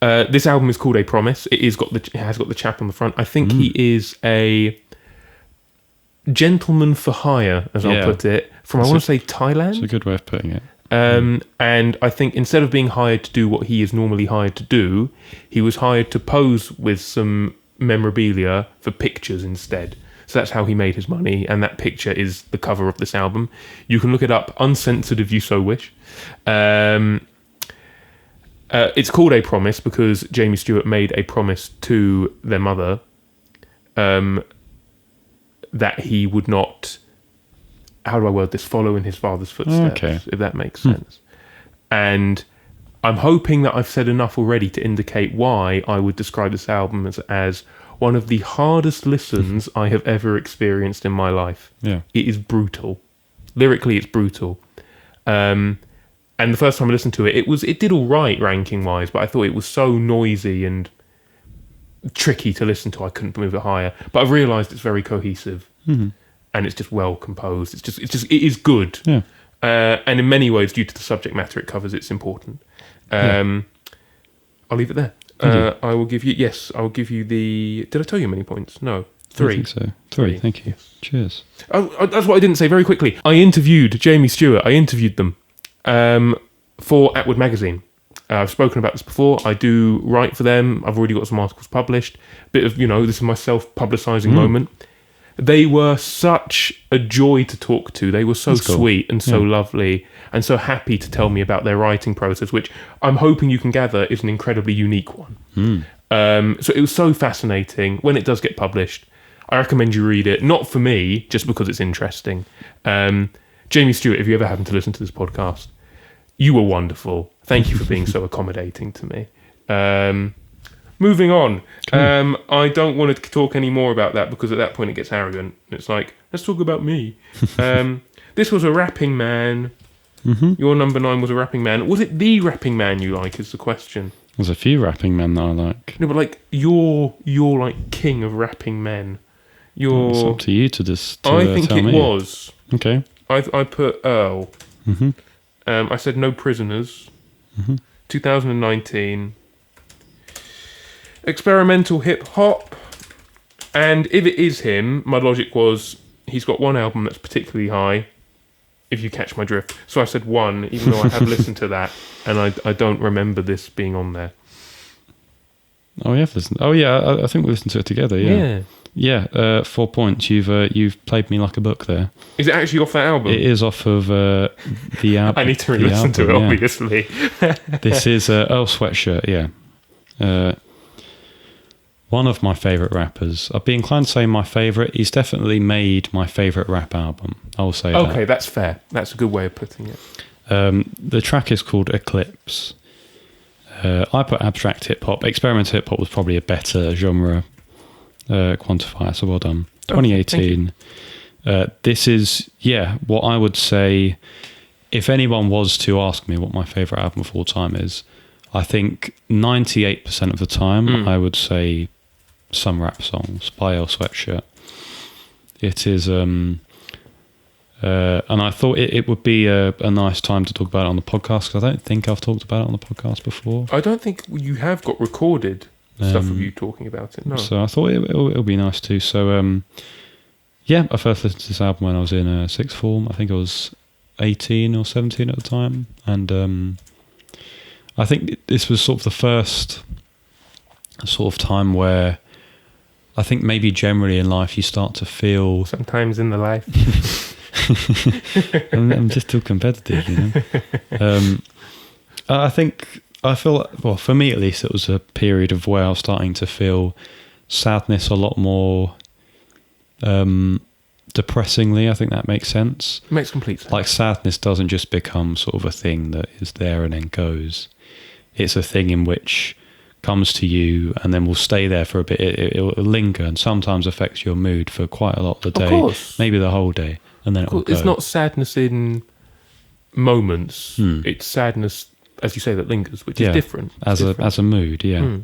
This album is called A Promise. It has got the chap on the front. I think he is a gentleman for hire, as I'll put it, from, I want to say, Thailand. It's a good way of putting it. And I think instead of being hired to do what he is normally hired to do, he was hired to pose with some memorabilia for pictures instead. So that's how he made his money, and that picture is the cover of this album. You can look it up, uncensored if you so wish. It's called A Promise because Jamie Stewart made a promise to their mother that he would not, how do I word this, follow in his father's footsteps, if that makes sense. And I'm hoping that I've said enough already to indicate why I would describe this album as one of the hardest listens I have ever experienced in my life. Yeah. It is brutal. Lyrically, it's brutal. And the first time I listened to it, it did all right ranking-wise, but I thought it was so noisy and tricky to listen to, I couldn't move it higher. But I've realised it's very cohesive. And it's just well composed. It is good. Yeah. And in many ways, due to the subject matter it covers, it's important. I'll leave it there. I will give you the... Did I tell you how many points? No. 3. I think so. 3, thank you. Yes. Cheers. Oh, that's what I didn't say very quickly. I interviewed Jamie Stewart. I interviewed them for Atwood Magazine. I've spoken about this before. I do write for them. I've already got some articles published. Bit of, this is my self-publicising moment. They were such a joy to talk to. They were so sweet and so lovely and so happy to tell me about their writing process, which I'm hoping you can gather is an incredibly unique one. So it was so fascinating. When it does get published, I recommend you read it. Not for me, just because it's interesting. Jamie Stewart, if you ever happen to listen to this podcast, you were wonderful. Thank you for being so accommodating to me. Moving on. I don't want to talk any more about that because at that point it gets arrogant. It's like, let's talk about me. This was a rapping man. Mm-hmm. Your number 9 was a rapping man. Was it the rapping man you like? Is the question. There's a few rapping men that I like. No, but like you're like king of rapping men. It's up to you to just. I think tell it me. was. Okay. I put Earl. Mm-hmm. I said No Prisoners. 2019. Experimental hip hop. And if it is him, my logic was he's got one album that's particularly high, if you catch my drift. So I said 1, even though I have listened to that, and I don't remember this being on there. Oh, yeah, listened. Oh, yeah, I think we listened to it together, yeah. Yeah, 4 points. You've played me like a book there. Is it actually off that album? It is off of the album. I need to re-listen to it, obviously. This is Earl Sweatshirt, yeah. One of my favourite rappers. I'd be inclined to say my favourite. He's definitely made my favourite rap album. I will say that. Okay, that's fair. That's a good way of putting it. The track is called Eclipse. I put abstract hip-hop. Experimental hip-hop was probably a better genre quantifier, so well done. 2018. This is, what I would say, if anyone was to ask me what my favourite album of all time is, I think 98% of the time I would say Some Rap Songs by Earl Sweatshirt. It is, and I thought it would be a nice time to talk about it on the podcast, because I don't think I've talked about it on the podcast before. I don't think you have got recorded stuff of you talking about it, no. So I thought it'll be nice too. So, I first listened to this album when I was in sixth form. I think I was 18 or 17 at the time. And I think this was sort of the first sort of time where I think maybe generally in life you start to feel... Sometimes in the life. I'm just too competitive, you know. I feel, well, for me at least, it was a period of where I was starting to feel sadness a lot more depressingly. I think that makes sense. Makes complete sense. Like, sadness doesn't just become sort of a thing that is there and then goes. It's a thing in which comes to you and then will stay there for a bit. It'll linger and sometimes affects your mood for quite a lot of the day. Of course. Maybe the whole day. And then it will go. It's not sadness in moments. It's sadness, as you say, that lingers, which is different. As a mood, yeah.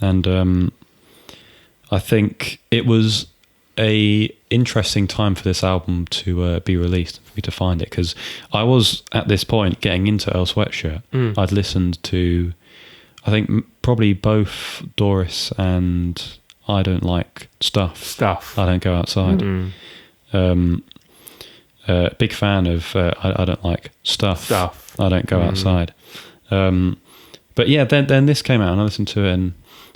And I think it was a interesting time for this album to be released, for me to find it, because I was at this point getting into Earl Sweatshirt. I'd listened to, I think, probably both Doris and I Don't Like Stuff. I Don't Go Outside. Big fan of I Don't Like Stuff. I Don't Go Outside. But yeah, then this came out and I listened to it, and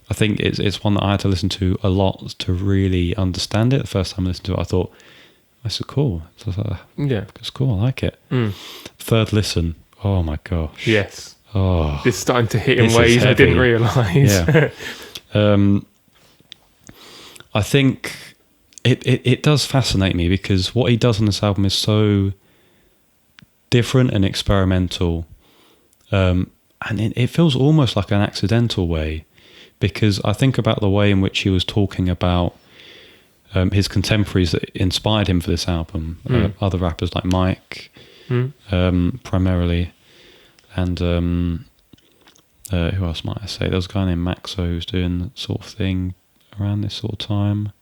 I think it's one that I had to listen to a lot to really understand it. The first time I listened to it, I thought, this is cool. So I was like, it's cool, I like it. Third listen, oh my gosh. Yes. Oh, it's starting to hit in ways I didn't realise. Yeah. I think it does fascinate me, because what he does on this album is so different and experimental. And it feels almost like an accidental way, because I think about the way in which he was talking about his contemporaries that inspired him for this album, other rappers like Mike, primarily, and who else might I say? There was a guy named Maxo who was doing that sort of thing around this sort of time.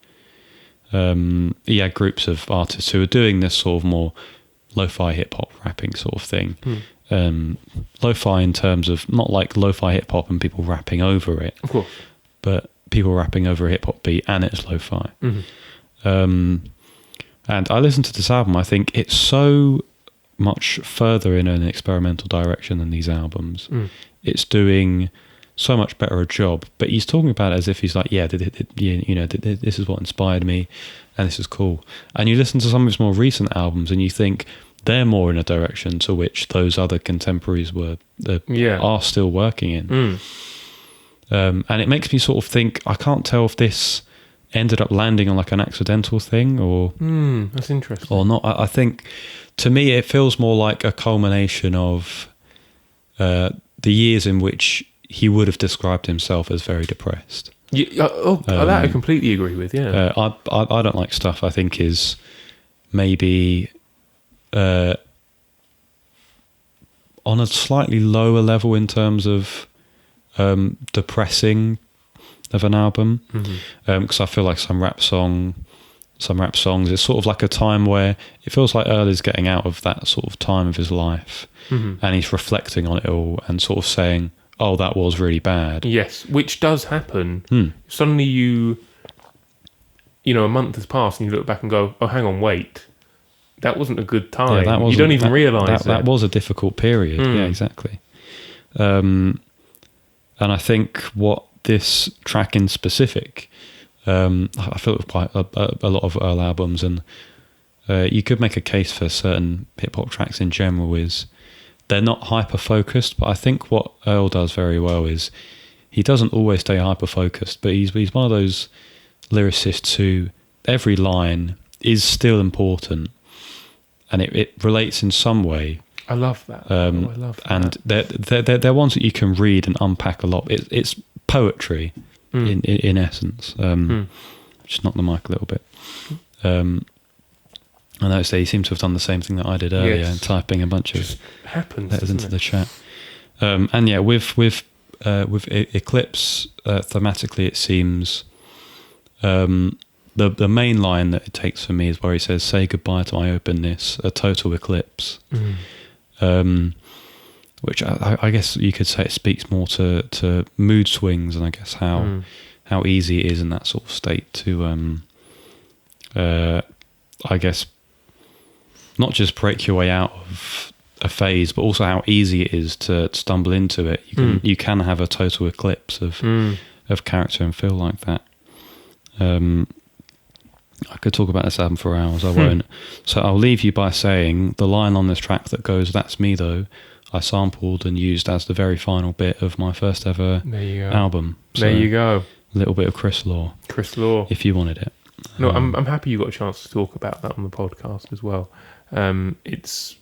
He had groups of artists who were doing this sort of more lo-fi hip-hop rapping sort of thing. Lo-fi in terms of not like lo-fi hip-hop and people rapping over it, of course, but people rapping over a hip-hop beat and it's lo-fi. And I listened to this album, I think it's so much further in an experimental direction than these albums. It's doing so much better a job, but he's talking about it as if he's like, this is what inspired me and this is cool. And you listen to some of his more recent albums and you think they're more in a direction to which those other contemporaries are still working in. And it makes me sort of think, I can't tell if this ended up landing on like an accidental thing or that's interesting or not. I think to me it feels more like a culmination of the years in which he would have described himself as very depressed. That I completely agree with. I Don't Like Stuff, I think, is maybe on a slightly lower level in terms of depressing of an album, because I feel like some rap songs, it's sort of like a time where it feels like Earl is getting out of that sort of time of his life, and he's reflecting on it all and sort of saying, oh, that was really bad. Yes, which does happen. Suddenly you know, a month has passed and you look back and go, oh, hang on, wait, that wasn't a good time. You don't even realise that was a difficult period. Yeah, exactly. And I think what this track in specific, I feel with quite a lot of Earl albums, and you could make a case for certain hip-hop tracks in general, is they're not hyper-focused, but I think what Earl does very well is he doesn't always stay hyper-focused, but he's one of those lyricists who every line is still important, and it relates in some way. I love that. I love that. And they're ones that you can read and unpack a lot. It's poetry in essence. Just knock the mic a little bit. I noticed that you seem to have done the same thing that I did earlier, and typing a bunch of letters into the chat. And yeah, with Eclipse, thematically, it seems the main line that it takes for me is where he says, "Say goodbye to my openness, a total eclipse." Which I guess you could say it speaks more to mood swings, and I guess how easy it is in that sort of state to, I guess, not just break your way out of a phase, but also how easy it is to stumble into it. You can have a total eclipse of character and feel like that. I could talk about this album for hours. I won't. So I'll leave you by saying the line on this track that goes, "That's me though," I sampled and used as the very final bit of my first ever album. So there you go. A little bit of Chris Law. If you wanted it. No, I'm happy you got a chance to talk about that on the podcast as well. It's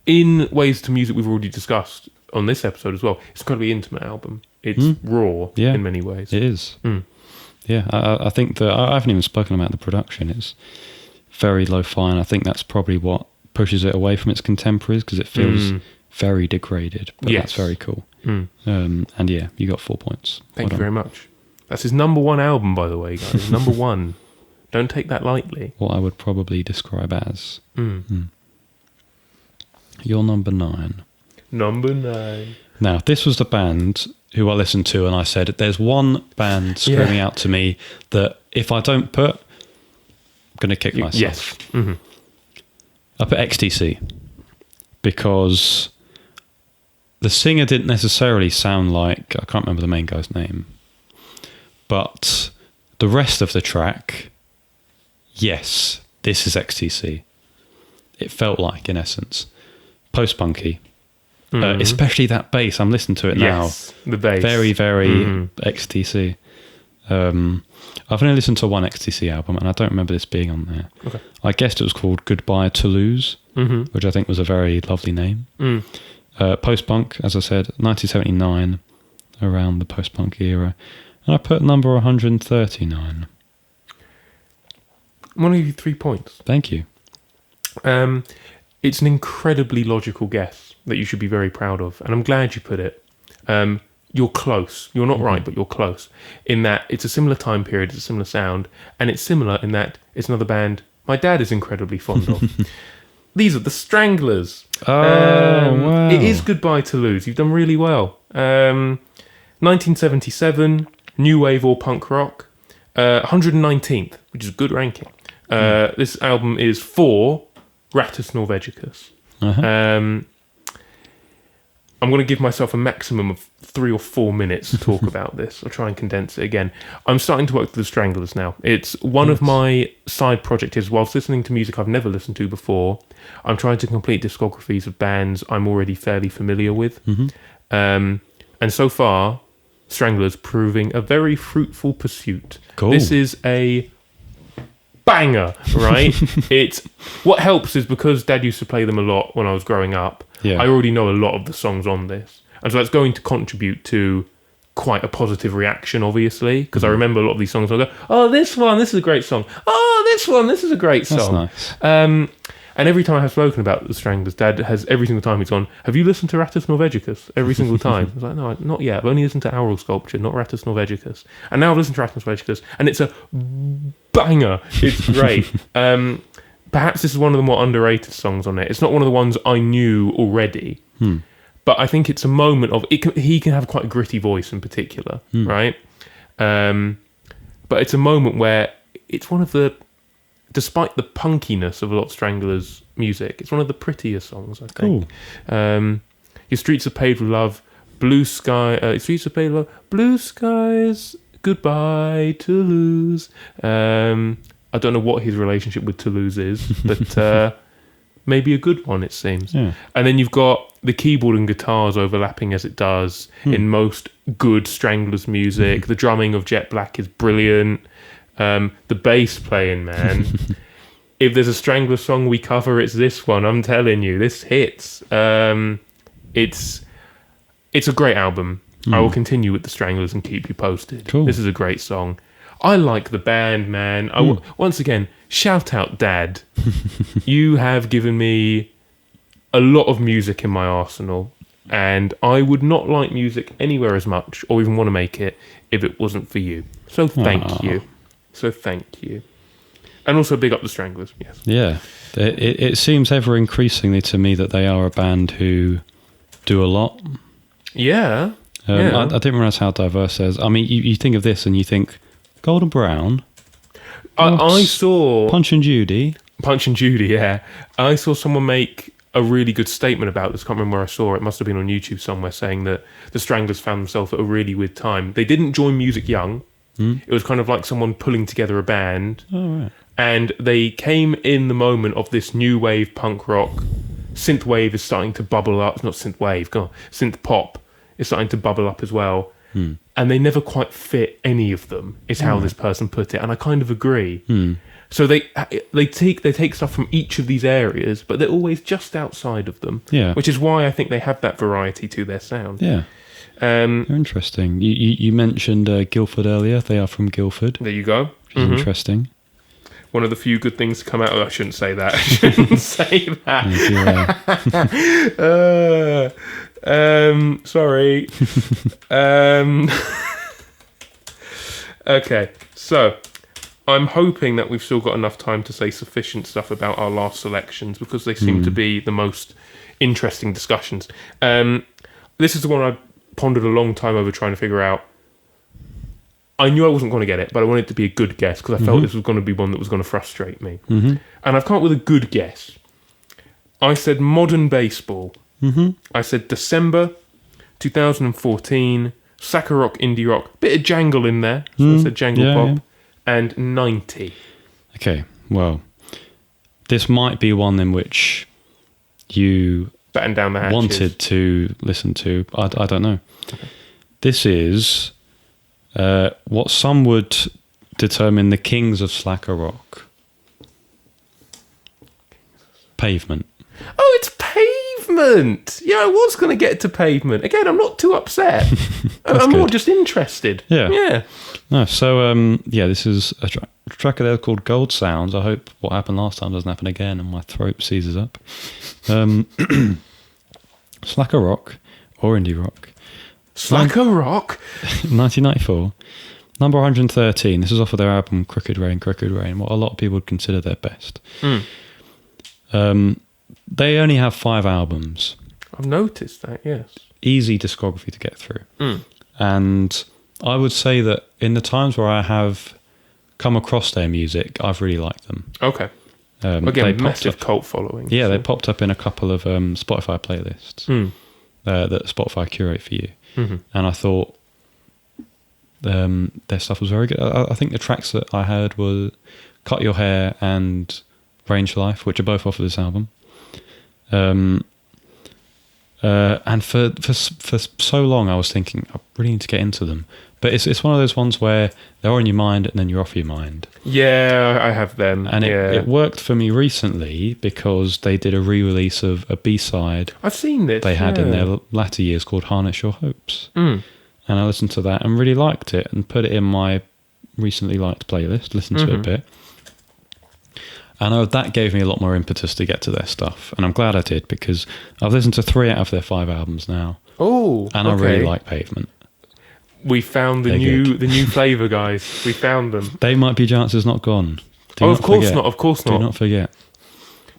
in ways to music we've already discussed on this episode as well. It's an incredibly intimate album. It's raw in many ways. It is. Yeah, I think that I haven't even spoken about the production. It's very lo-fi, and I think that's probably what pushes it away from its contemporaries, because it feels very degraded. But that's very cool. And yeah, you got 4 points. Thank you very much. That's his number one album, by the way, guys. Number one. Don't take that lightly. What I would probably describe as. Your number 9. Number 9. Now, this was the band who I listened to, and I said, there's one band screaming out to me that if I don't put, I'm going to kick myself. Yes. I put XTC because the singer didn't necessarily sound like, I can't remember the main guy's name, but the rest of the track, yes, this is XTC. It felt like, in essence, post-punky. Especially that bass. I'm listening to it now. Yes, the bass. Very, very XTC. I've only listened to one XTC album, and I don't remember this being on there. Okay. I guessed it was called Goodbye Toulouse, which I think was a very lovely name. Post-punk, as I said, 1979, around the post-punk era. And I put number 139. I'm going to give you 3 points. Thank you. It's an incredibly logical guess that you should be very proud of, and I'm glad you put it. You're close. You're not right, but you're close. In that it's a similar time period, it's a similar sound, and it's similar in that it's another band my dad is incredibly fond of. These are the Stranglers. Wow. It is Goodbye Toulouse. You've done really well. 1977, new wave or punk rock. 119th, which is a good ranking. This album is for Rattus Norvegicus. I'm going to give myself a maximum of 3 or 4 minutes to talk about this. I'll try and condense it again. I'm starting to work with the Stranglers now. It's one of my side projects. Whilst listening to music I've never listened to before, I'm trying to complete discographies of bands I'm already fairly familiar with. And so far, Stranglers proving a very fruitful pursuit. Cool. This is a banger, right? It's what helps is because Dad used to play them a lot when I was growing up. I already know a lot of the songs on this, and so that's going to contribute to quite a positive reaction, obviously, because I remember a lot of these songs. I go, "Oh, this is a great song. Oh, this is a great song." That's nice. And every time I have spoken about the Stranglers, Dad has, every single time he's gone, have you listened to Rattus Norvegicus? Every single time. I was like, no, not yet. I've only listened to Aural Sculpture, not Rattus Norvegicus. And now I've listened to Rattus Norvegicus, and it's a banger. It's great. Perhaps this is one of the more underrated songs on it. It's not one of the ones I knew already, but I think it's a moment of... he can have quite a gritty voice in particular, right? But it's a moment where it's one of the... Despite the punkiness of a lot of Stranglers' music, it's one of the prettier songs, I think. Cool. Your streets are paved with love, blue sky... streets are paved with love, blue skies, goodbye, Toulouse. I don't know what his relationship with Toulouse is, but maybe a good one, it seems. Yeah. And then you've got the keyboard and guitars overlapping as it does in most good Stranglers music. The drumming of Jet Black is brilliant. The bass playing, man. If there's a Strangler song we cover, it's this one. I'm telling you, this hits. It's a great album. I will continue with the Stranglers and keep you posted. Cool. This is a great song. I like the band, man. Once again, shout out, Dad. You have given me a lot of music in my arsenal, and I would not like music anywhere as much, or even want to make it, if it wasn't for you. So thank you. So thank you. And also big up the Stranglers, yes. Yeah. It seems ever increasingly to me that they are a band who do a lot. Yeah. I didn't realise how diverse it is. I mean, you think of this and you think, Golden Brown? I saw... Punch and Judy, yeah. I saw someone make a really good statement about this. I can't remember where I saw it. It must have been on YouTube somewhere, saying that the Stranglers found themselves at a really weird time. They didn't join music young. It was kind of like someone pulling together a band. Oh, right. And they came in the moment of this new wave punk rock. Synth wave is starting to bubble up. It's not synth wave, synth pop is starting to bubble up as well. And they never quite fit any of them, is how this person put it. And I kind of agree. So they take stuff from each of these areas, but they're always just outside of them. Yeah. Which is why I think they have that variety to their sound. Yeah. Interesting. You mentioned Guildford earlier. They are from Guildford. There you go. Which is interesting. One of the few good things to come out of... I shouldn't say that. I shouldn't say that. Sorry. Okay, so I'm hoping that we've still got enough time to say sufficient stuff about our last selections, because they seem to be the most interesting discussions. This is the one I pondered a long time over trying to figure out. I knew I wasn't going to get it, but I wanted it to be a good guess, because I felt this was going to be one that was going to frustrate me. And I've come up with a good guess. I said modern baseball. I said December 2014, Saka rock, indie rock, bit of jangle in there. So I said jangle pop, and 90. Okay, well, this might be one in which you batten down the hatches. Wanted to listen to. I don't know. Okay. This is what some would determine the kings of slacker rock. Pavement. Oh, it's Pavement. Yeah, I was going to get to Pavement. Again, I'm not too upset. I'm more just interested. Yeah. No, so, this is a track of theirs called Gold Sounds. I hope what happened last time doesn't happen again and my throat seizes up. Slacker rock or indie rock. Slacker rock? 1994. Number 113. This is off of their album Crooked Rain, what a lot of people would consider their best. They only have 5 albums. I've noticed that, yes. Easy discography to get through. And I would say that in the times where I have come across their music, I've really liked them. Okay. Again, massive cult following. Yeah, they popped up in a couple of Spotify playlists that Spotify curate for you. And I thought their stuff was very good. I think the tracks that I heard were Cut Your Hair and Range Life, which are both off of this album. And for so long I was thinking I really need to get into them, but it's one of those ones where they're on your mind and then you're off your mind. Yeah, I have them, and it worked for me recently because they did a re-release of a B-side I've seen this they had in their latter years called Harness Your Hopes, and I listened to that and really liked it and put it in my recently liked playlist, listened to it a bit. And that gave me a lot more impetus to get to their stuff. And I'm glad I did, because I've listened to 3 out of their 5 albums now. Oh, and I really like Pavement. We found the new flavour, guys. We found them. They might be chances not gone. Of course not. Of course not. Do not forget.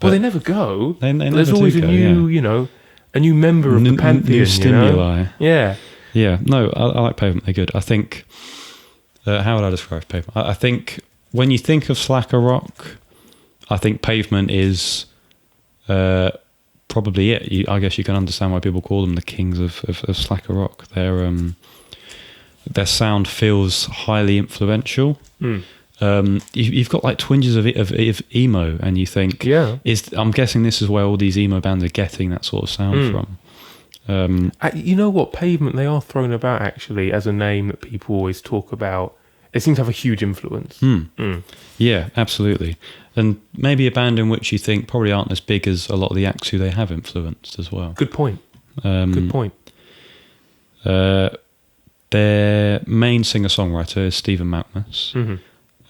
Well, they never go. They There's never always do a go, new, a new member of the pantheon. New stimuli. Yeah. Yeah. No, I like Pavement. They're good. I think. How would I describe Pavement? I think when you think of slacker rock, I think Pavement is probably it. I guess you can understand why people call them the kings of slacker rock. Their sound feels highly influential. You've got like twinges of emo, and you think, I'm guessing this is where all these emo bands are getting that sort of sound from. You know what? Pavement, they are thrown about actually as a name that people always talk about. They seem to have a huge influence. Yeah, absolutely. And maybe a band in which you think probably aren't as big as a lot of the acts who they have influenced as well. Good point. Good point. Their main singer-songwriter is Stephen Malkmus.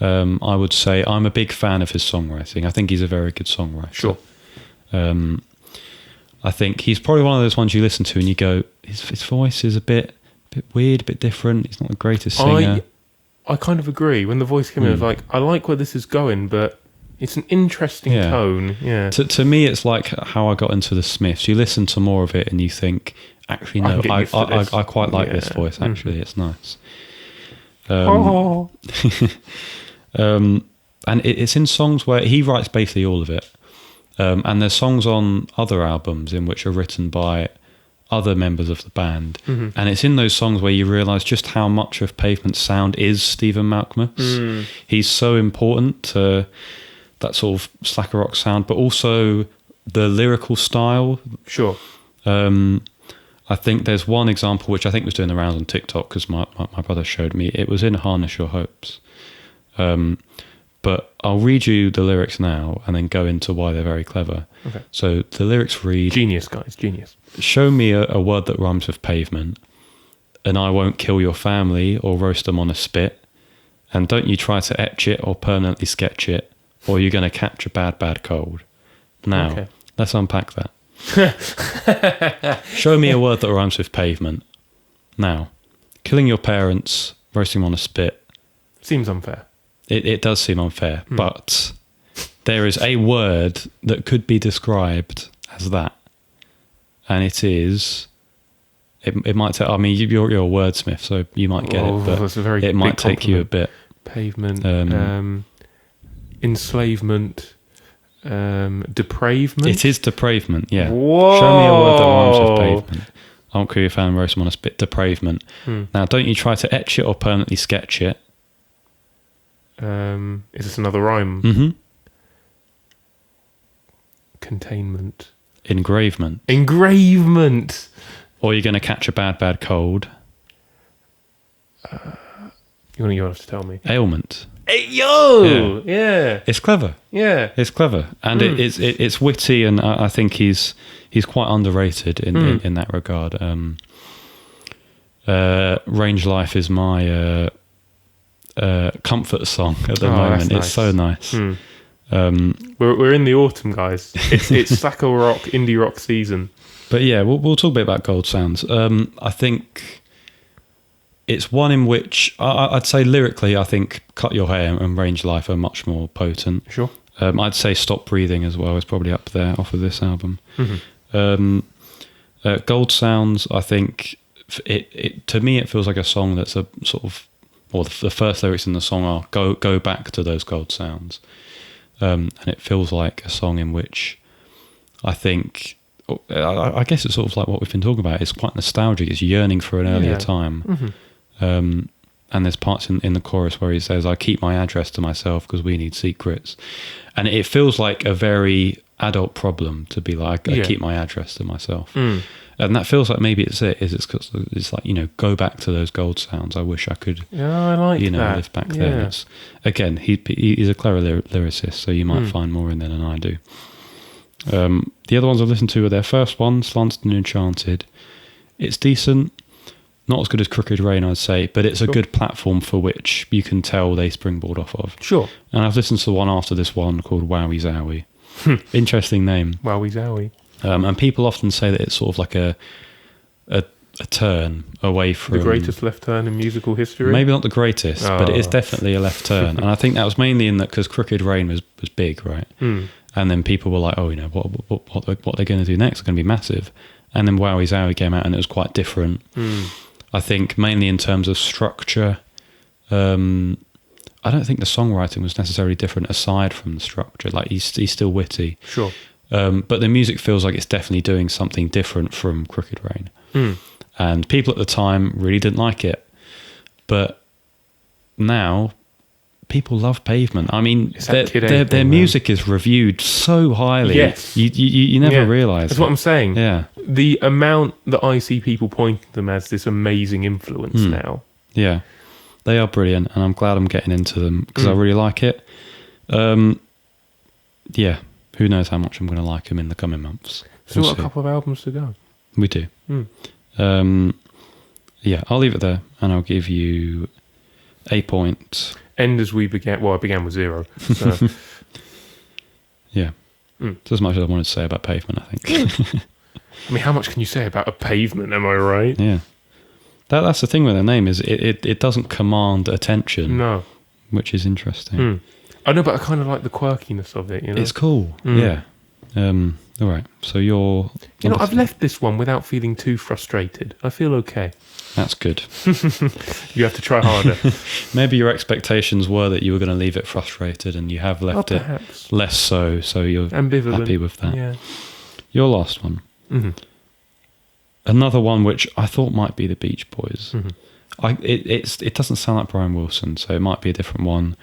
I would say I'm a big fan of his songwriting. I think he's a very good songwriter. Sure. I think he's probably one of those ones you listen to and you go, his voice is a bit weird, a bit different. He's not the greatest singer. I kind of agree. When the voice came in, I was like, I like where this is going, but it's an interesting tone. Yeah. To me, it's like how I got into the Smiths. You listen to more of it and you think, actually, no, I quite like this voice. Actually, it's nice. And it's in songs where he writes basically all of it. And there's songs on other albums in which are written by other members of the band. And it's in those songs where you realise just how much of Pavement's sound is Stephen Malkmus. He's so important to that sort of slacker rock sound, but also the lyrical style. Sure. I think there's one example which I think was doing the rounds on TikTok because my brother showed me. It was in Harness Your Hopes. But I'll read you the lyrics now and then go into why they're very clever. Okay. So the lyrics read... Genius, guys, genius. Show me a word that rhymes with pavement, and I won't kill your family or roast them on a spit. And don't you try to etch it or permanently sketch it, or you're going to catch a bad cold. Now, let's unpack that. Show me a word that rhymes with pavement. Now, killing your parents, roasting them on a spit. Seems unfair. It does seem unfair, but there is a word that could be described as that. And it is... It might take... I mean, you're a wordsmith, so you might get it, but that's a very it might take you a bit. Pavement, enslavement, depravement. It is depravement, yeah. Whoa! Show me a word that rhymes with pavement. I won't kill your fan, roast them on a spit. Depravement. Now, don't you try to etch it or permanently sketch it. Is this another rhyme? Containment. Engravement. Or you're going to catch a bad cold. You have to tell me. Ailment. Hey, yo! Yeah. It's clever. Yeah. It's clever. And it's witty, and I think he's quite underrated in that regard. Range Life is my comfort song at the moment. Nice. It's so nice. We're in the autumn, guys. It's slacker rock, indie rock season. But yeah, we'll talk a bit about Gold Sounds. I think it's one in which I'd say lyrically, I think Cut Your Hair and Range Life are much more potent. Sure. I'd say Stop Breathing as well is probably up there off of this album. Gold Sounds, I think it to me it feels like a song that's a sort of, or the first lyrics in the song are go back to those gold sounds, and it feels like a song in which I think I guess it's sort of like what we've been talking about. It's quite nostalgic. It's yearning for an earlier time. And there's parts in the chorus where he says, I keep my address to myself because we need secrets. And it feels like a very adult problem to be like, I keep my address to myself. And that feels like maybe it's like, go back to those gold sounds. I wish I could, I like that. live back there. It's, again, he's a clever lyricist, so you might find more in there than I do. The other ones I've listened to are their first one, Slanted and Enchanted. It's decent. Not as good as Crooked Rain, I'd say, but it's a good platform for which you can tell they springboard off of. Sure. And I've listened to the one after this one called Wowie Zowie. Interesting name. Wowie zowie. And people often say that it's sort of like a turn away from... The greatest left turn in musical history? Maybe not the greatest, but it is definitely a left turn. And I think that was mainly in that because Crooked Rain was big, right? Mm. And then people were like, oh, what they're going to do next is going to be massive. And then Wowie Zowie came out and it was quite different. Mm. I think mainly in terms of structure. I don't think the songwriting was necessarily different aside from the structure. Like he's still witty. Sure. But the music feels like it's definitely doing something different from Crooked Rain. Mm. And people at the time really didn't like it. But now people love Pavement. I mean, their music is reviewed so highly. Yes. You never realise. That's what I'm saying. Yeah. The amount that I see people pointing them as this amazing influence now. Yeah. They are brilliant, and I'm glad I'm getting into them because I really like it. Yeah. Who knows how much I'm going to like them in the coming months. Still We'll got a see. couple of albums to go. We do. Yeah, I'll leave it there, and I'll give you a point. End as we began. Well, I began with 0. So. Yeah. It's as much as I wanted to say about Pavement, I think. I mean, how much can you say about a Pavement? Am I right? Yeah. That's the thing with their name is it doesn't command attention. No. Which is interesting. I know, but I kind of like the quirkiness of it. You know, It's cool. Yeah. All right. So you're. You know, I've left this one without feeling too frustrated. I feel okay. That's good. You have to try harder. Maybe your expectations were that you were going to leave it frustrated, and you have left it less so. So you're ambivalent. Happy with that. Yeah. Your last one. Mm-hmm. Another one which I thought might be the Beach Boys. Mm-hmm. It doesn't sound like Brian Wilson, so it might be a different one,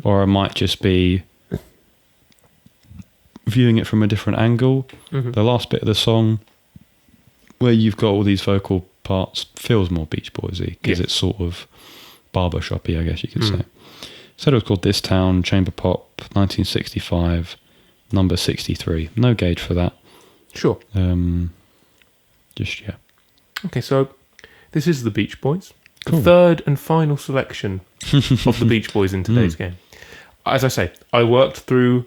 or it might just be viewing it from a different angle. The last bit of the song, where you've got all these vocal parts, feels more Beach Boysy because it's sort of barbershoppy, I guess you could say. Said it was called This Town, Chamber Pop, 1965, number 63. No gauge for that. Sure. Just yeah. Okay, so this is the Beach Boys. Cool. The third and final selection of the Beach Boys in today's game. As I say, I worked through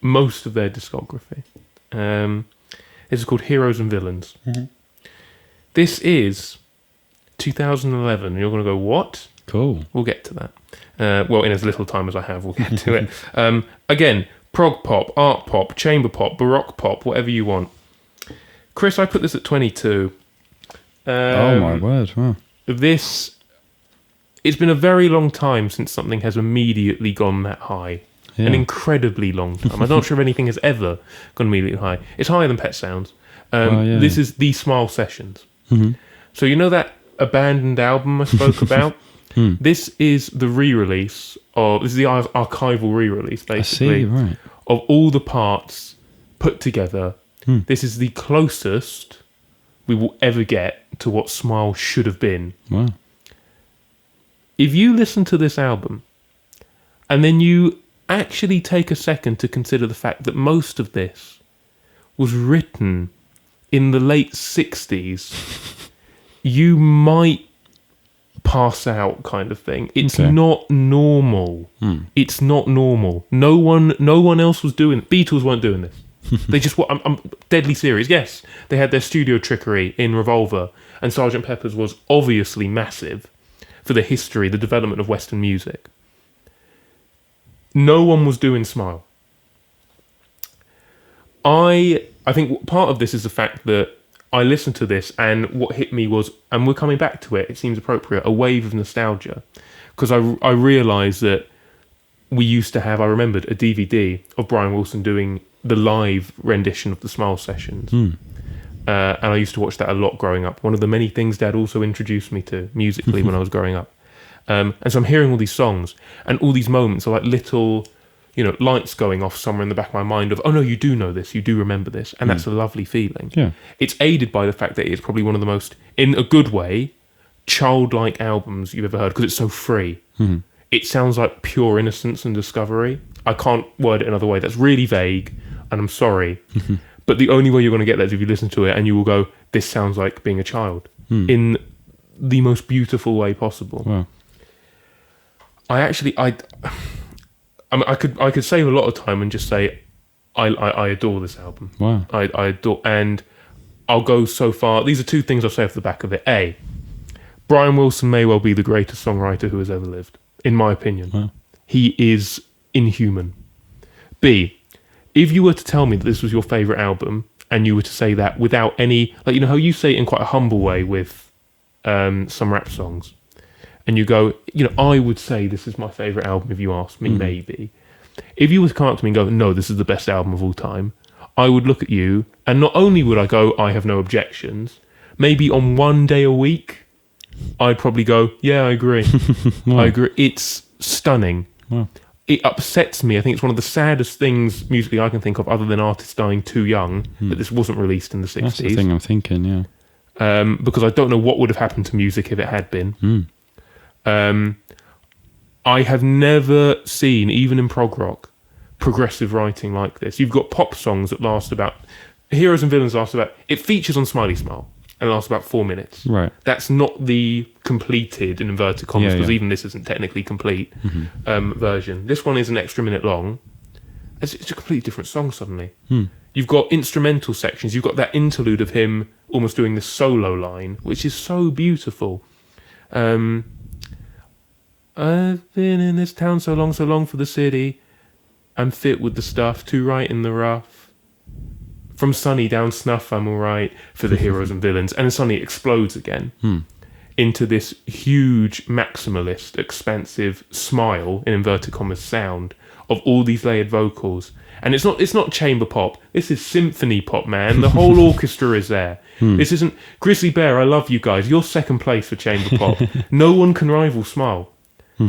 most of their discography. This is called Heroes and Villains. This is 2011. You're going to go, what? Cool. We'll get to that. Well, in as little time as I have, we'll get to it. Again, prog pop, art pop, chamber pop, baroque pop, whatever you want. Chris, I put this at 22. Oh my word! Wow. It's been a very long time since something has immediately gone that high. Yeah. An incredibly long time. I'm not sure if anything has ever gone immediately high. It's higher than Pet Sounds. This is the Smile Sessions. So you know that abandoned album I spoke about? This is the re-release of... This is the archival re-release, basically. I see, right. Of all the parts put together. This is the closest we will ever get to what Smile should have been. Wow. If you listen to this album and then you actually take a second to consider the fact that most of this was written in the late 60s, you might pass out, kind of thing. It's not normal. It's not normal. No one else was doing it. Beatles weren't doing this. They just... I'm deadly serious. Yes, they had their studio trickery in Revolver, and Sgt. Pepper's was obviously massive for the history, the development of Western music. No one was doing Smile. I think part of this is the fact that I listened to this, and what hit me was, and we're coming back to it, it seems appropriate, a wave of nostalgia. Because I realised that we used to have, I remembered, a DVD of Brian Wilson doing the live rendition of the Smile Sessions. And I used to watch that a lot growing up. One of the many things Dad also introduced me to musically when I was growing up. And so I'm hearing all these songs, and all these moments are like little, lights going off somewhere in the back of my mind of, oh no, you do know this, you do remember this. And that's a lovely feeling. Yeah. It's aided by the fact that it's probably one of the most, in a good way, childlike albums you've ever heard, because it's so free. It sounds like pure innocence and discovery. I can't word it another way. That's really vague, and I'm sorry. But the only way you're going to get that is if you listen to it and you will go, this sounds like being a child. In the most beautiful way possible. Wow. I mean, I could save a lot of time and just say I adore this album. Wow. I adore, and I'll go so far. These are two things I'll say off the back of it. A, Brian Wilson may well be the greatest songwriter who has ever lived, in my opinion. Wow. He is inhuman. B, if you were to tell me that this was your favourite album, and you were to say that without any, like, you know how you say it in quite a humble way with some rap songs, and you go, you know, I would say this is my favourite album if you asked me, maybe. If you were to come up to me and go, no, this is the best album of all time, I would look at you, and not only would I go, I have no objections, maybe on one day a week, I'd probably go, yeah, I agree. Wow. I agree. It's stunning. Wow. It upsets me. I think it's one of the saddest things musically I can think of, other than artists dying too young, that this wasn't released in the 60s. That's the thing I'm thinking, yeah. Because I don't know what would have happened to music if it had been. I have never seen, even in prog rock, progressive writing like this. You've got pop songs that last about... Heroes and Villains lasts about... It features on Smiley Smile and lasts about 4 minutes. Right. That's not the completed, in inverted commas, because even this isn't technically complete version. This one is an extra minute long. It's a completely different song suddenly. You've got instrumental sections. You've got that interlude of him almost doing this solo line, which is so beautiful. I've been in this town so long for the city. I'm fit with the stuff, too right in the rough. From Sunny down Snuff, I'm all right for the heroes and villains. And then suddenly it explodes again into this huge, maximalist, expansive smile, in inverted commas, sound of all these layered vocals. And it's not chamber pop. This is symphony pop, man. The whole orchestra is there. This isn't... Grizzly Bear, I love you guys. You're second place for chamber pop. No one can rival Smile.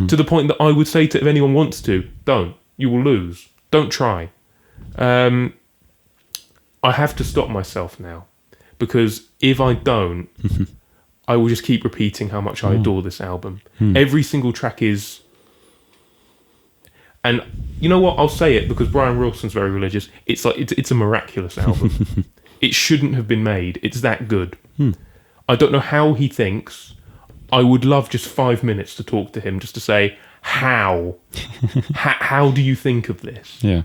To the point that I would say to, if anyone wants to, don't. You will lose. Don't try. I have to stop myself now, because if I don't, I will just keep repeating how much I adore this album. Every single track is... And you know what? I'll say it because Brian Wilson's very religious. It's like it's a miraculous album. It shouldn't have been made. It's that good. I don't know how he thinks. I would love just 5 minutes to talk to him, just to say, how? How do you think of this? Yeah.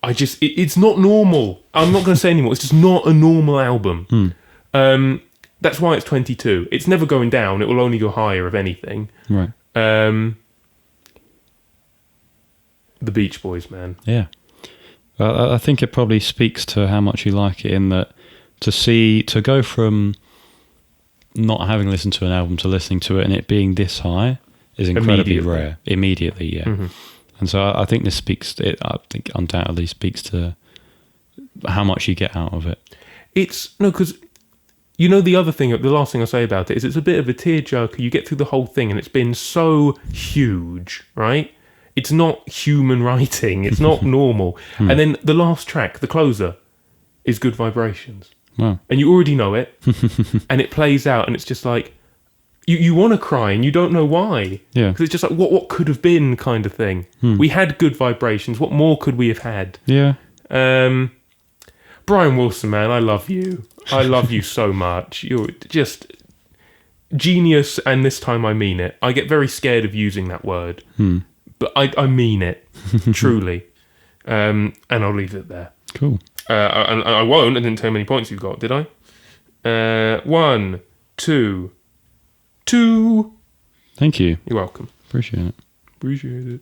It's not normal. I'm not going to say anymore. It's just not a normal album. That's why it's 22. It's never going down. It will only go higher, if anything. Right. The Beach Boys, man. Yeah. I think it probably speaks to how much you like it, in that to go from not having listened to an album to listening to it and it being this high is incredibly rare. Immediately, yeah. And so I think this I think undoubtedly speaks to how much you get out of it. Because you know, the last thing I'll say about it is it's a bit of a tearjerker. You get through the whole thing and it's been so huge, right? It's not human writing. It's not normal. And then the last track, the closer, is Good Vibrations. Wow. And you already know it. And it plays out and it's just like, you want to cry and you don't know why. Yeah. Because it's just like, what could have been kind of thing. We had Good Vibrations. What more could we have had? Yeah. Brian Wilson, man, I love you. I love you so much. You're just genius, and this time I mean it. I get very scared of using that word. But I mean it, truly. And I'll leave it there. Cool. And I won't. I didn't tell how many points you've got, did I? 1, 2, 2. Thank you. You're welcome. Appreciate it. Appreciate it.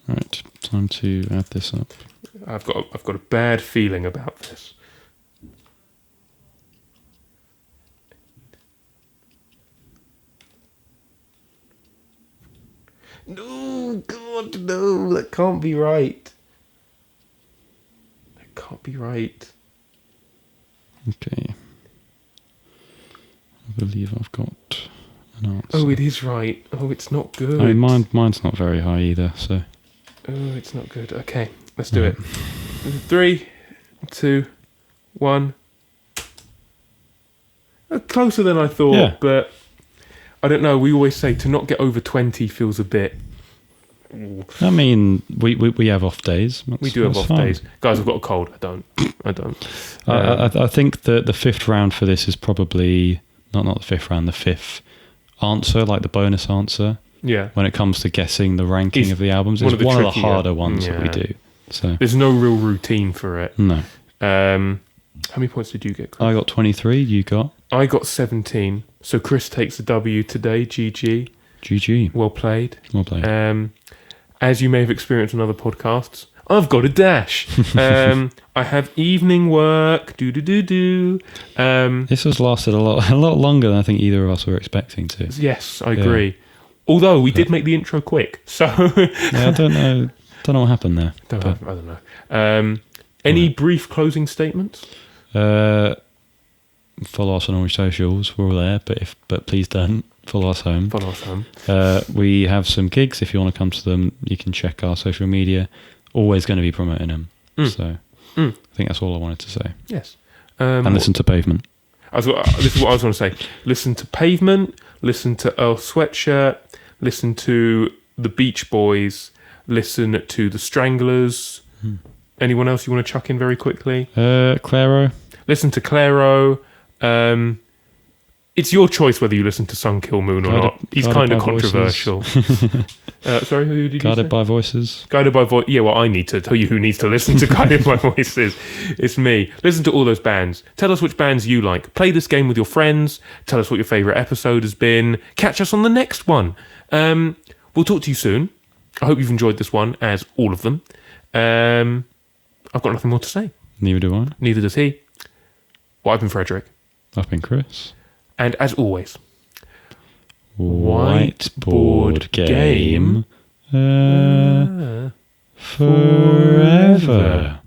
Right, time to add this up. I've got a bad feeling about this. No, God, no, that can't be right. That can't be right. Okay. I believe I've got an answer. Oh, it is right. Oh, it's not good. I mean, mine's not very high either, so... Oh, it's not good. Okay, let's do it. 3, 2, 1. Closer than I thought, but I don't know. We always say to not get over 20 feels a bit I mean, we have off days. We do have that's off fine. days. Guys, I've got a cold. I don't. I think the fifth round for this is probably not the fifth round, the fifth answer, like the bonus answer. Yeah. When it comes to guessing the ranking It's of the albums, one it's of the one of the trickier- harder ones that we yeah. do. So There's no real routine for it. no, How many points did you get, Chris? I got 23. You got I got 17. So Chris takes the W today. GG. GG. Well played. Well played. As you may have experienced on other podcasts, I've got a dash. I have evening work. Do. This has lasted a lot longer than I think either of us were expecting to. Yes, I agree. Although we did make the intro quick, so Yeah, I don't know what happened there. I don't know. Any brief closing statements? Follow us on all socials. We're all there, but please don't follow us home. Follow us home. We have some gigs. If you want to come to them, you can check our social media. Always going to be promoting them. So I think that's all I wanted to say. Yes. And listen to Pavement. This is what I was going to say. Listen to Pavement. Listen to Earl Sweatshirt. Listen to the Beach Boys. Listen to the Stranglers. Anyone else you want to chuck in very quickly? Claro. Listen to Claro. It's your choice whether you listen to Sun Kill Moon or not. He's kind of controversial. Sorry, who did you say? Guided by Voices. Guided by Voice. Yeah, well, I need to tell you who needs to listen to Guided by Voices. It's me. Listen to all those bands. Tell us which bands you like. Play this game with your friends. Tell us what your favourite episode has been. Catch us on the next one. We'll talk to you soon. I hope you've enjoyed this one, as all of them. I've got nothing more to say. Neither do I. Neither does he. Well, I've been Frederick. I've been Chris. And as always, Whiteboard Game. Forever.